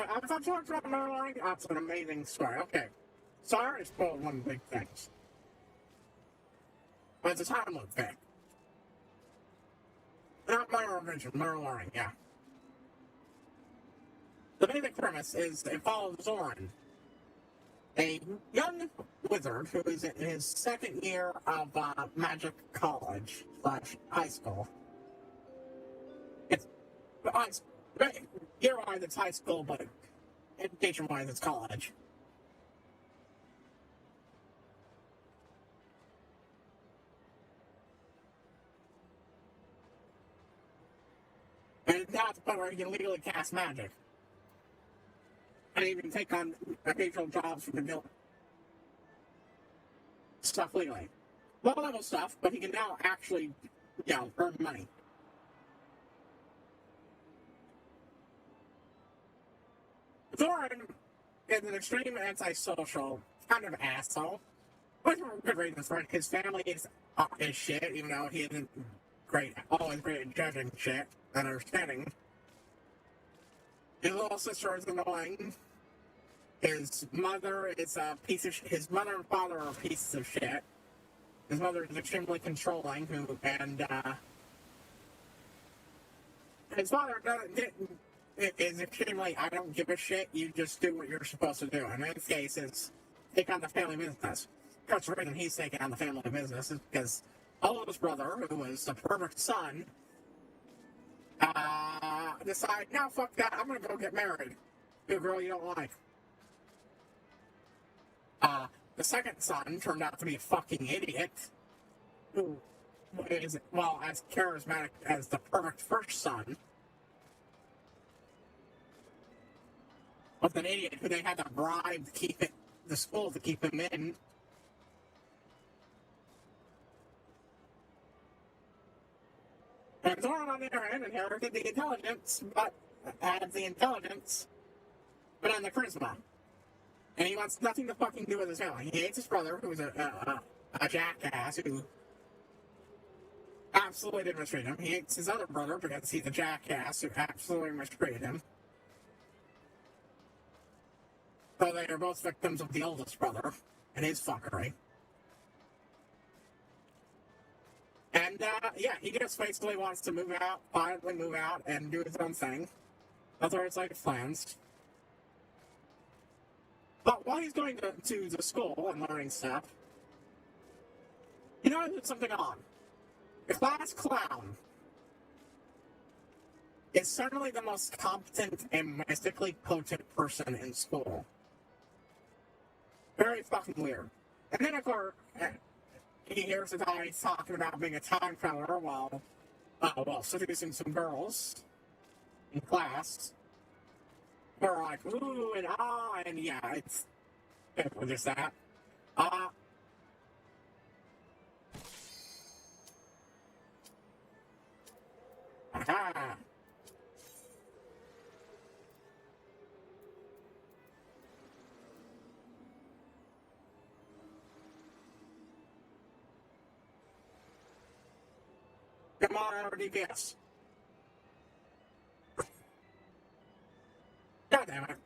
I thought you talked about mirroring. That's an amazing story. Okay. So I already spoiled one of the big things. But it's a time loop thing. Not mirroring, yeah. The basic premise is it follows Zoran, a young wizard who is in his second year of magic college / high school. It's year-wise it's high school, but education-wise it's college. And it's not the point where he can legally cast magic. And even take on occasional jobs for the guild. Stuff legally. Low-level stuff, but he can now actually, earn money. Thorin is an extreme antisocial kind of asshole. With good reasons for it. His family is shit, even though he isn't always great at judging shit and understanding. His little sister is annoying. His mother is his mother and father are pieces of shit. His mother is extremely controlling, and his father is extremely, I don't give a shit, you just do what you're supposed to do. And in this case, it's take on the family business. Of course, the reason he's taking on the family business is because oldest brother, who was the perfect son, decide, no, fuck that, I'm gonna go get married to a girl you don't like. The second son turned out to be a fucking idiot, who is, well, as charismatic as the perfect first son, was an idiot who they had to bribe to keep the school to keep him in. And Zoran, on the other hand, inherited the intelligence, but on the charisma. And he wants nothing to fucking do with his family. He hates his brother, who's a jackass, who absolutely did mistreat him. He hates his other brother because he's a jackass who absolutely mistreated him. So they are both victims of the oldest brother and his fuckery. And, he just basically wants to quietly move out, and do his own thing. That's where it's like plans. But while he's going to the school and learning stuff, he noticed something odd. The class clown is certainly the most competent and mystically potent person in school. Very fucking weird. And then, of course, he hears the guy talking about being a time traveler while seducing some girls in class. They're like, ooh, and ah, and yeah, it's just that. Aha. Come on, our DPS. God damn it.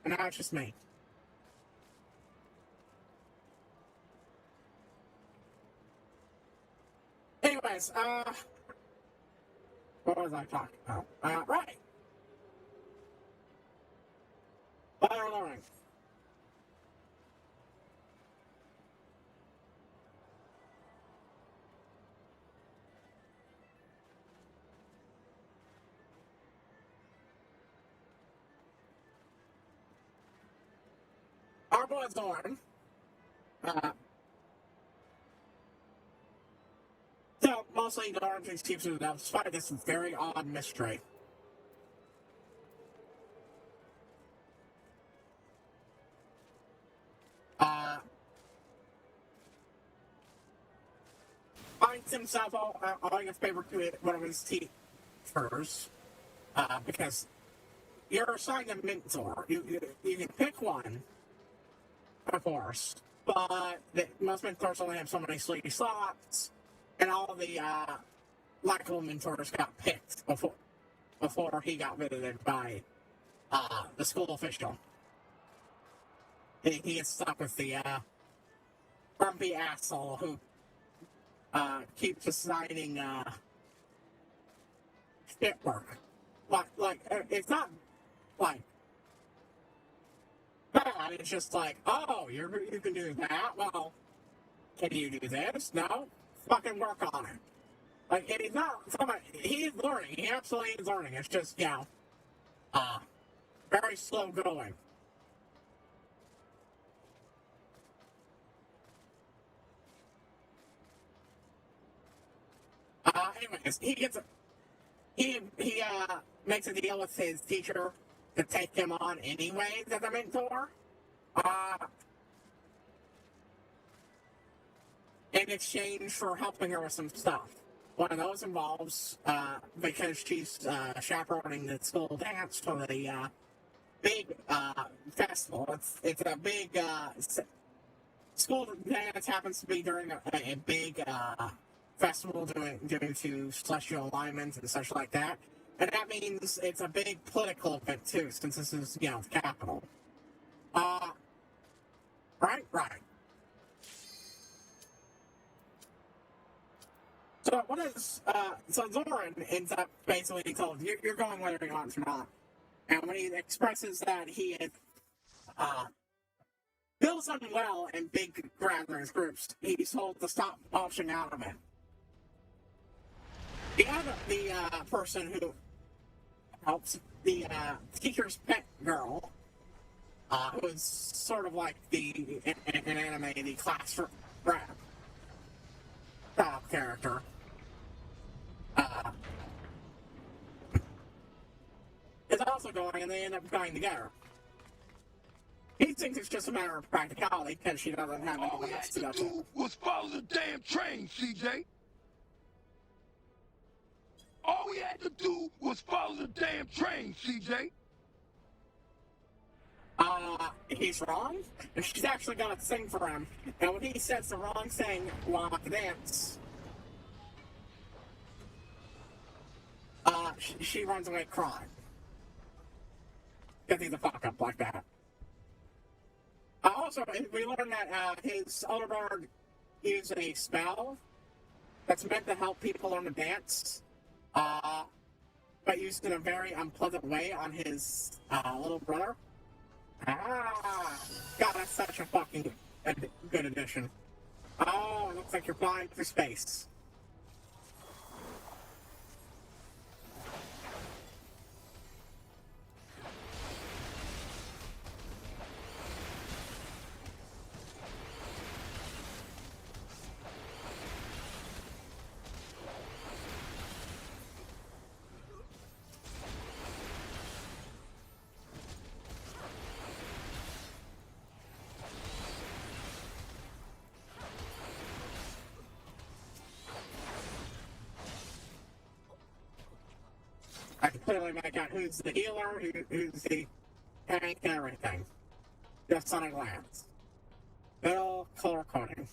And now it's just me. Anyways, what was I talking about? Right. Fire learning. Our boy Zorn. So, mostly Zorn keeps it up despite this very odd mystery. Finds himself owing a favor to one of his teachers, because you're assigned a mentor. You can pick one, of course, but most mentors only have so many slots, and all the likable mentors got picked before before he got visited by the school official. He gets stuck with the grumpy asshole who keeps assigning shit work. It's not like bad. It's just like, oh, you can do that. Well, can you do this? No, fucking work on it. Like, he's not. He's learning. He absolutely is learning. It's just, very slow going. Anyways, he makes a deal with his teacher to take him on anyways as a mentor. In exchange for helping her with some stuff. One of those involves, because she's chaperoning the school dance for the big festival. It's a big school dance happens to be during a big festival due to celestial alignments and such like that. And that means it's a big political event too, since this is, the capital. Right. So what is, so Zoran ends up basically told, you're going whether he wants or not. And when he expresses that he is, feels unwell in big gatherings groups, he's told to stop opting out of it. The person who helps the teacher's pet girl, who is sort of like in anime, the class rap style character, is also going, and they end up going together. He thinks it's just a matter of practicality because she doesn't have All we anyone had else to to go to. do was follow the damn train, CJ. All we had to do was follow the damn train, CJ. He's wrong. She's actually gonna sing for him. And when he says the wrong thing while at the dance, she runs away crying. Because he's a fuck up like that. Also, we learned that his older brother used a spell that's meant to help people learn to dance, but used in a very unpleasant way on his little brother. God, that's such a fucking good addition. Oh, it looks like you're flying through space. I can clearly make out who's the healer, who's the tank, and everything. Just on a glance. Bill color coding.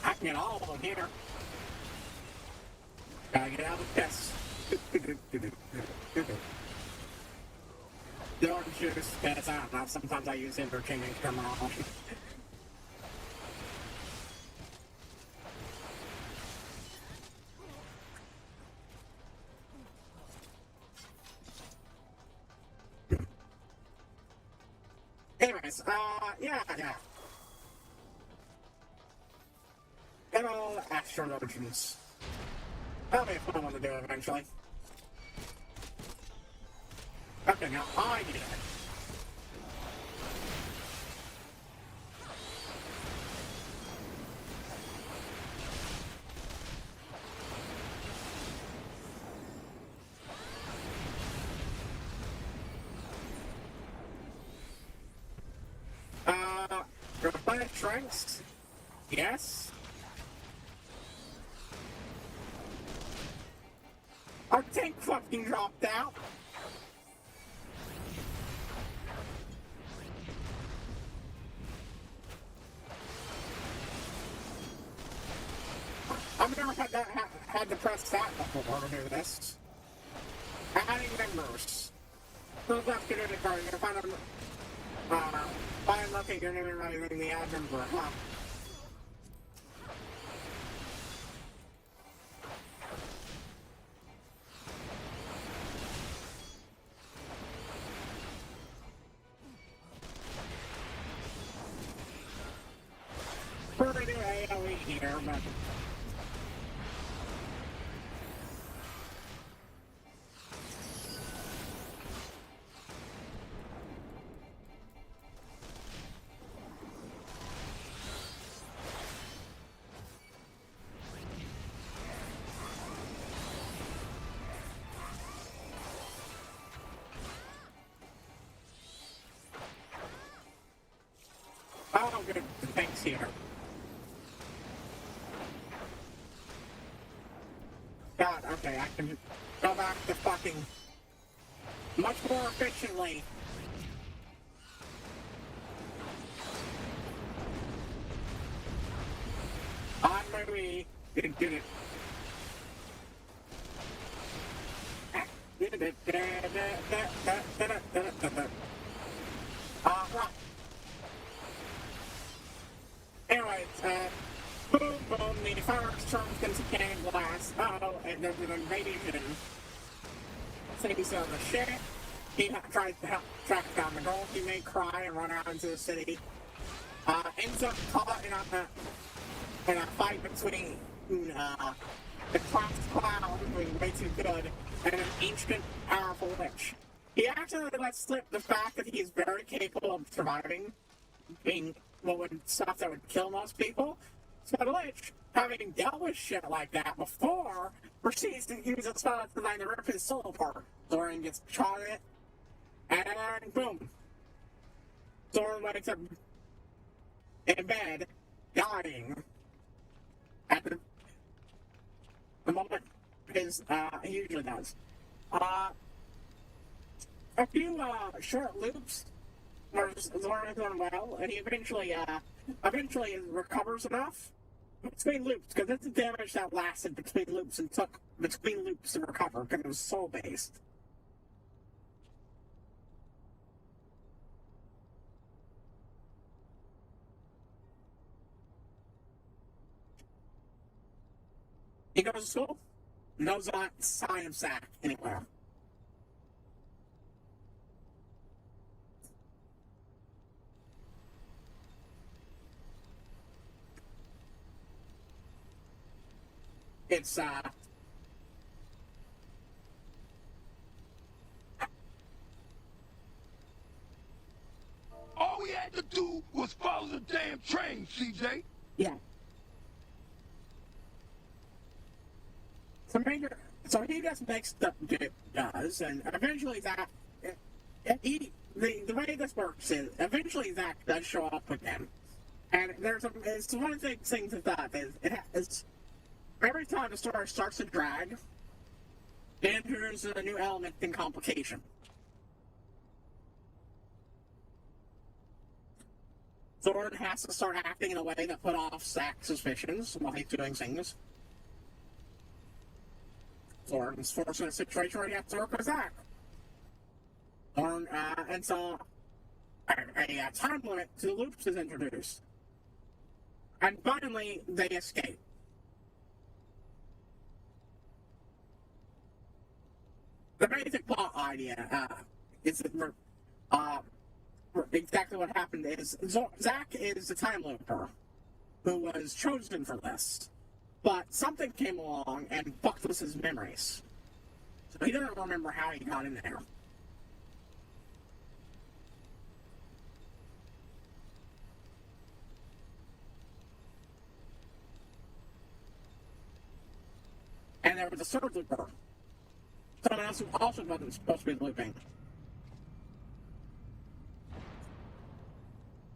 I can get all of them here. Gotta get out of the test. The orange juice, that's out. Now, sometimes I use interchanging terminology. Anyways, yeah. Good old astrologians. That'll be a fun one to do eventually. Okay, now I get it. Gonna planet shrinks? Yes. Our tank fucking dropped out. I've never had to press that before to do this. Adding members. Those left your unit card, you'll find locate your unit card in the add member, huh? Pretty good AoE here, but... Oh, good. Thanks here. God, okay, I can go back to fucking much more efficiently. On my way. Did it. Right. Anyways, boom, boom, the fireworks turns into cannon blast. Uh-oh, and there's an invasion. So he's on the shit. He tries to help track down the girl. He may cry and run out into the city. Ends up caught in a fight between the class clown, doing way too good, and an ancient, powerful witch. He actually lets slip the fact that he's very capable of surviving being stuff that would kill most people. So the Lich, having dealt with shit like that before, proceeds to use a spell that's designed to rip his soul apart. Thorin gets shot at, and boom. Thorin wakes up in bed, dying. At the moment he usually does. A few short loops where Thorin is doing well, and he eventually recovers enough between loops, because it's the damage that lasted between loops and took between loops to recover, because it was soul based. He goes to school, no sign of Zack anywhere. It's, All we had to do was follow the damn train, CJ. Yeah. So he just makes stuff does, and eventually Zack, the way this works is, eventually Zack does show up with them. And it's one of the things with that is, every time the story starts to drag, it introduces a new element and complication. Thorin has to start acting in a way that put off Zack's suspicions while he's doing things. Thorin's forced in a situation where he has to work with Zack. And so a time limit to the loops is introduced. And finally, they escape. The basic plot idea is that exactly what happened is Zack is the time looper who was chosen for this, but something came along and fucked with his memories, so he doesn't remember how he got in there. And there was a third looper. Someone else who also wasn't supposed to be looping.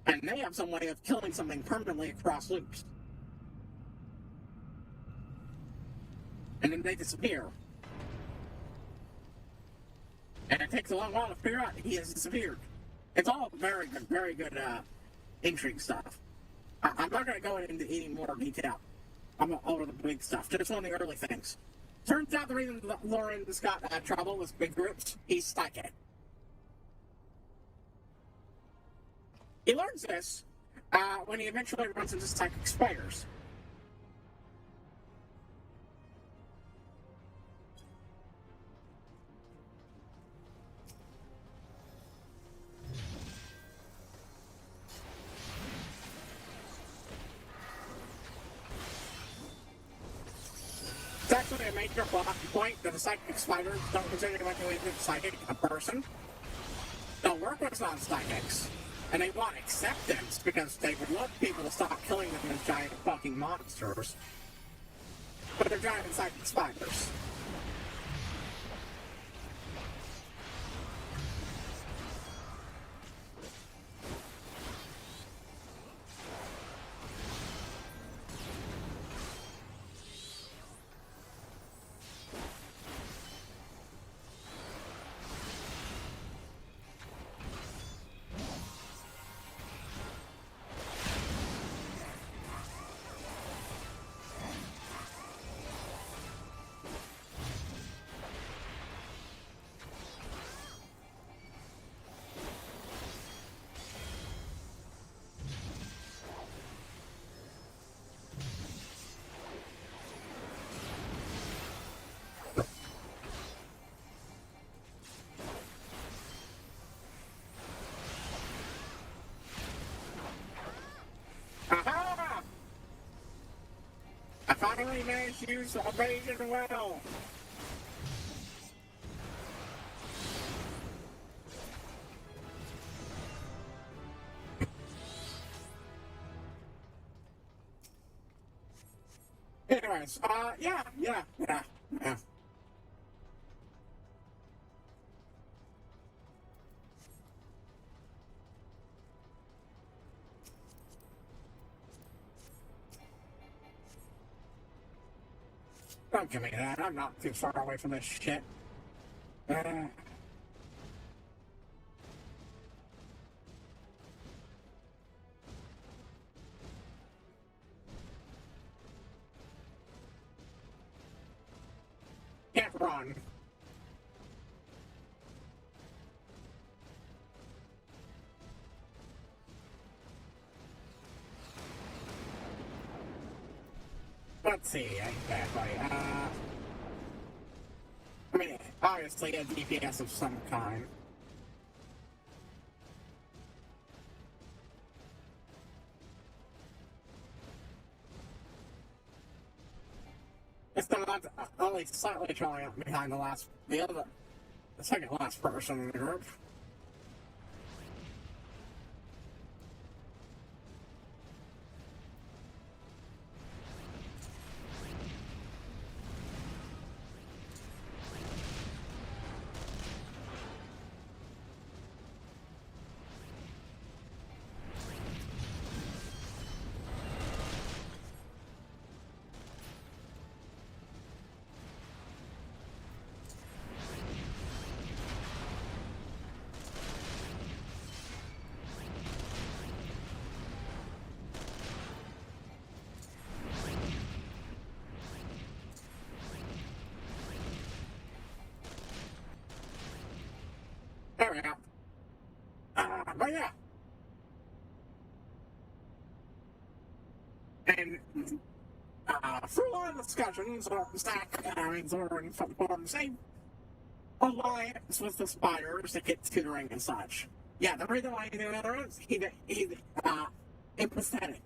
And they have have some way of killing something permanently across loops. And then they disappear. And it takes a long while to figure out he has disappeared. It's all very good intrigue stuff. I'm not going to go into any more detail. I'm over the big stuff. Just one of the early things. Turns out the reason that Lauren's got trouble with big groups, he's psychic. He learns this when he eventually runs into psychic spiders. It's actually a major plot point that the psychic spiders don't consider anyone psychic a person. They'll work with non-psychics. And they want acceptance because they would love people to stop killing them as giant fucking monsters. But they're giant psychic spiders. Aha! I finally managed to use evasion well. Anyways, yeah. Don't give me that. I'm not too far away from this shit. Can't run. Let's see, exactly. I mean, obviously a DPS of some kind. It's not only slightly trailing up behind the second last person in the group. There we go. But yeah. And through a lot of discussions, Zach and Zoran formed the same alliance with the spiders to get tutoring and such. Yeah, the reason why he did another one is he's empathetic.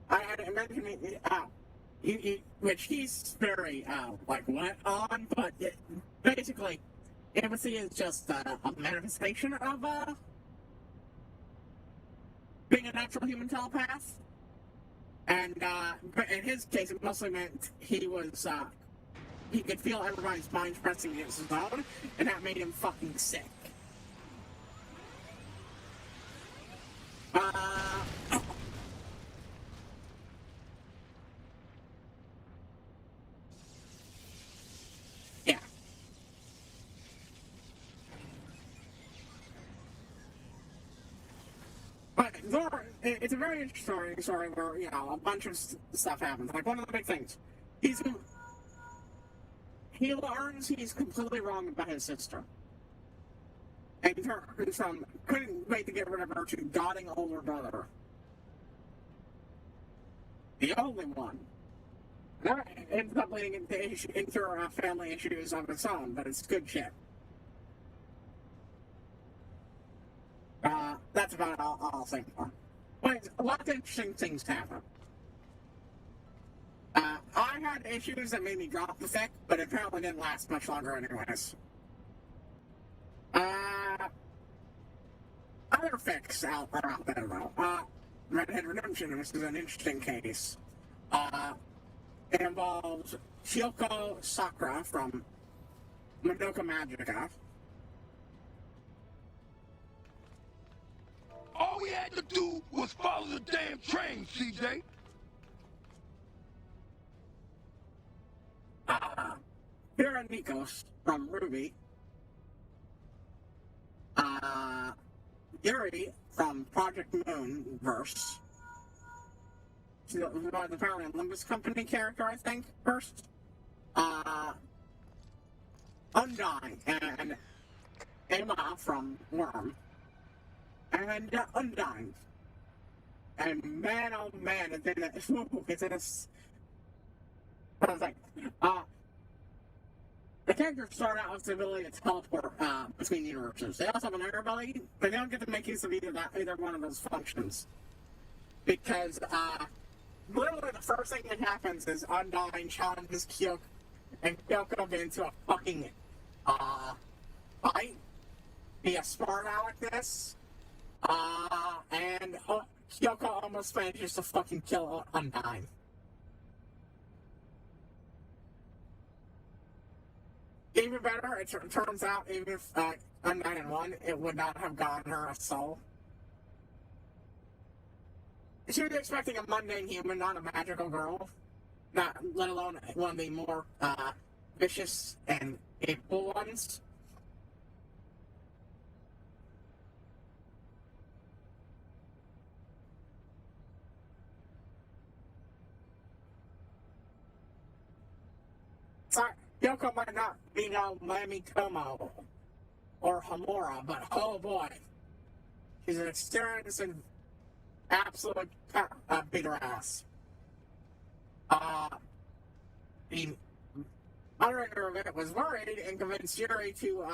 I mentioned which he's very went on, but basically empathy is just a manifestation of being a natural human telepath. And but in his case, it mostly meant he was he could feel everybody's minds pressing against his own, and that made him fucking sick. Uh, yeah. But it's a very interesting story where, you know, a bunch of stuff happens. Like, one of the big things, he learns he's completely wrong about his sister. And turns from couldn't wait to get rid of her to doting older brother. The only one. That ends up leading into family issues of its own, but it's good shit. That's about all I'll say more. But a lot of interesting things happen. I had issues that made me drop the fic, but it apparently didn't last much longer anyways. Other fics out there though. Red Dead Redemption, which is an interesting case. It involves Kyoko Sakura from Madoka Magica. All we had to do was follow the damn train, CJ. Vera Nikos from Ruby. Yuri from Project Moonverse. She's apparently a Olympus Company character, I think, first. Undyne and Emma from Worm. And Undyne. And man, oh man, it's in a... I was like, the characters start out with the ability to teleport between universes. They also have an air ability, but they don't get to make use of either one of those functions. Because, literally the first thing that happens is Undyne challenges Kyoko, and Kyoko gets into a fucking, fight. Be a smart aleck this. And Kyoko almost manages to fucking kill Undyne. Even better, it turns out even if Undyne had won, it would not have gotten her a soul. She was expecting a mundane human, not a magical girl. Not, let alone one of the more vicious and capable ones. Sorry, Yoko might not be no Mami Tomo or Hamura, but oh boy, she's an experienced and absolute beat her ass. The moderator of it was worried and convinced Yuri to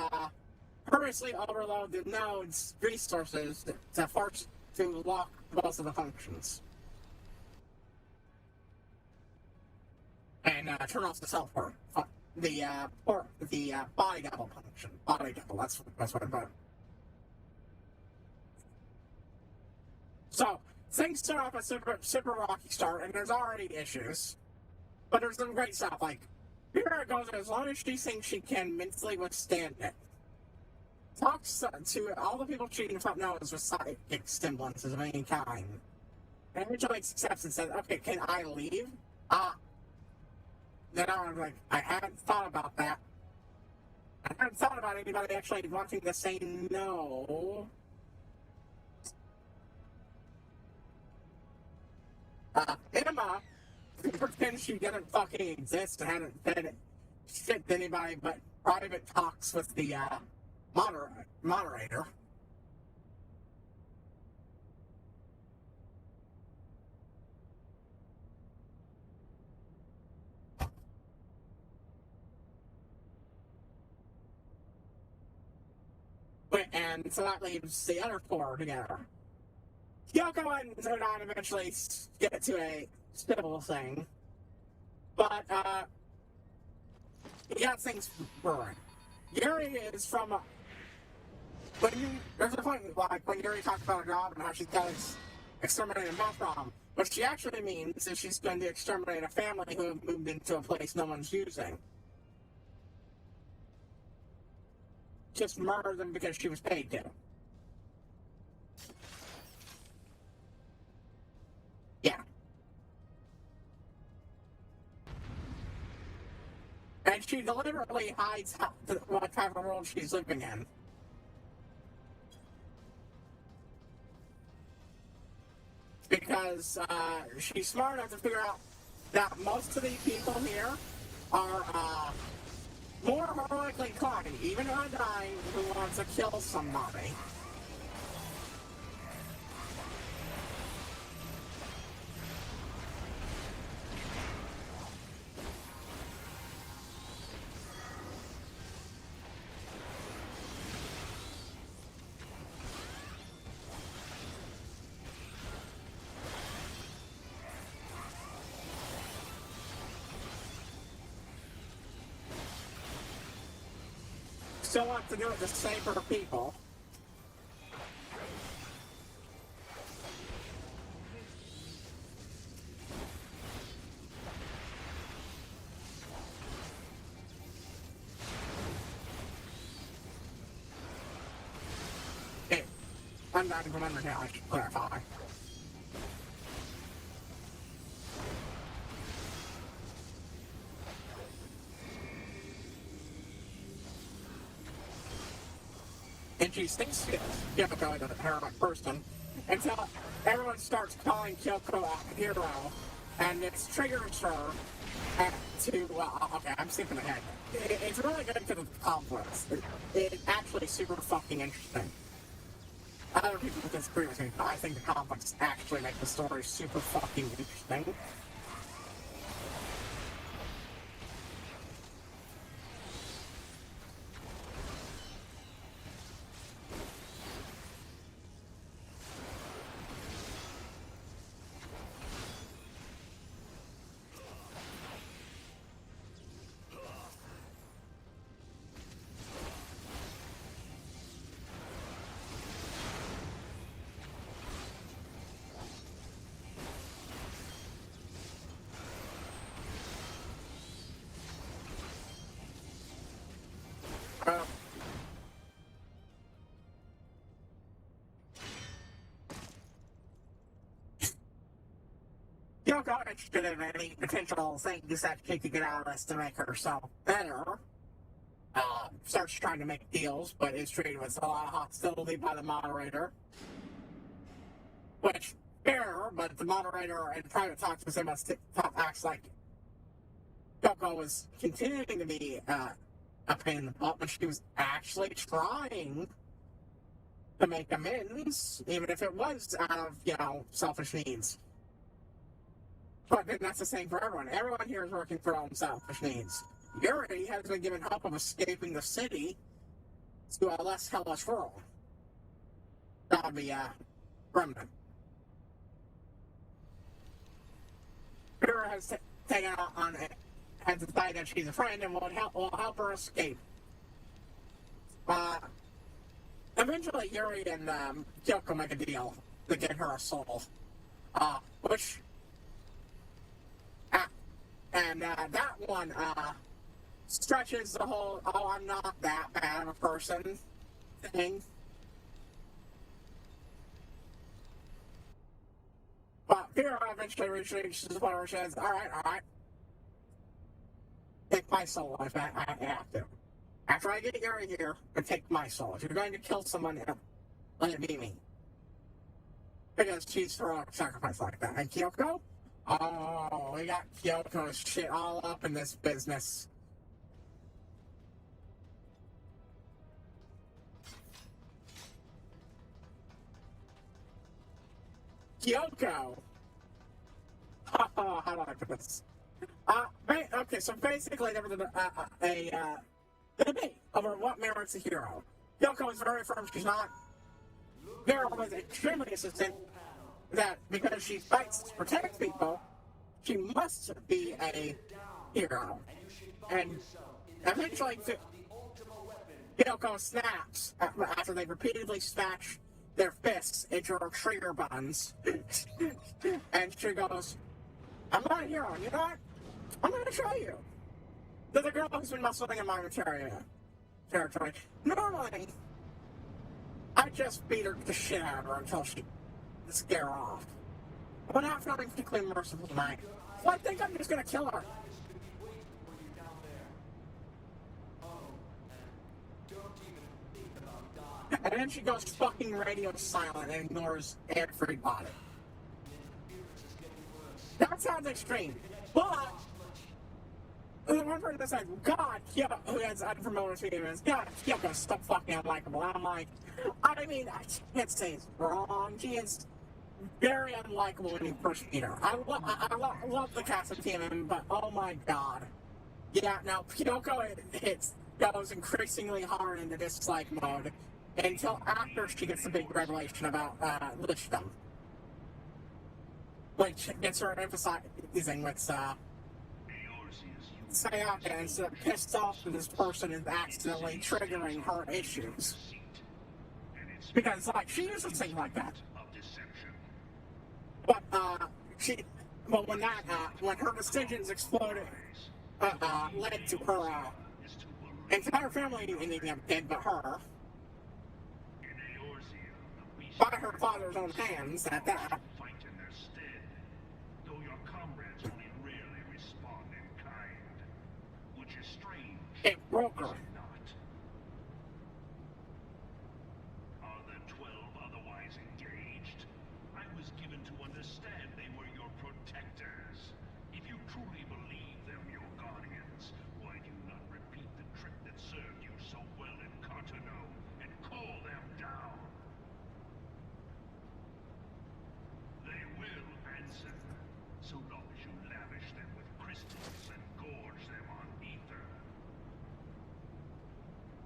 purposely overload the node's resources to force to lock most of the functions. And turn off the self-port. The body double function. Body double, that's what I put. So, things start off a super rocky start, and there's already issues. But there's some great stuff, like, here it goes, as long as she thinks she can mentally withstand it. Talks to all the people cheating without knows with psychic semblances of any kind. And eventually accepts and says, okay, can I leave? Then I was like, I hadn't thought about that. I hadn't thought about anybody actually wanting to say no. Emma pretends she doesn't fucking exist and hadn't said shit to anybody but private talks with the moderator. And so that leaves the other four together. Kyoko and Zodan eventually get to a civil thing. But, you got things brewing. Yuri is from there's a point, like, when Yuri talks about her job and how she's got to exterminate a mouth bomb. What she actually means is she's going to exterminate a family who have moved into a place no one's using. Just murder them because she was paid to. And she deliberately hides what type of world she's living in. Because she's smart enough to figure out that most of these people here are more heroically inclined, even a guy who wants to kill somebody. Still want to do it to safer people. Okay, I'm not remembering how I should clarify. And she thinks Kyoko is a heroic person until everyone starts calling Kyoko a hero, and it triggers her to, okay, I'm skipping ahead. It's really good for the conflicts. It's actually super fucking interesting. Other people disagree with me, but I think the conflicts actually make the story super fucking interesting. Kyoko interested in any potential things that she could get out of this to make herself better. Starts trying to make deals, but is treated with a lot of hostility by the moderator. Which, fair, but the moderator in private talks with him acts like Kyoko was continuing to be a pain in the butt when she was actually trying to make amends, even if it was out of, selfish needs. But then that's the same for everyone. Everyone here is working for their own selfish needs. Yuri has been given hope of escaping the city to a less hellish world. That would be permanent. Yuri has taken out on it, has decided that she's a friend and will help her escape. Eventually, Yuri and Kyoko make a deal to get her a soul, which. And that one stretches the whole, I'm not that bad of a person thing. But Vera eventually reaches the point where she says, alright. Take my soul if I have to. After I get Yuri here, take my soul. If you're going to kill someone, let it be me. Because she's heroic sacrifice like that. And Kyoko? Oh, we got Kyoko's shit all up in this business. Kyoko! How do I put this? Okay, so basically there was a debate over what merits a hero. Kyoko is very firm she's not. Vera was extremely insistent that because she fights to protect people, she must be a hero. And eventually, Kyoko snaps after they repeatedly smash their fists into her trigger buns. And she goes, I'm not a hero, you know what? I'm going to show you. There's a girl who's been muscling in my territory. Normally, I just beat the shit out of her until she scare off. But not feeling particularly merciful tonight. So I think I'm just gonna kill her. And then she goes fucking radio silent and ignores everybody. That sounds extreme. But the one person that's like, God, who has unfamiliar feelings, God, Kyoko's so fucking unlikable. I'm like, I mean, I can't say it's wrong. She is very unlikable when you first meet her. I love the cast of TMM, but oh my god. Yeah, now Kyoko goes increasingly hard into dislike mode until after she gets the big revelation about Lichdom. Which gets her emphasizing with Sayaka instead of pissed off that this person is accidentally triggering her issues. Because, like, she used to think like that. But, when her decisions exploded, led to her, entire family ending up dead but her, by her father's own hands at that, it broke her. Are the 12 otherwise engaged? I was given to understand they were your protectors. If you truly believe them your guardians, why do you not repeat the trick that served you so well in Cartano and call them down? They will answer, so long as you lavish them with crystals and gorge them on ether.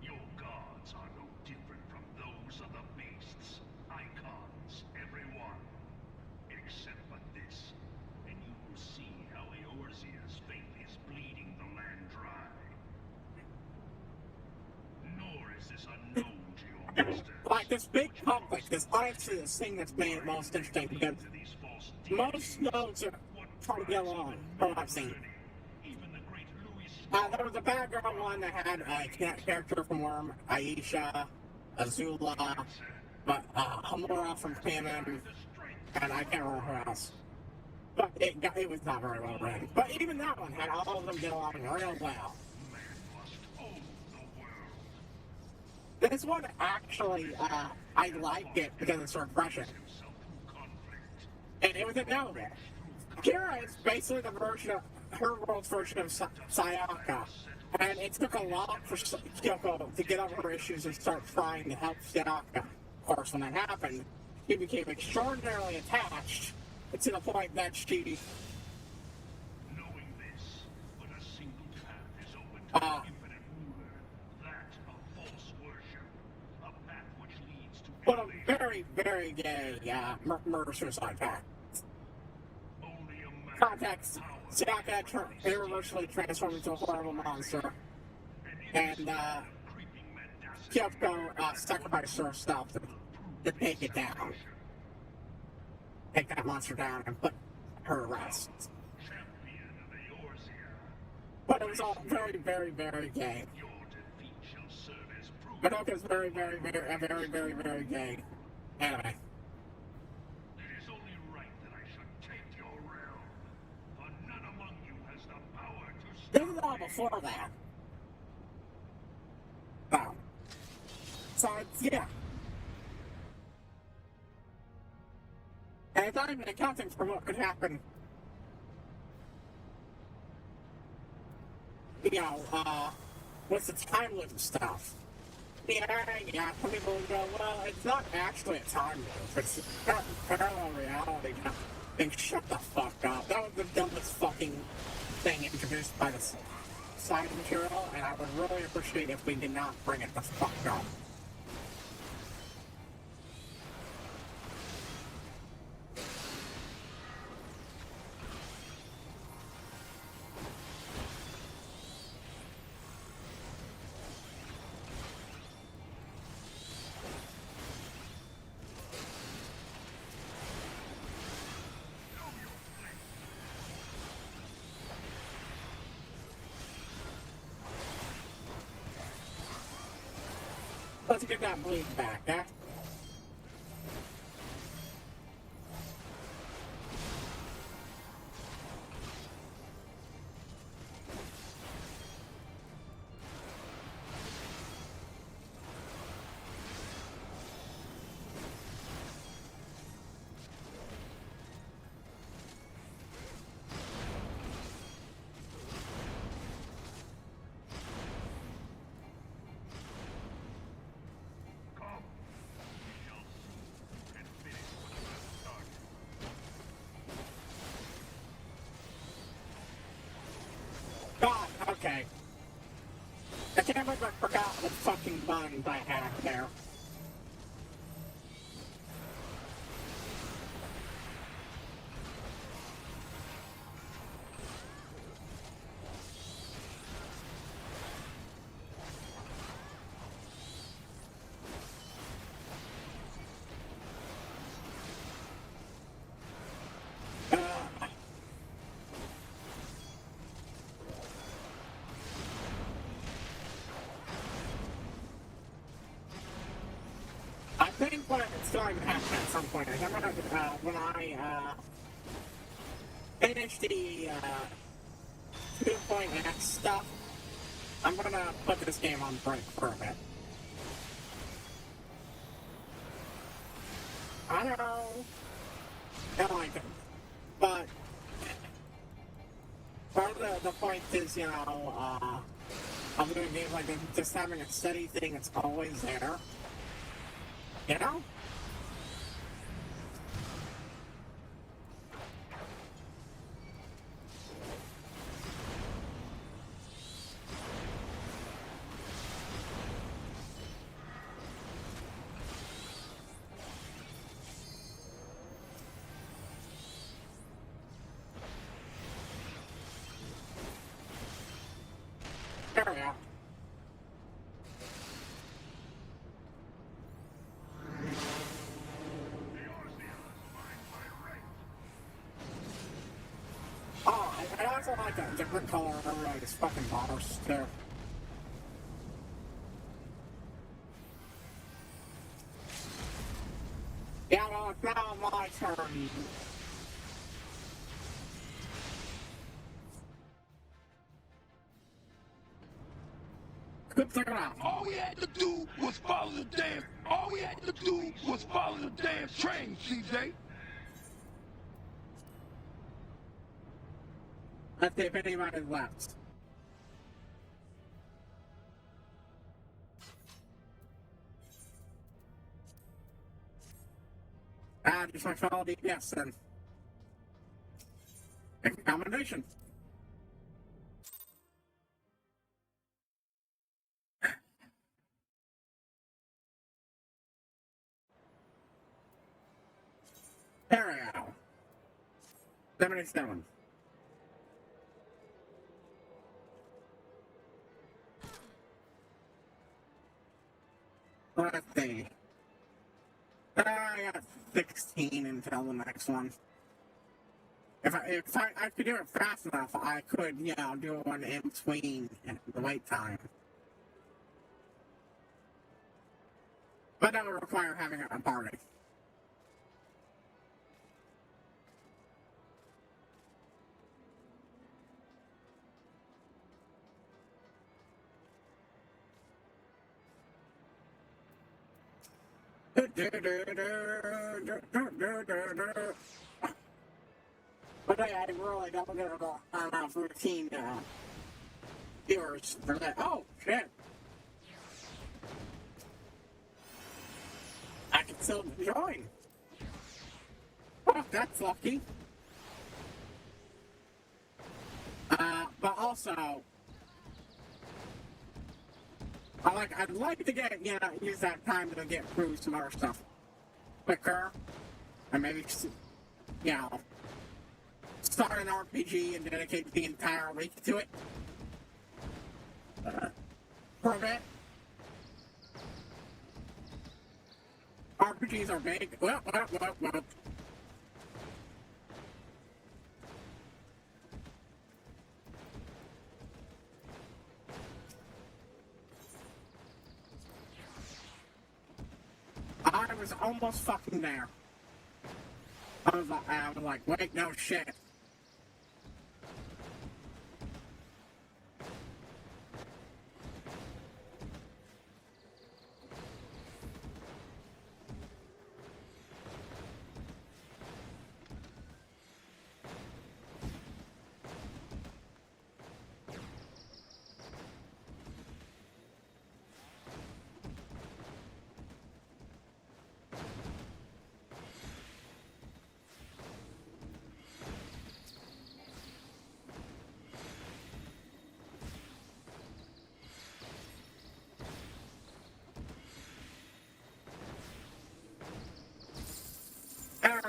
Your gods are no different from those of the beasts. Icons, everyone. Except for this. And you will see how Eorzea's faith is bleeding the land dry. Nor is this unknown to your masters. Like, this big conflict is honestly the thing that's made it most interesting, because most nodes are trying to get along, from what I've seen. There was a bad girl one that had a character from Worm, Aisha, Azula, but Hamura from Canon, and I can't remember who else. But it was not very well written. But even that one had all of them get along real well. This one actually, I liked it because it's refreshing. And it was a novel. Kira is basically the version of her world's version of Sayaka, and it took a lot for Kyoko to get over her issues and start trying to help Sayaka. Of course, when that happened, she became extraordinarily attached to the point that she Knowing this, but a single path is open to the infinite ruler, that of false worship, a path which leads to put a very, very gay murder-suicide pact. only a man Context, Sayaka irreversibly transformed into a horrible monster, and Kyoko sacrificed herself to take it down. Take that monster down and put her to rest. champion of Eorzea. But it was all very, very, very gay. Your defeat shall serve as proof. Madoka's very, very, very gay anime. It is only right that I should take your realm, for none among you has the power to This stop is all before that. So, yeah. And it's not even accounting for what could happen, with the time loop stuff. Yeah, some people will go, well, it's not actually a time loop, it's parallel reality. Then shut the fuck up. That was the dumbest fucking thing introduced by the side material, and I would really appreciate if we did not bring it the fuck up. Let's get that bleed back, eh? can't believe I forgot what fucking buttons I had there. I think what it's going to happen at some point is I'm gonna, when I, finish the, 2.x stuff, I'm gonna put this game on break for a bit. I don't know. I like it. But, part of the point is, you know, I'm doing games like this, just having a steady thing that's always there. You know? There we go. Oh, I also like a different color over these fucking bars, too. Yeah, well, it's now my turn. Good thing out. All we had to do was follow the damn. All we had to do was follow the damn train, CJ. Let's see if anybody left. Just my fellow DPS then. Accommodation. There we go. 77. Let's see. I got 16 until the next one. If I could do it fast enough, I could, you know, do one in between the wait time. But that would require having a party. But I really don't get enough routine viewers for that. Oh, shit. I can still join. Oh, that's lucky. But also, I'd like to get, you know, use that time to get through some other stuff quicker, and maybe, you know, start an RPG and dedicate the entire week to it. For a bit. RPGs are big. Well. I was almost fucking there. I was like, wait, no shit.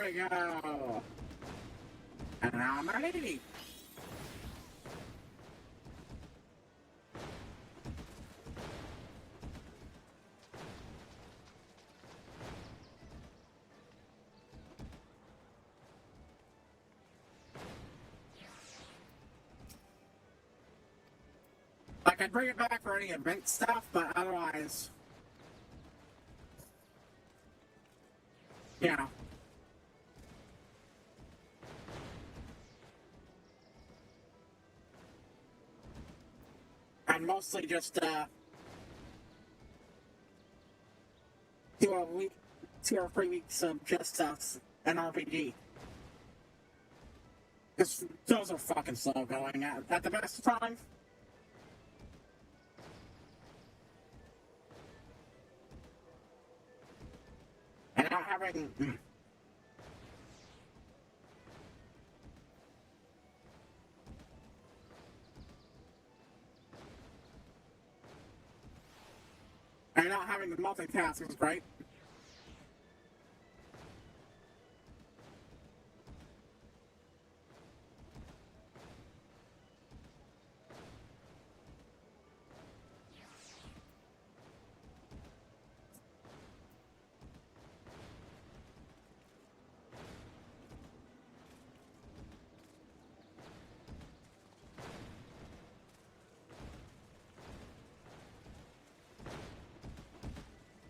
we go. And now I'm ready. I could bring it back for any event stuff, but otherwise, yeah. And mostly just, 2 or 3 weeks of just us and RPG. Because those are fucking slow going at the best of times. And not having... And not having the multitask is great.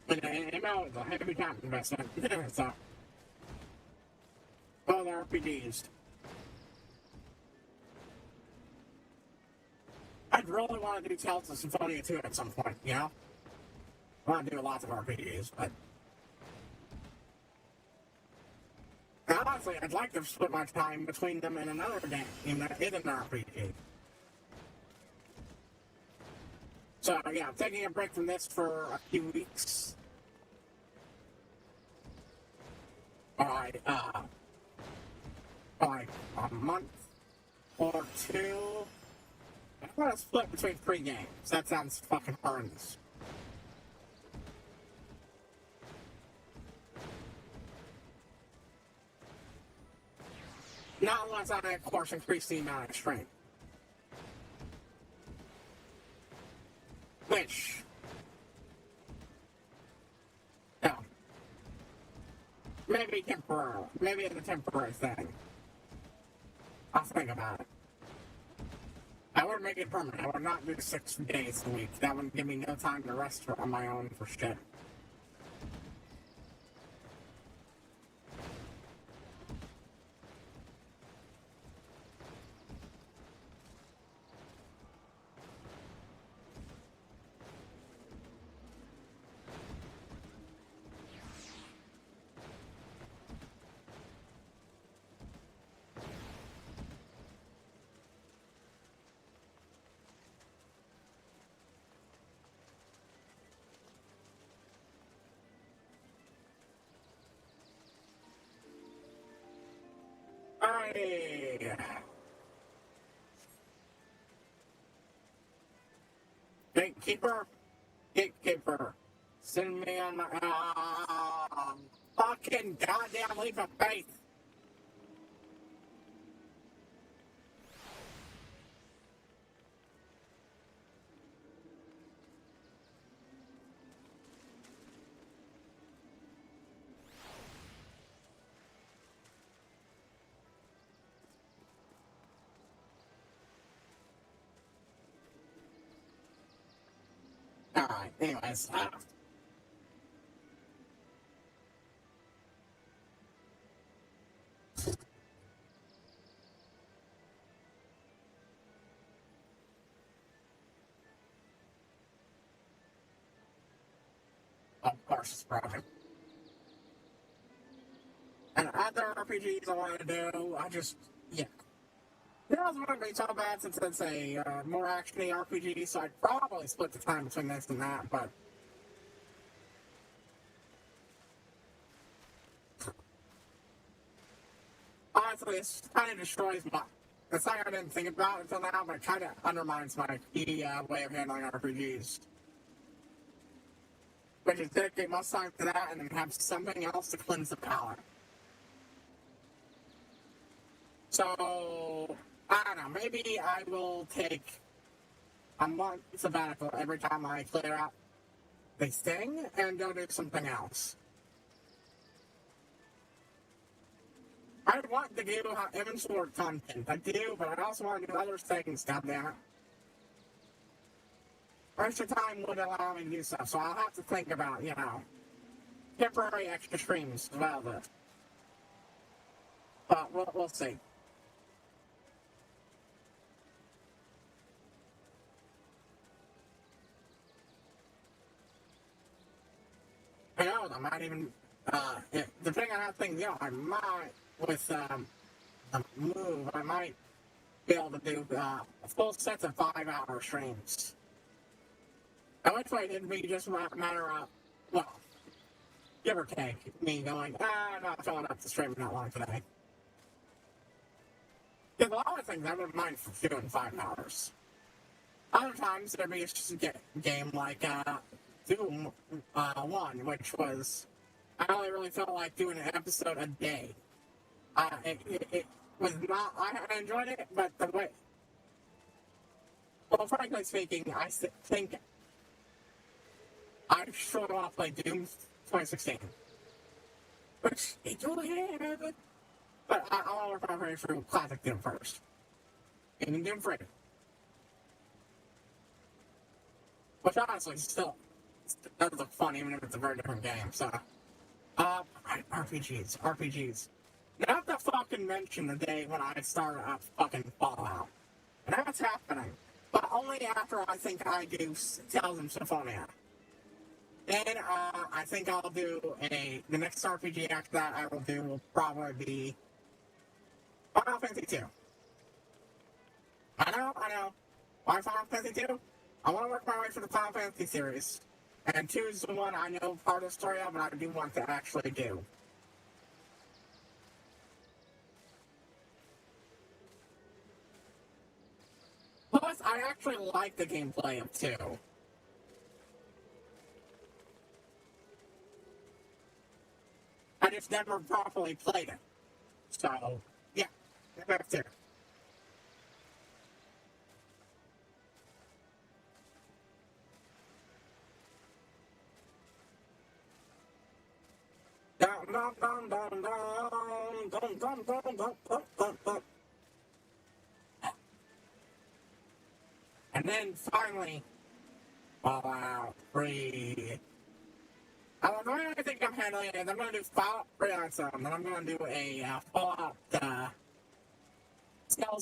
And ML is a heavy time investment, so... All the RPGs. I'd really want to do Tales of Symphonia 2 at some point, you know? I want to do lots of RPGs, but... And honestly, I'd like to split my time between them and another game that isn't an RPG. So, yeah, I'm taking a break from this for a few weeks. Like a month or 2. I'm gonna split between 3 games. That sounds fucking horrendous. Not unless I, of course, increase the amount of strength. Which... No. Maybe temporary. Maybe it's a temporary thing. I'll think about it. I would make it permanent. I would not do 6 days a week. That would give me no time to rest on my own for shit. Gatekeeper, send me on my fucking goddamn leap of faith. Alright, anyways, of course it's broken. And other RPGs I want to do, yeah. It doesn't want to be so bad since it's a more action-y RPG, so I'd probably split the time between this and that, but... Honestly, this kind of destroys my... It's something I didn't think about until now, but it kind of undermines my way of handling RPGs. Which is dedicate most time to that and then have something else to cleanse the palate. So, I don't know, maybe I will take a month sabbatical every time I clear out this thing and go do something else. I want to do inventory content. I do, but I also want to do other things down there. Extra time would allow me to do stuff, so I'll have to think about, temporary extra streams as well. But we'll see. I know, I might even, depending on how things go, I might, with the move, I might be able to do full sets of 5-hour streams. At which point it'd be just a matter of, well, give or take, me going, I'm not filling up the stream that long today. Because a lot of things I wouldn't mind for doing 5 hours. Other times there'd be just a game like Doom 1, which was, I only really felt like doing an episode a day. It was not, I enjoyed it, but the way, well, frankly speaking, I think I sure want to play Doom 2016. Which, go ahead, but I want to work my way through classic Doom first. And Doom 3. Which honestly still does look fun, even if it's a very different game, so. RPGs. Not to fucking mention the day when I started up fucking Fallout. And that's happening. But only after I think I do Tales of Symphonia. Then, I think I'll do the next RPG after that I will do will probably be Final Fantasy 2. I know. Why Final Fantasy 2? I want to work my way through the Final Fantasy series. And 2 is the one I know part of the story of, and I do want to actually do. Plus, I actually like the gameplay of 2. I just never properly played it. So, yeah, that's it. And then finally, Fallout 3. The way I think I'm handling it is I'm going to do Fallout 3 on its own, then I'm going to do a Fallout Tales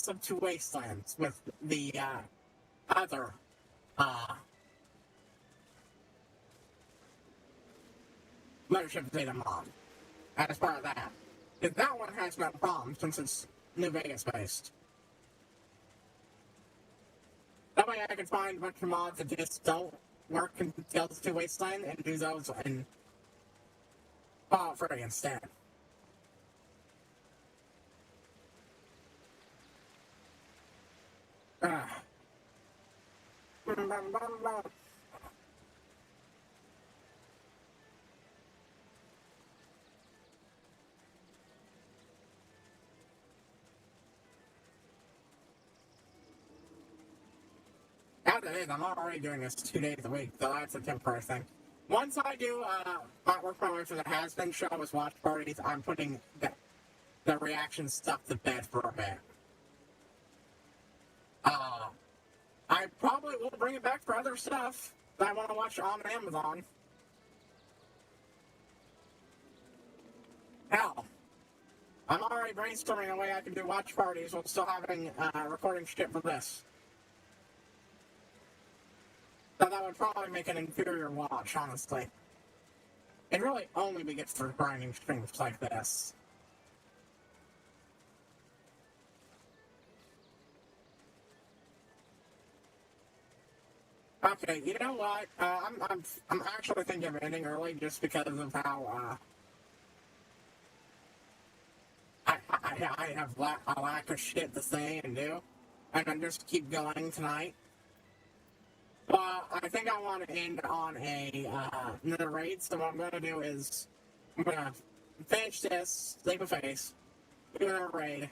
of Two Wastelands with the other Mothership Data Mod as part of that. Because that one has no problem since it's New Vegas based. That way I can find a bunch of mods that just don't work in Tales of Two Wasteland and do those in Fallout 3 instead. As it is, I'm already doing this 2 days a week, so that's a temporary thing. Once I do work my way for the has-been show as watch parties, I'm putting the reaction stuff to bed for a bit. I probably will bring it back for other stuff that I want to watch on Amazon. Hell, I'm already brainstorming a way I can do watch parties while still having recording shit for this. So that would probably make an inferior watch, honestly. It'd really only be good for grinding streams like this. Okay, you know what? I'm actually thinking of ending early just because of how I have a lack of shit to say and do, and I just keep going tonight. But I think I want to end on another raid, so what I'm going to do is I'm going to finish this, leave a face, do another raid,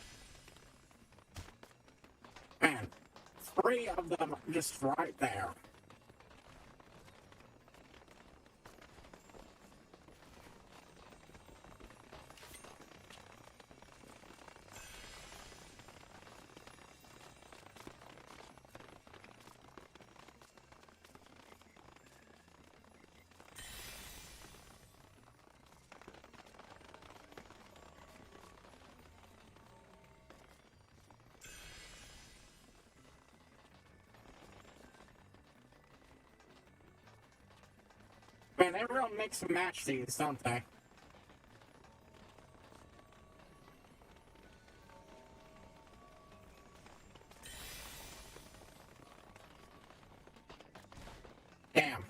3 of them just right there. Man, they really mix and match these, don't they? Damn.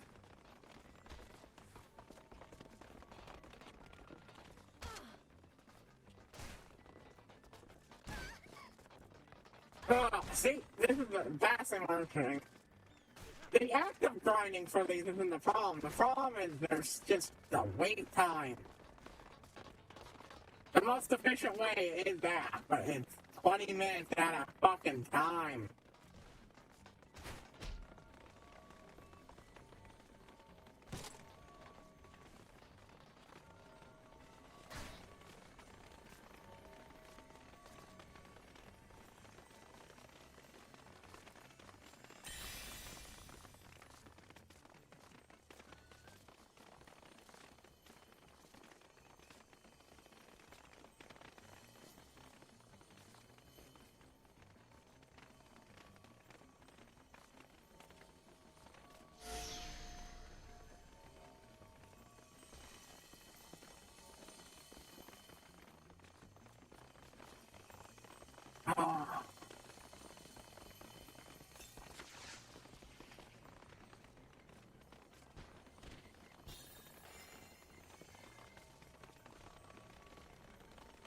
See, this is the fascinating thing. The act of grinding for these isn't the problem. The problem is there's just the wait time. The most efficient way is that, but it's 20 minutes at a fucking time.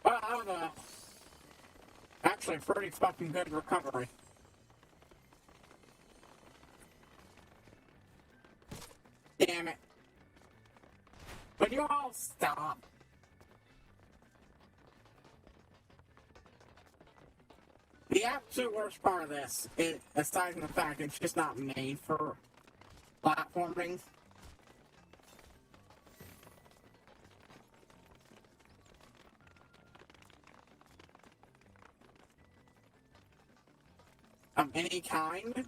Well, that was actually a pretty fucking good recovery. Damn it. Would you all stop? The absolute worst part of this, aside from the fact it's just not made for platforming. Of any kind.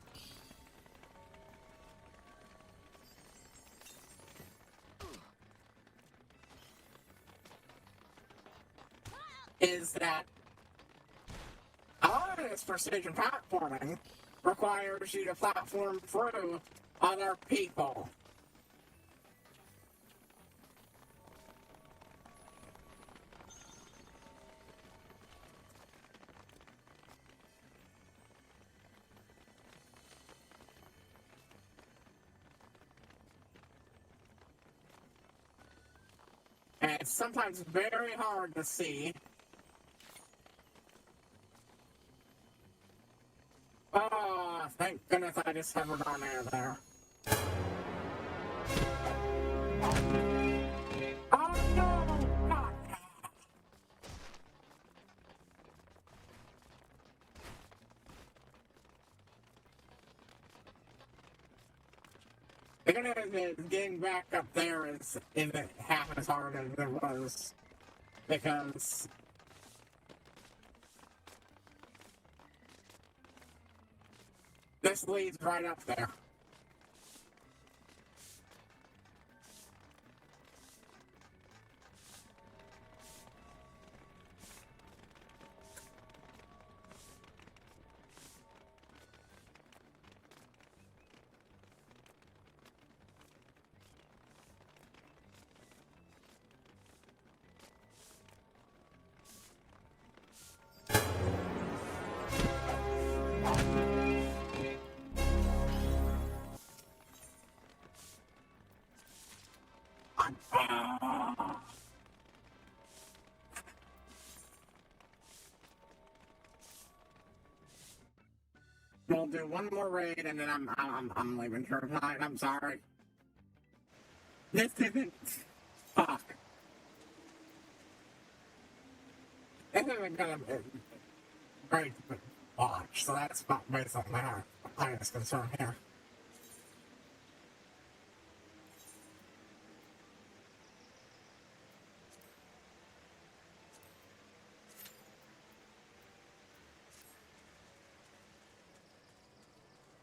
Is that a lot of this precision platforming requires you to platform through other people. And it's sometimes very hard to see. Oh, thank goodness I just hovered on air there. Oh no! God. The good news is getting back up there isn't half as hard as it was. Because this leads right up there. We'll do one more raid and then I'm leaving for tonight. I'm sorry. This isn't fuck. This isn't gonna be great to watch, so that's not basically that. highest concern here.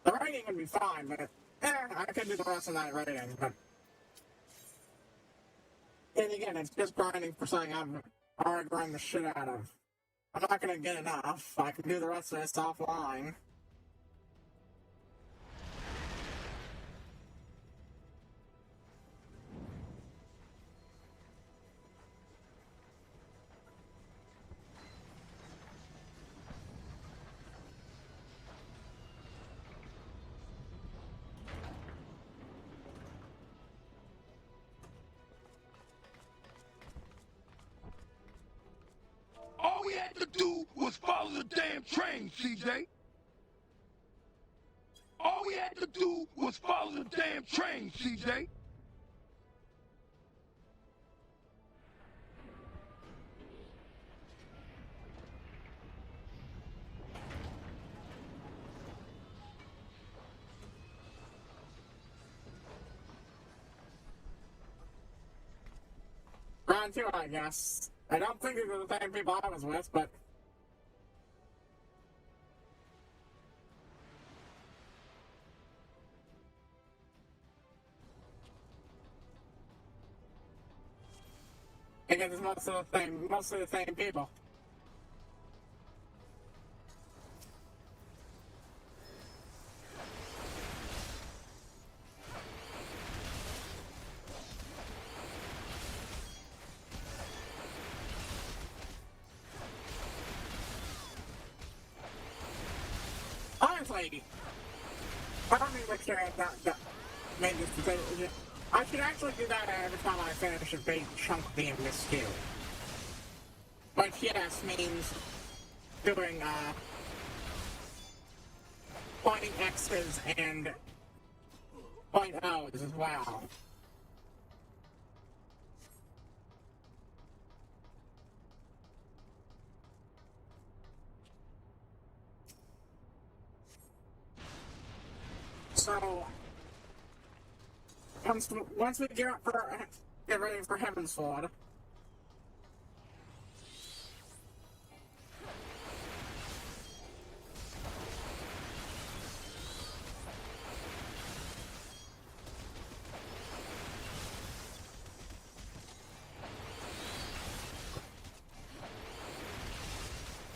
The rating would be fine, but I could do the rest of that rating, but and again, it's just grinding for something I've already grinded the shit out of. I'm not gonna get enough. I can do the rest of this offline. All we had to do was follow the damn train, CJ. All we had to do was follow the damn train, CJ. Round two, I guess. I don't think these are the same people I was with, but I guess it's mostly the same people. Honestly, I don't think that made this decision. I should actually do that every time I finish a big chunk being miscued. Which, yes, means doing, pointing X's and point O's as well. So, once we get ready for Heaven's Sword,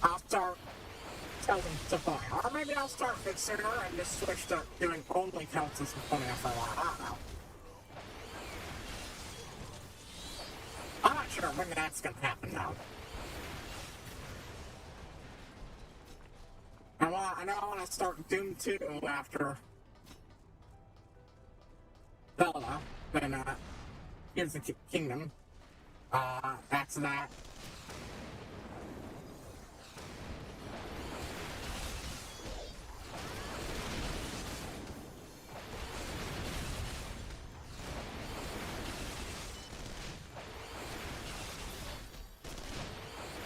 I'll start telling Symphony. Or maybe I'll start it sooner and just switch to doing only Cells and Symphonia for a while. I don't know. I'm not sure when that's gonna happen though. I know I want to start Doom 2 after Zelda, then Here's the Kingdom. After that.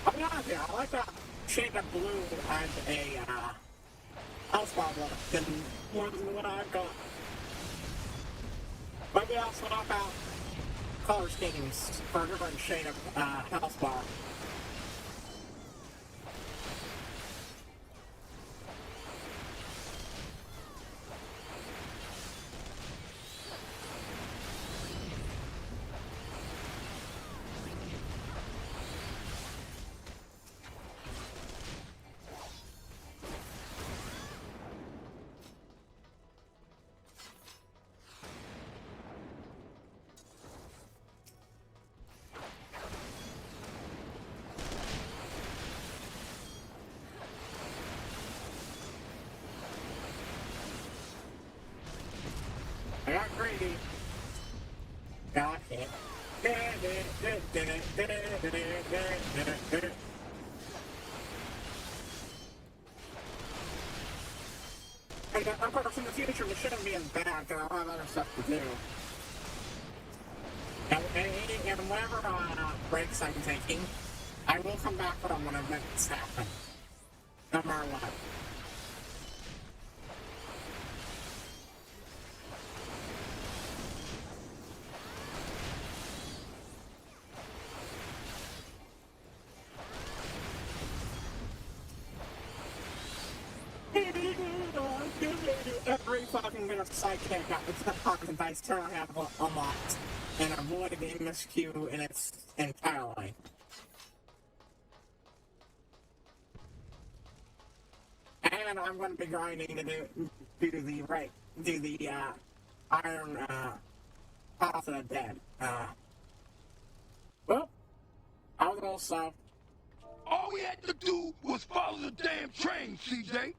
I'll be honest with you, I like that shade of blue as a house bubble than more than what I've got. Maybe I'll swap out color schemes for a different shade of house bar. I got greedy. Got it. And of course, in the future, it shouldn't be as bad because I'll have other stuff to do. And whatever breaks I'm taking, I will come back for them when events happen. No matter what. a sidekick with the pocket dice turn I have unlocked and avoid the MSQ in its entirely. And I'm going to be grinding to do the Iron Path of the Dead. Well, I was also. All we had to do was follow the damn train, CJ.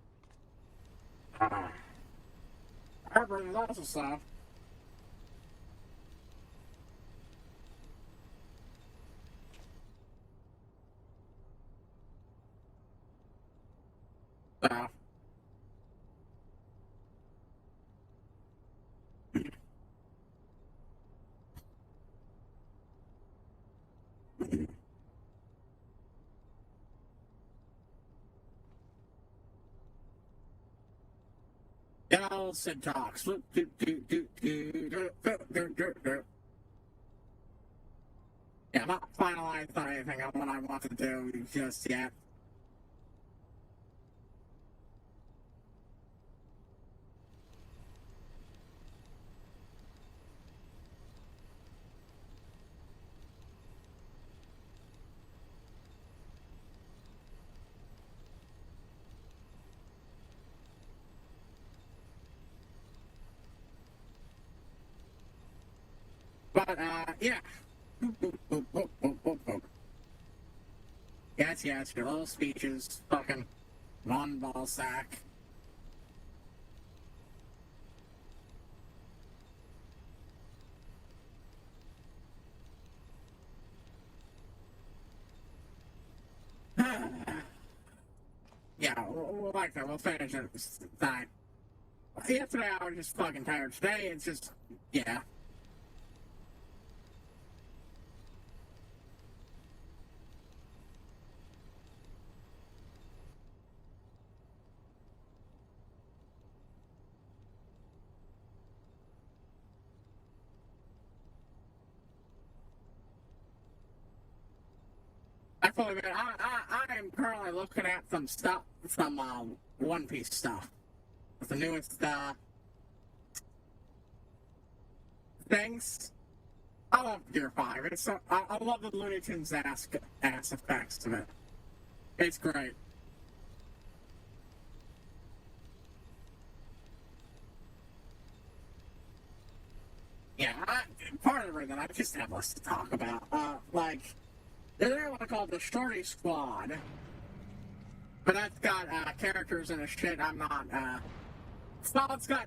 Herbert is also soft. Y'all said talks. Yeah, I'm not finalized on anything on what I want to do just yet. But, yeah. Yes, your little speeches, fucking one ball sack. Yeah, we'll like that. We'll finish it this time. Yesterday I was just fucking tired. Today it's just, yeah. I fully admit, I am currently looking at some stuff, some One Piece stuff. With the newest things. I love Gear 5. It's I love the Looney Tunes ass effects of it. It's great. Yeah, part of the reason I just have less to talk about. Like, there's one called the Shorty Squad. But that's got characters and a shit I'm not, well, it's got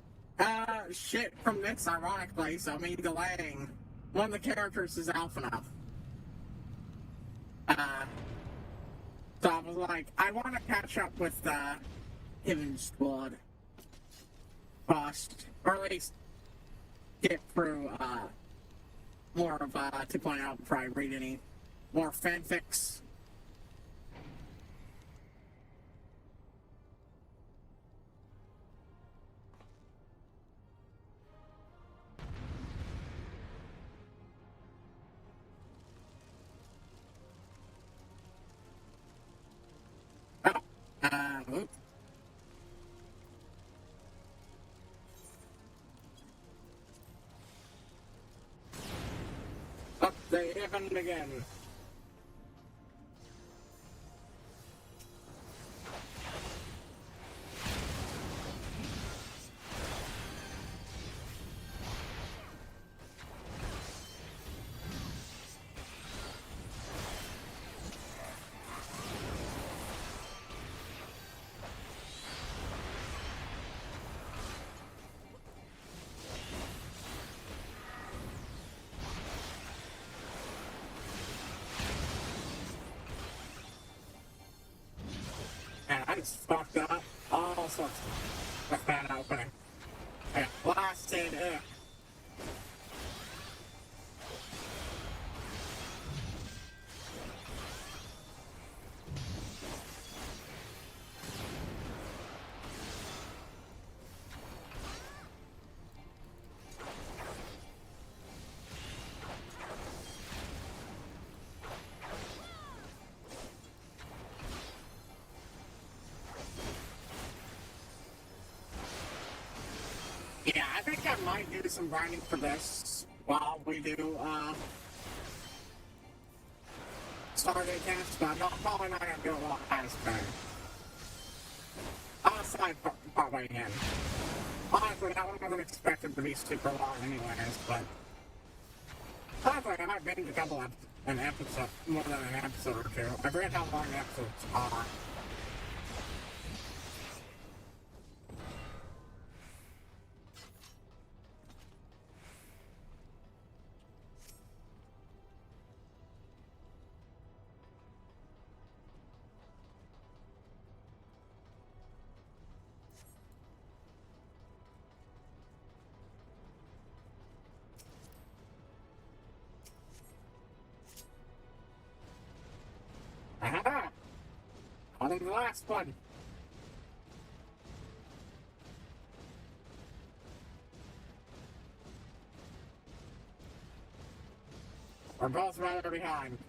shit from this, ironically, so me delaying. One of the characters is Alpha. So I was like, I want to catch up with Hidden Squad first, or at least get through more of 2.0 before I read any more fanfics. Oops. Up they happened again. And I just fucked up all sorts with that opening. I got blasted. Yeah, might do some grinding for this while we do, Stargate camps, but I'm probably not gonna do a lot as bad. Outside partway in. Honestly, that one wasn't expected to be super long anyways, but honestly, I might binge a couple of an episode, more than an episode or two. I forget how long the episodes are. Aha! On to the last one. We're both rather behind.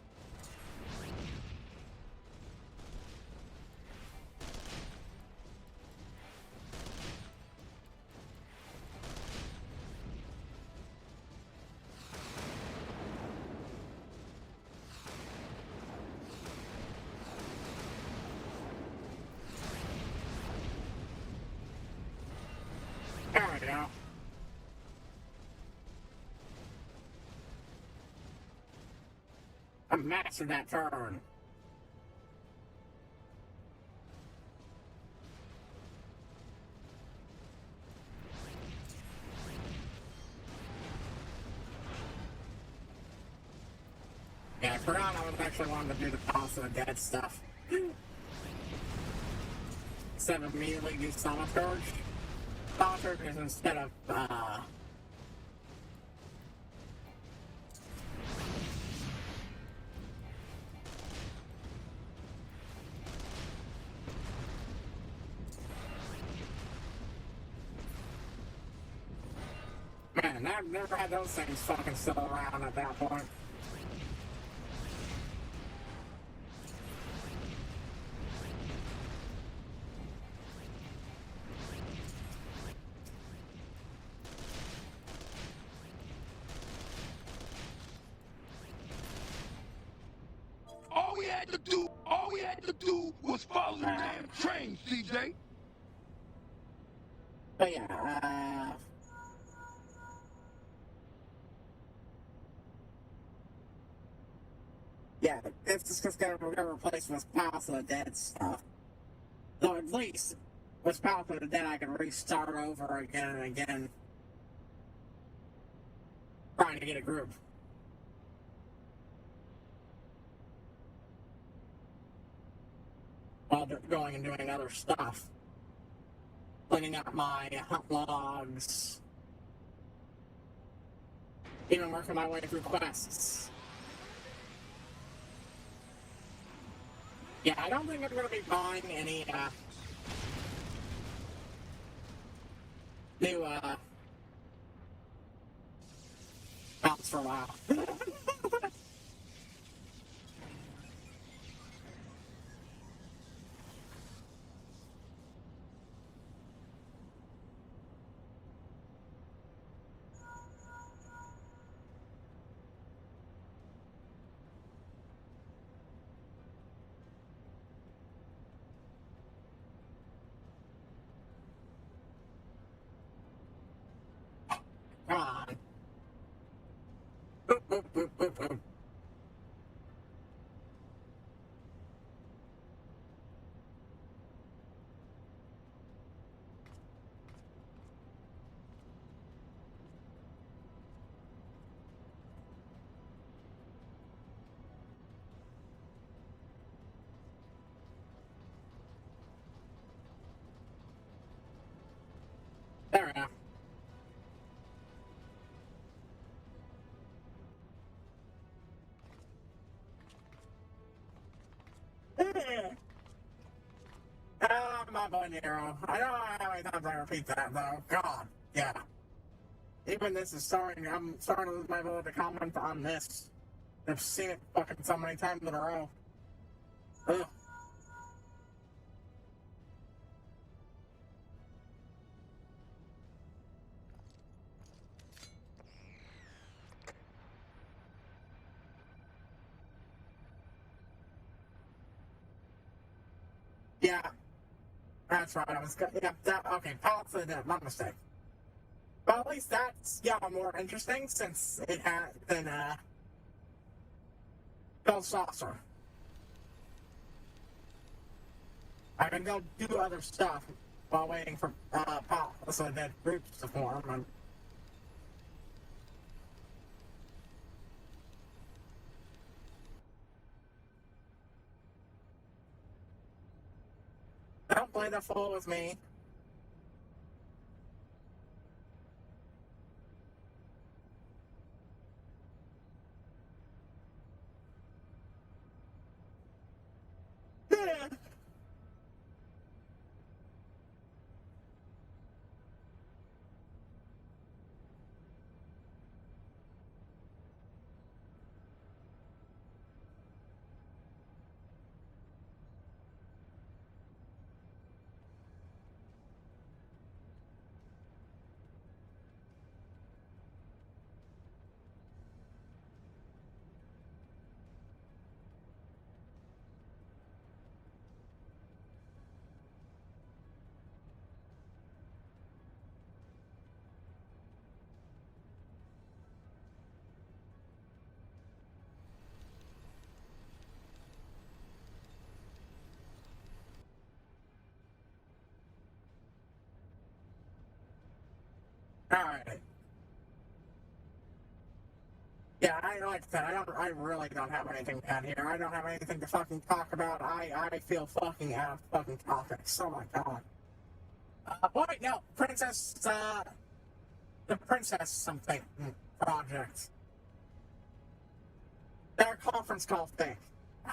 There we go. I mastered that turn. Yeah, I forgot I was actually wanting to do the Palace of the Dead stuff. Instead of immediately do Thaumaturge. Thaumaturge is instead of, Man, I've never had those things fucking still around at that point. All we had to do was follow the damn train, CJ. But yeah, yeah, it's just gonna replace this Palace of the Dead stuff. Though at least with Palace of the Dead I can restart over again and again. Trying to get a group. While going and doing other stuff. Cleaning up my hunt logs. Even working my way through quests. Yeah, I don't think I'm going to be buying any, new, mounts for a while. Come on. Boop, boop, boop, boop, boop. There we go. My boy Nero. I don't know how many times I repeat that though. God, yeah. Even this is starting, I'm starting to lose my ability to comment on this. I've seen it fucking so many times in a row. Ugh. Yeah, that's right. I was yeah. Okay, policy did my mistake. But at least that's more interesting since it had than Bill Saucer. I can go do other stuff while waiting for so that groups to form. And don't play the fool with me. Yeah. Alright. Yeah, like I said, I really don't have anything down here. I don't have anything to fucking talk about. I feel fucking out of fucking topics. Oh my god. Wait, no, the Princess something project. Their conference call thing.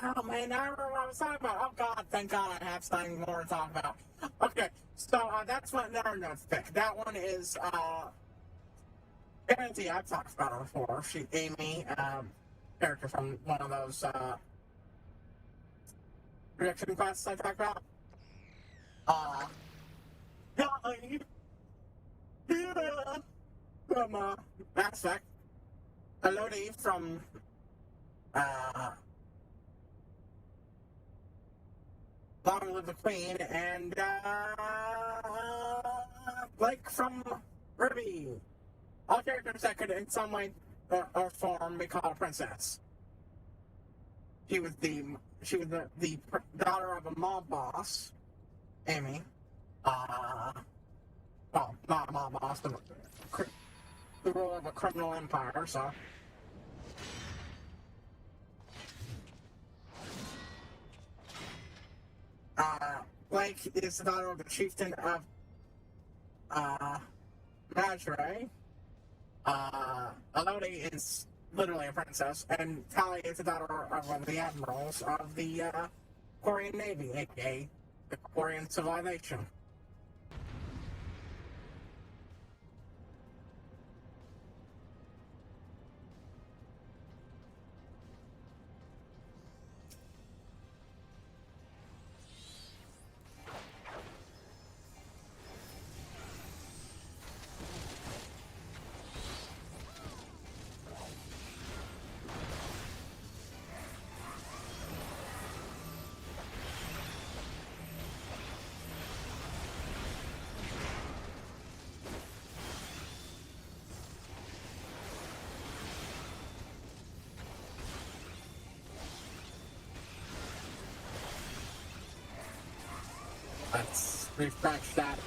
Oh man, I remember what I was talking about. Oh god, thank god I have something more to talk about. Okay, so that's what their notes pick. That one is Guarantee, I've talked about her before. Amy, character from one of those prediction quests I talked about. Golly, yeah, from Mass Effect. Elodie from Long Live the Queen, and Blake from Ruby. All characters that could in some way or form be called a princess. She was the daughter of a mob boss, Amy. Well, not a mob boss, but the ruler of a criminal empire, so. Blake is the daughter of the chieftain of Madre. Elodie is literally a princess, and Tali is the daughter of one of the admirals of the Korean Navy, aka the Korean Civilization. Let's refresh that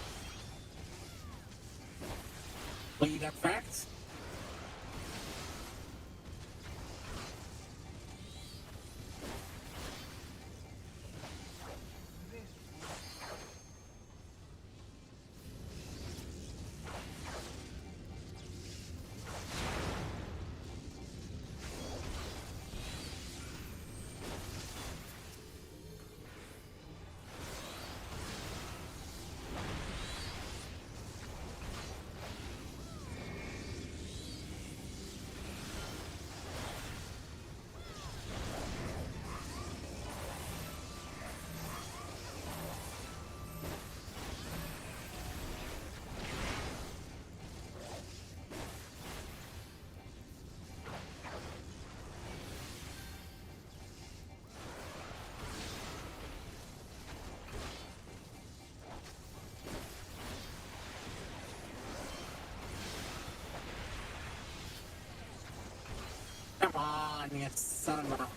lead effect. on, you son of a...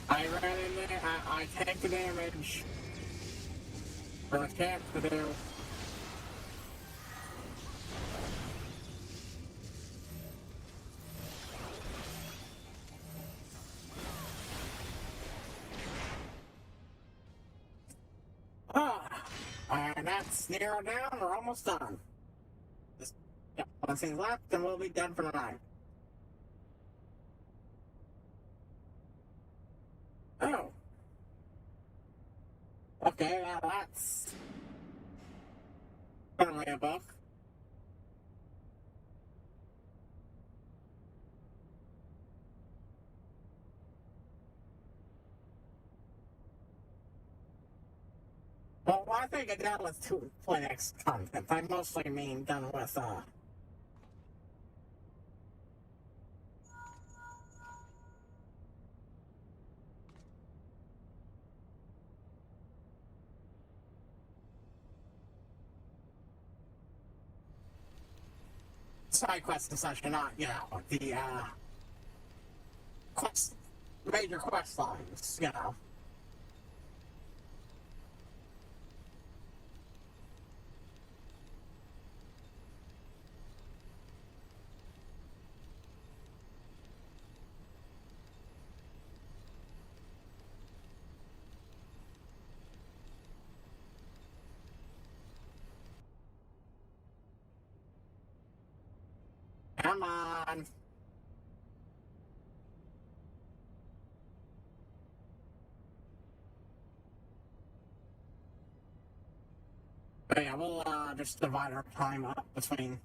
I ran in there, I tanked the damage. Or I tanked the damage. And that's narrowed down, we're almost done. Just, yep, one thing left, and we'll be done for the night. Oh. Okay, now that's... Finally a book. Well, I think I'm done with 2.x content. I mostly mean done with, side quests and such, and not, you know, the, major quest lines, you know. Come on. But yeah, we'll just divide our time up between.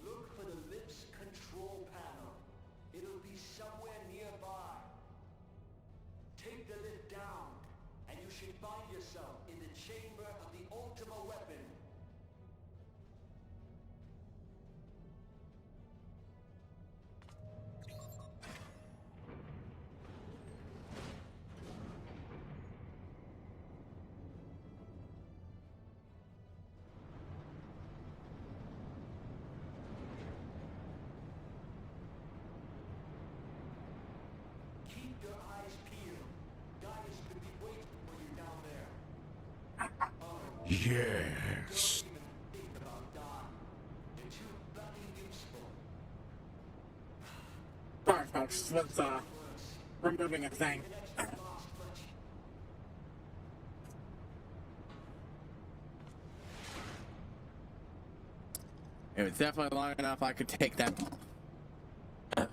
Look for the lips control panel. It'll be somewhere nearby. Take the lid down, and you should find yourself in the chamber of the Ultima weapon. Keep your eyes peeled. Gaius could be waiting for you down there. Yes. Don't even think about dying. You're too bloody useful. Sorry, folks, with removing a thing. It was definitely long enough I could take that. Tell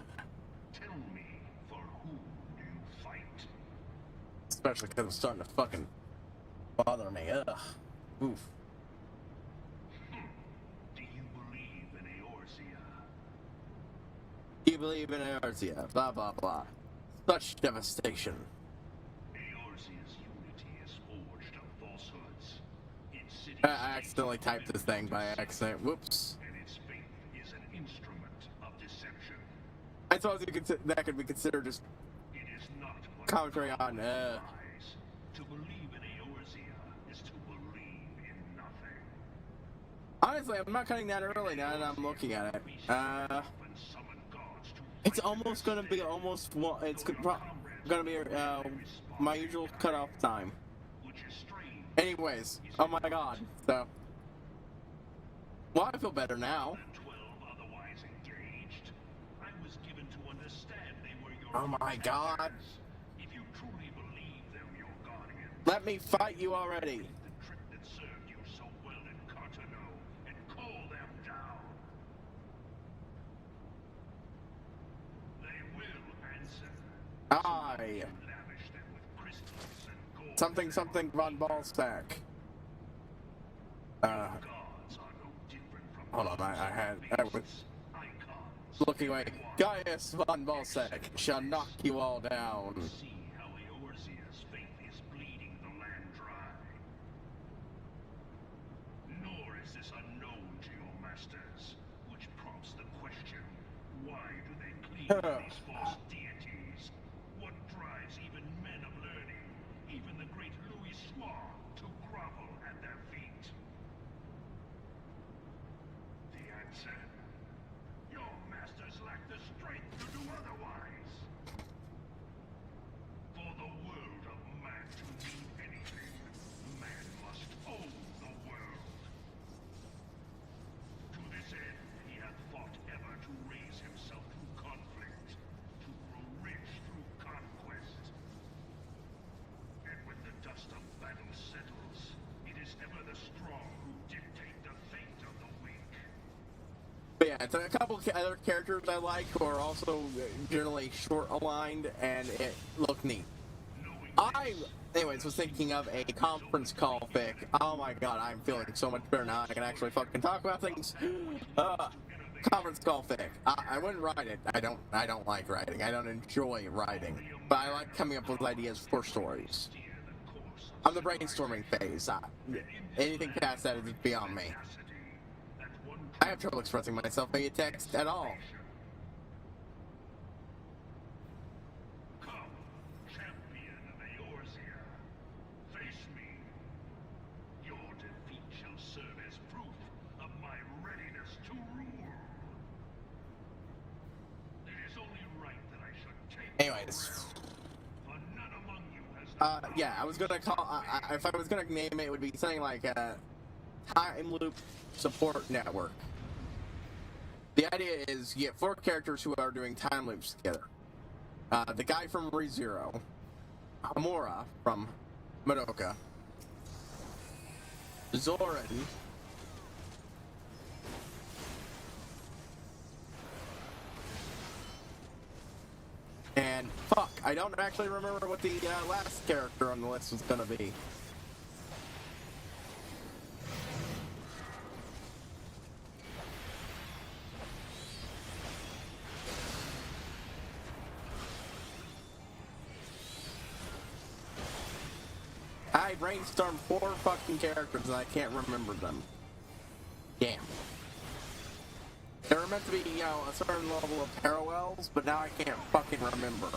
me, for whom do you fight? Especially because it's starting to fucking bother me. Ugh. Oof. Do you believe in Eorzea? You believe in Eorzea, blah blah blah. Such devastation. Eorzea's unity is forged of falsehoods. Its city I accidentally typed this thing by accident. Whoops. and its faith is an instrument of deception. I suppose you could, that could be considered just It is not what commentary on, lies. To believe in Eorzea is to believe in nothing. honestly, I'm not cutting that early now that I'm looking at it. And summon gods to It's almost gonna be gonna be my usual cutoff time. which is strange. Anyways, oh my god. So, well, I feel better now. 12 otherwise engaged. I was given to understand they were your Oh my god. protectors. If you truly believe them your guardians, Let me fight you already. the trick that served you something something von Ballstack. Gods are no different from Hold on, I was icons. looking away. Gaius von Ballstack shall knock you all down. See how Eorzea's faith is bleeding the land dry. Nor is this unknown to your masters, which prompts the question, why do they cleave to these false deities? What drives even men of learning, even the great Louis Swan, to grovel at their feet? The answer? Your masters lack the strength to do otherwise. For the world of man to mean anything, man must own the world. To this end, he hath fought ever to raise himself through conflict, to grow rich through conquest. And when the dust of battle settles, it is ever the strong who dictate the fate of the weak. But yeah, it's a couple other characters I like who are also generally short aligned and it look neat. Anyways, was thinking of a conference call fic. Oh my god, I'm feeling so much better now. I can actually fucking talk about things. Conference call fic. I wouldn't write it. I don't like writing. I don't enjoy writing. But I like coming up with ideas for stories. I'm the brainstorming phase. Anything past that is beyond me. I have trouble expressing myself via text at all. Come, champion of Eorzea. Face me. Your defeat shall serve as proof of my readiness to rule. It is only right that I should take Anyways. the realm, for none among you has the Yeah, I was gonna call. If I was gonna name it, it would be something like Time Loop Support Network. The idea is you get 4 characters who are doing time loops together. The guy from ReZero, Amora from Madoka, Zoran, and fuck, I don't actually remember what the last character on the list was gonna be. I brainstormed 4 fucking characters and I can't remember them. Damn. They were meant to be, you know, a certain level of parallels, but now I can't fucking remember.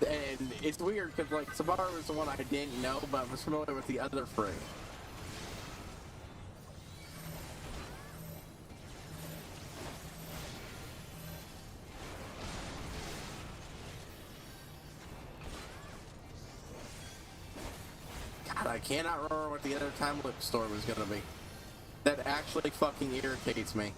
And it's weird because, like, Sabaru was the one I didn't know, but I was familiar with the other 3. God, I cannot remember what the other time loop story was gonna be. That actually fucking irritates me.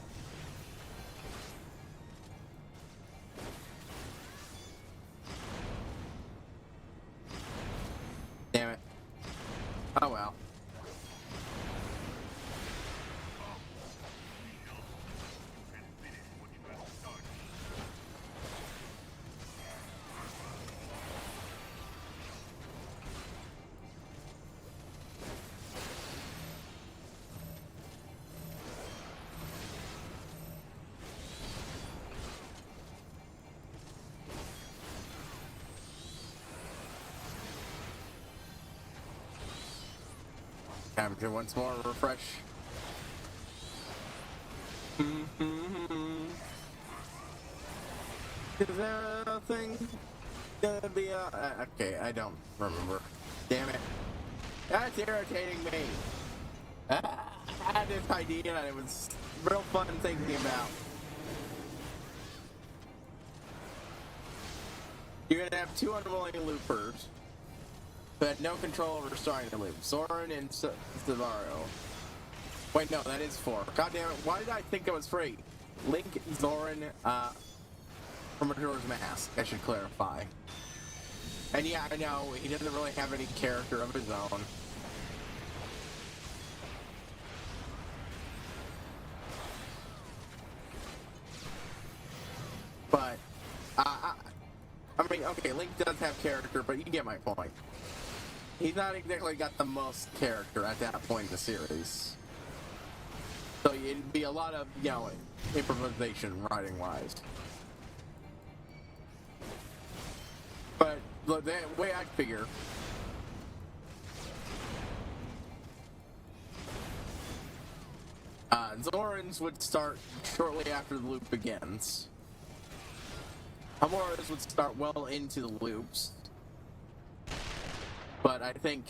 Damn it. Oh well. Time to once more refresh. Is there a thing gonna be okay, I don't remember. Damn it. That's irritating me. I had this idea and it was real fun thinking about. You're gonna have 2 unwilling loopers who had no control over starting the loop. Zoran and Sabaru. Wait, no, that is 4. God damn it, why did I think it was 3? Link, Zoran, from Majora's Mask, I should clarify. And yeah, I know, he doesn't really have any character of his own. But, I mean, okay, Link does have character, but you get my point. he's not exactly got the most character at that point in the series. So it'd be a lot of, you know, improvisation writing-wise. But the way I figure, Zoran's would start shortly after the loop begins. Hamora's would start well into the loops. But I think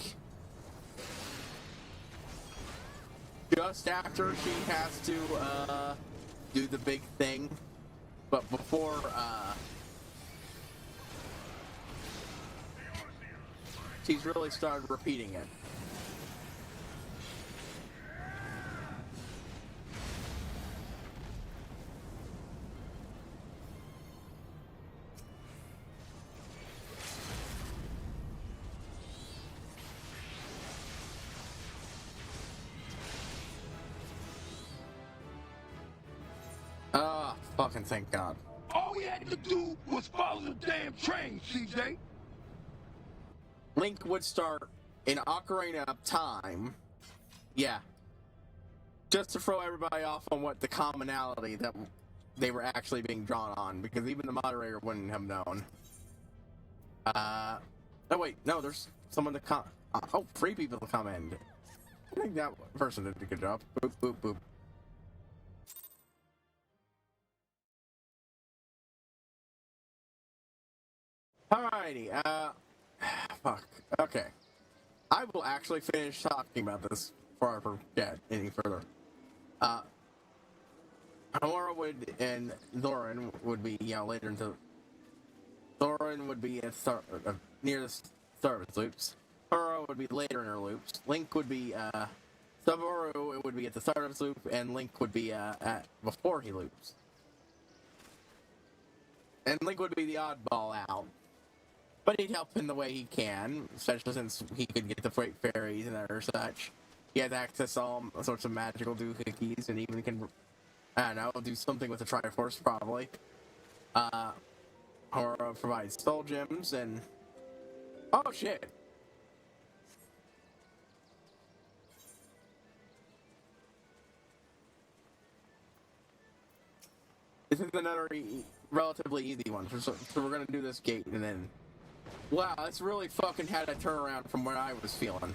just after she has to do the big thing, but before she's really started repeating it. Fucking thank God. All we had to do was follow the damn train, CJ. Link would start in Ocarina of Time. Yeah. Just to throw everybody off on what the commonality that they were actually being drawn on, because even the moderator wouldn't have known. Oh wait, no, there's someone to oh, 3 people to comment. I think that person did a good job. Boop, boop, boop. Alrighty, fuck. Okay. I will actually finish talking about this before I forget any further. Hamura would, and Zoran would be, you know, later into... Zoran would be at near the start of his loops. Hamura would be later in her loops. Link would be, Savaru, it would be at the start of his loop, and Link would be, at before he loops. And Link would be the oddball out. But he'd help in the way he can, especially since he could get the freight ferries and other such. He has access to all sorts of magical doohickeys, and even can, I don't know, do something with the Triforce, probably. Or provide soul gems, and... Oh, shit! This is another relatively easy one, so we're gonna do this gate, and then... Wow, that's really fucking had a turnaround from what I was feeling.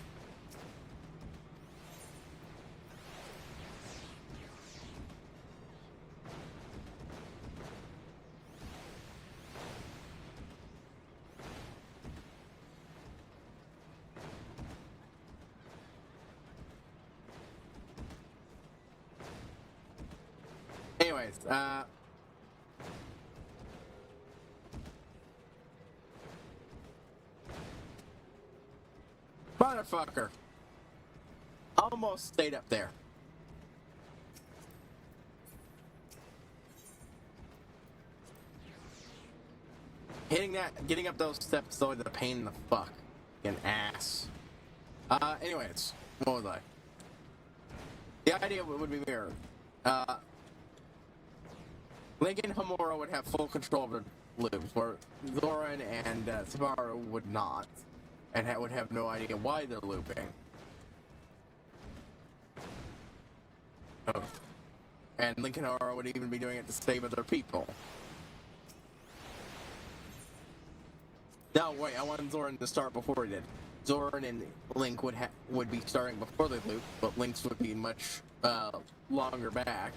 Anyways, motherfucker. Almost stayed up there. Getting up those steps is always a pain in the fuck. An ass. Anyways, what was I? The idea would be mirrored. Link and Hamura would have full control of the loops, where Zoran and Savaru would not, and would have no idea why they're looping. Oh. And Link and Hamura would even be doing it to save other people. No, wait, I wanted Zoran to start before he did. Zoran and Link would be starting before they loop, but Link's would be much longer back.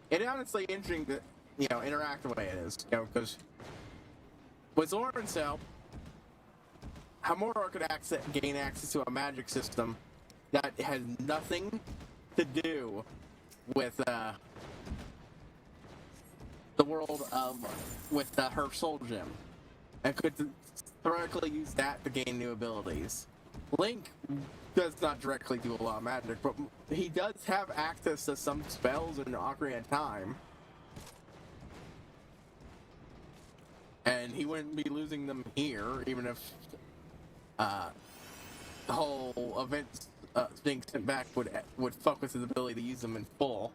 It's honestly interesting to, you know, interact the way it is, you know, because with Zoran's help, Hamura could gain access to a magic system that has nothing to do with the world of her soul gem, and could theoretically use that to gain new abilities. Link does not directly do a lot of magic, but he does have access to some spells in Ocarina of Time. And he wouldn't be losing them here, even if whole event being sent back would fuck with his ability to use them in full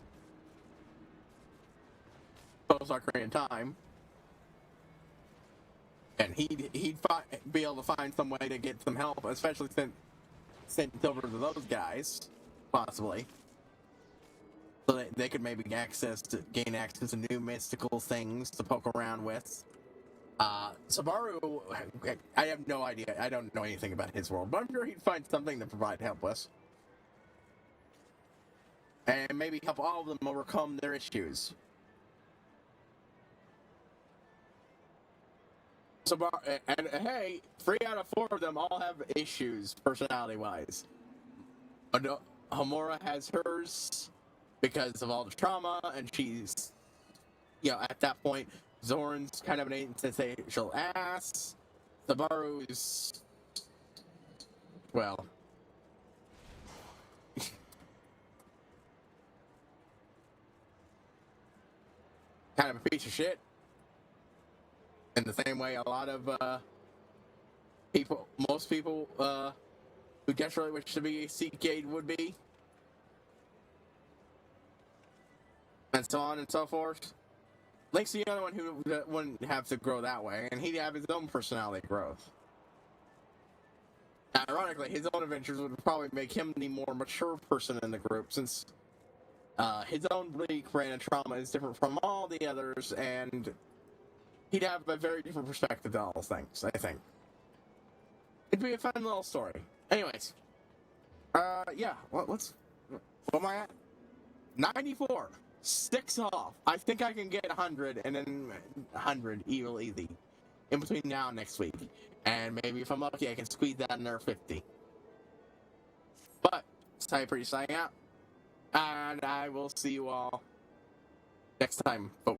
post-Ocarina of Time, and he'd be able to find some way to get some help, especially sent over to those guys, possibly, so that they could maybe gain access to new mystical things to poke around with. Sabaru, I have no idea. I don't know anything about his world, but I'm sure he'd find something to provide help with. And maybe help all of them overcome their issues. And hey, 3 out of 4 of them all have issues, personality-wise. Homura has hers because of all the trauma, and she's, at that point, Zoran's kind of an insatiable ass. Sabaru's, well, kind of a piece of shit. In the same way a lot of most people who desperately wish to be a CK would be. And so on and so forth. Link's the other one who wouldn't have to grow that way, and he'd have his own personality growth. Ironically, his own adventures would probably make him the more mature person in the group, since his own bleak brand of trauma is different from all the others, and he'd have a very different perspective on all things, I think. It'd be a fun little story. Anyways. Yeah, what am I at? 94. 6 off. I think I can get 100, and then 100 easy in between now and next week. And maybe if I'm lucky, I can squeeze that another 50. But, it's time for you to sign out. And I will see you all next time, folks.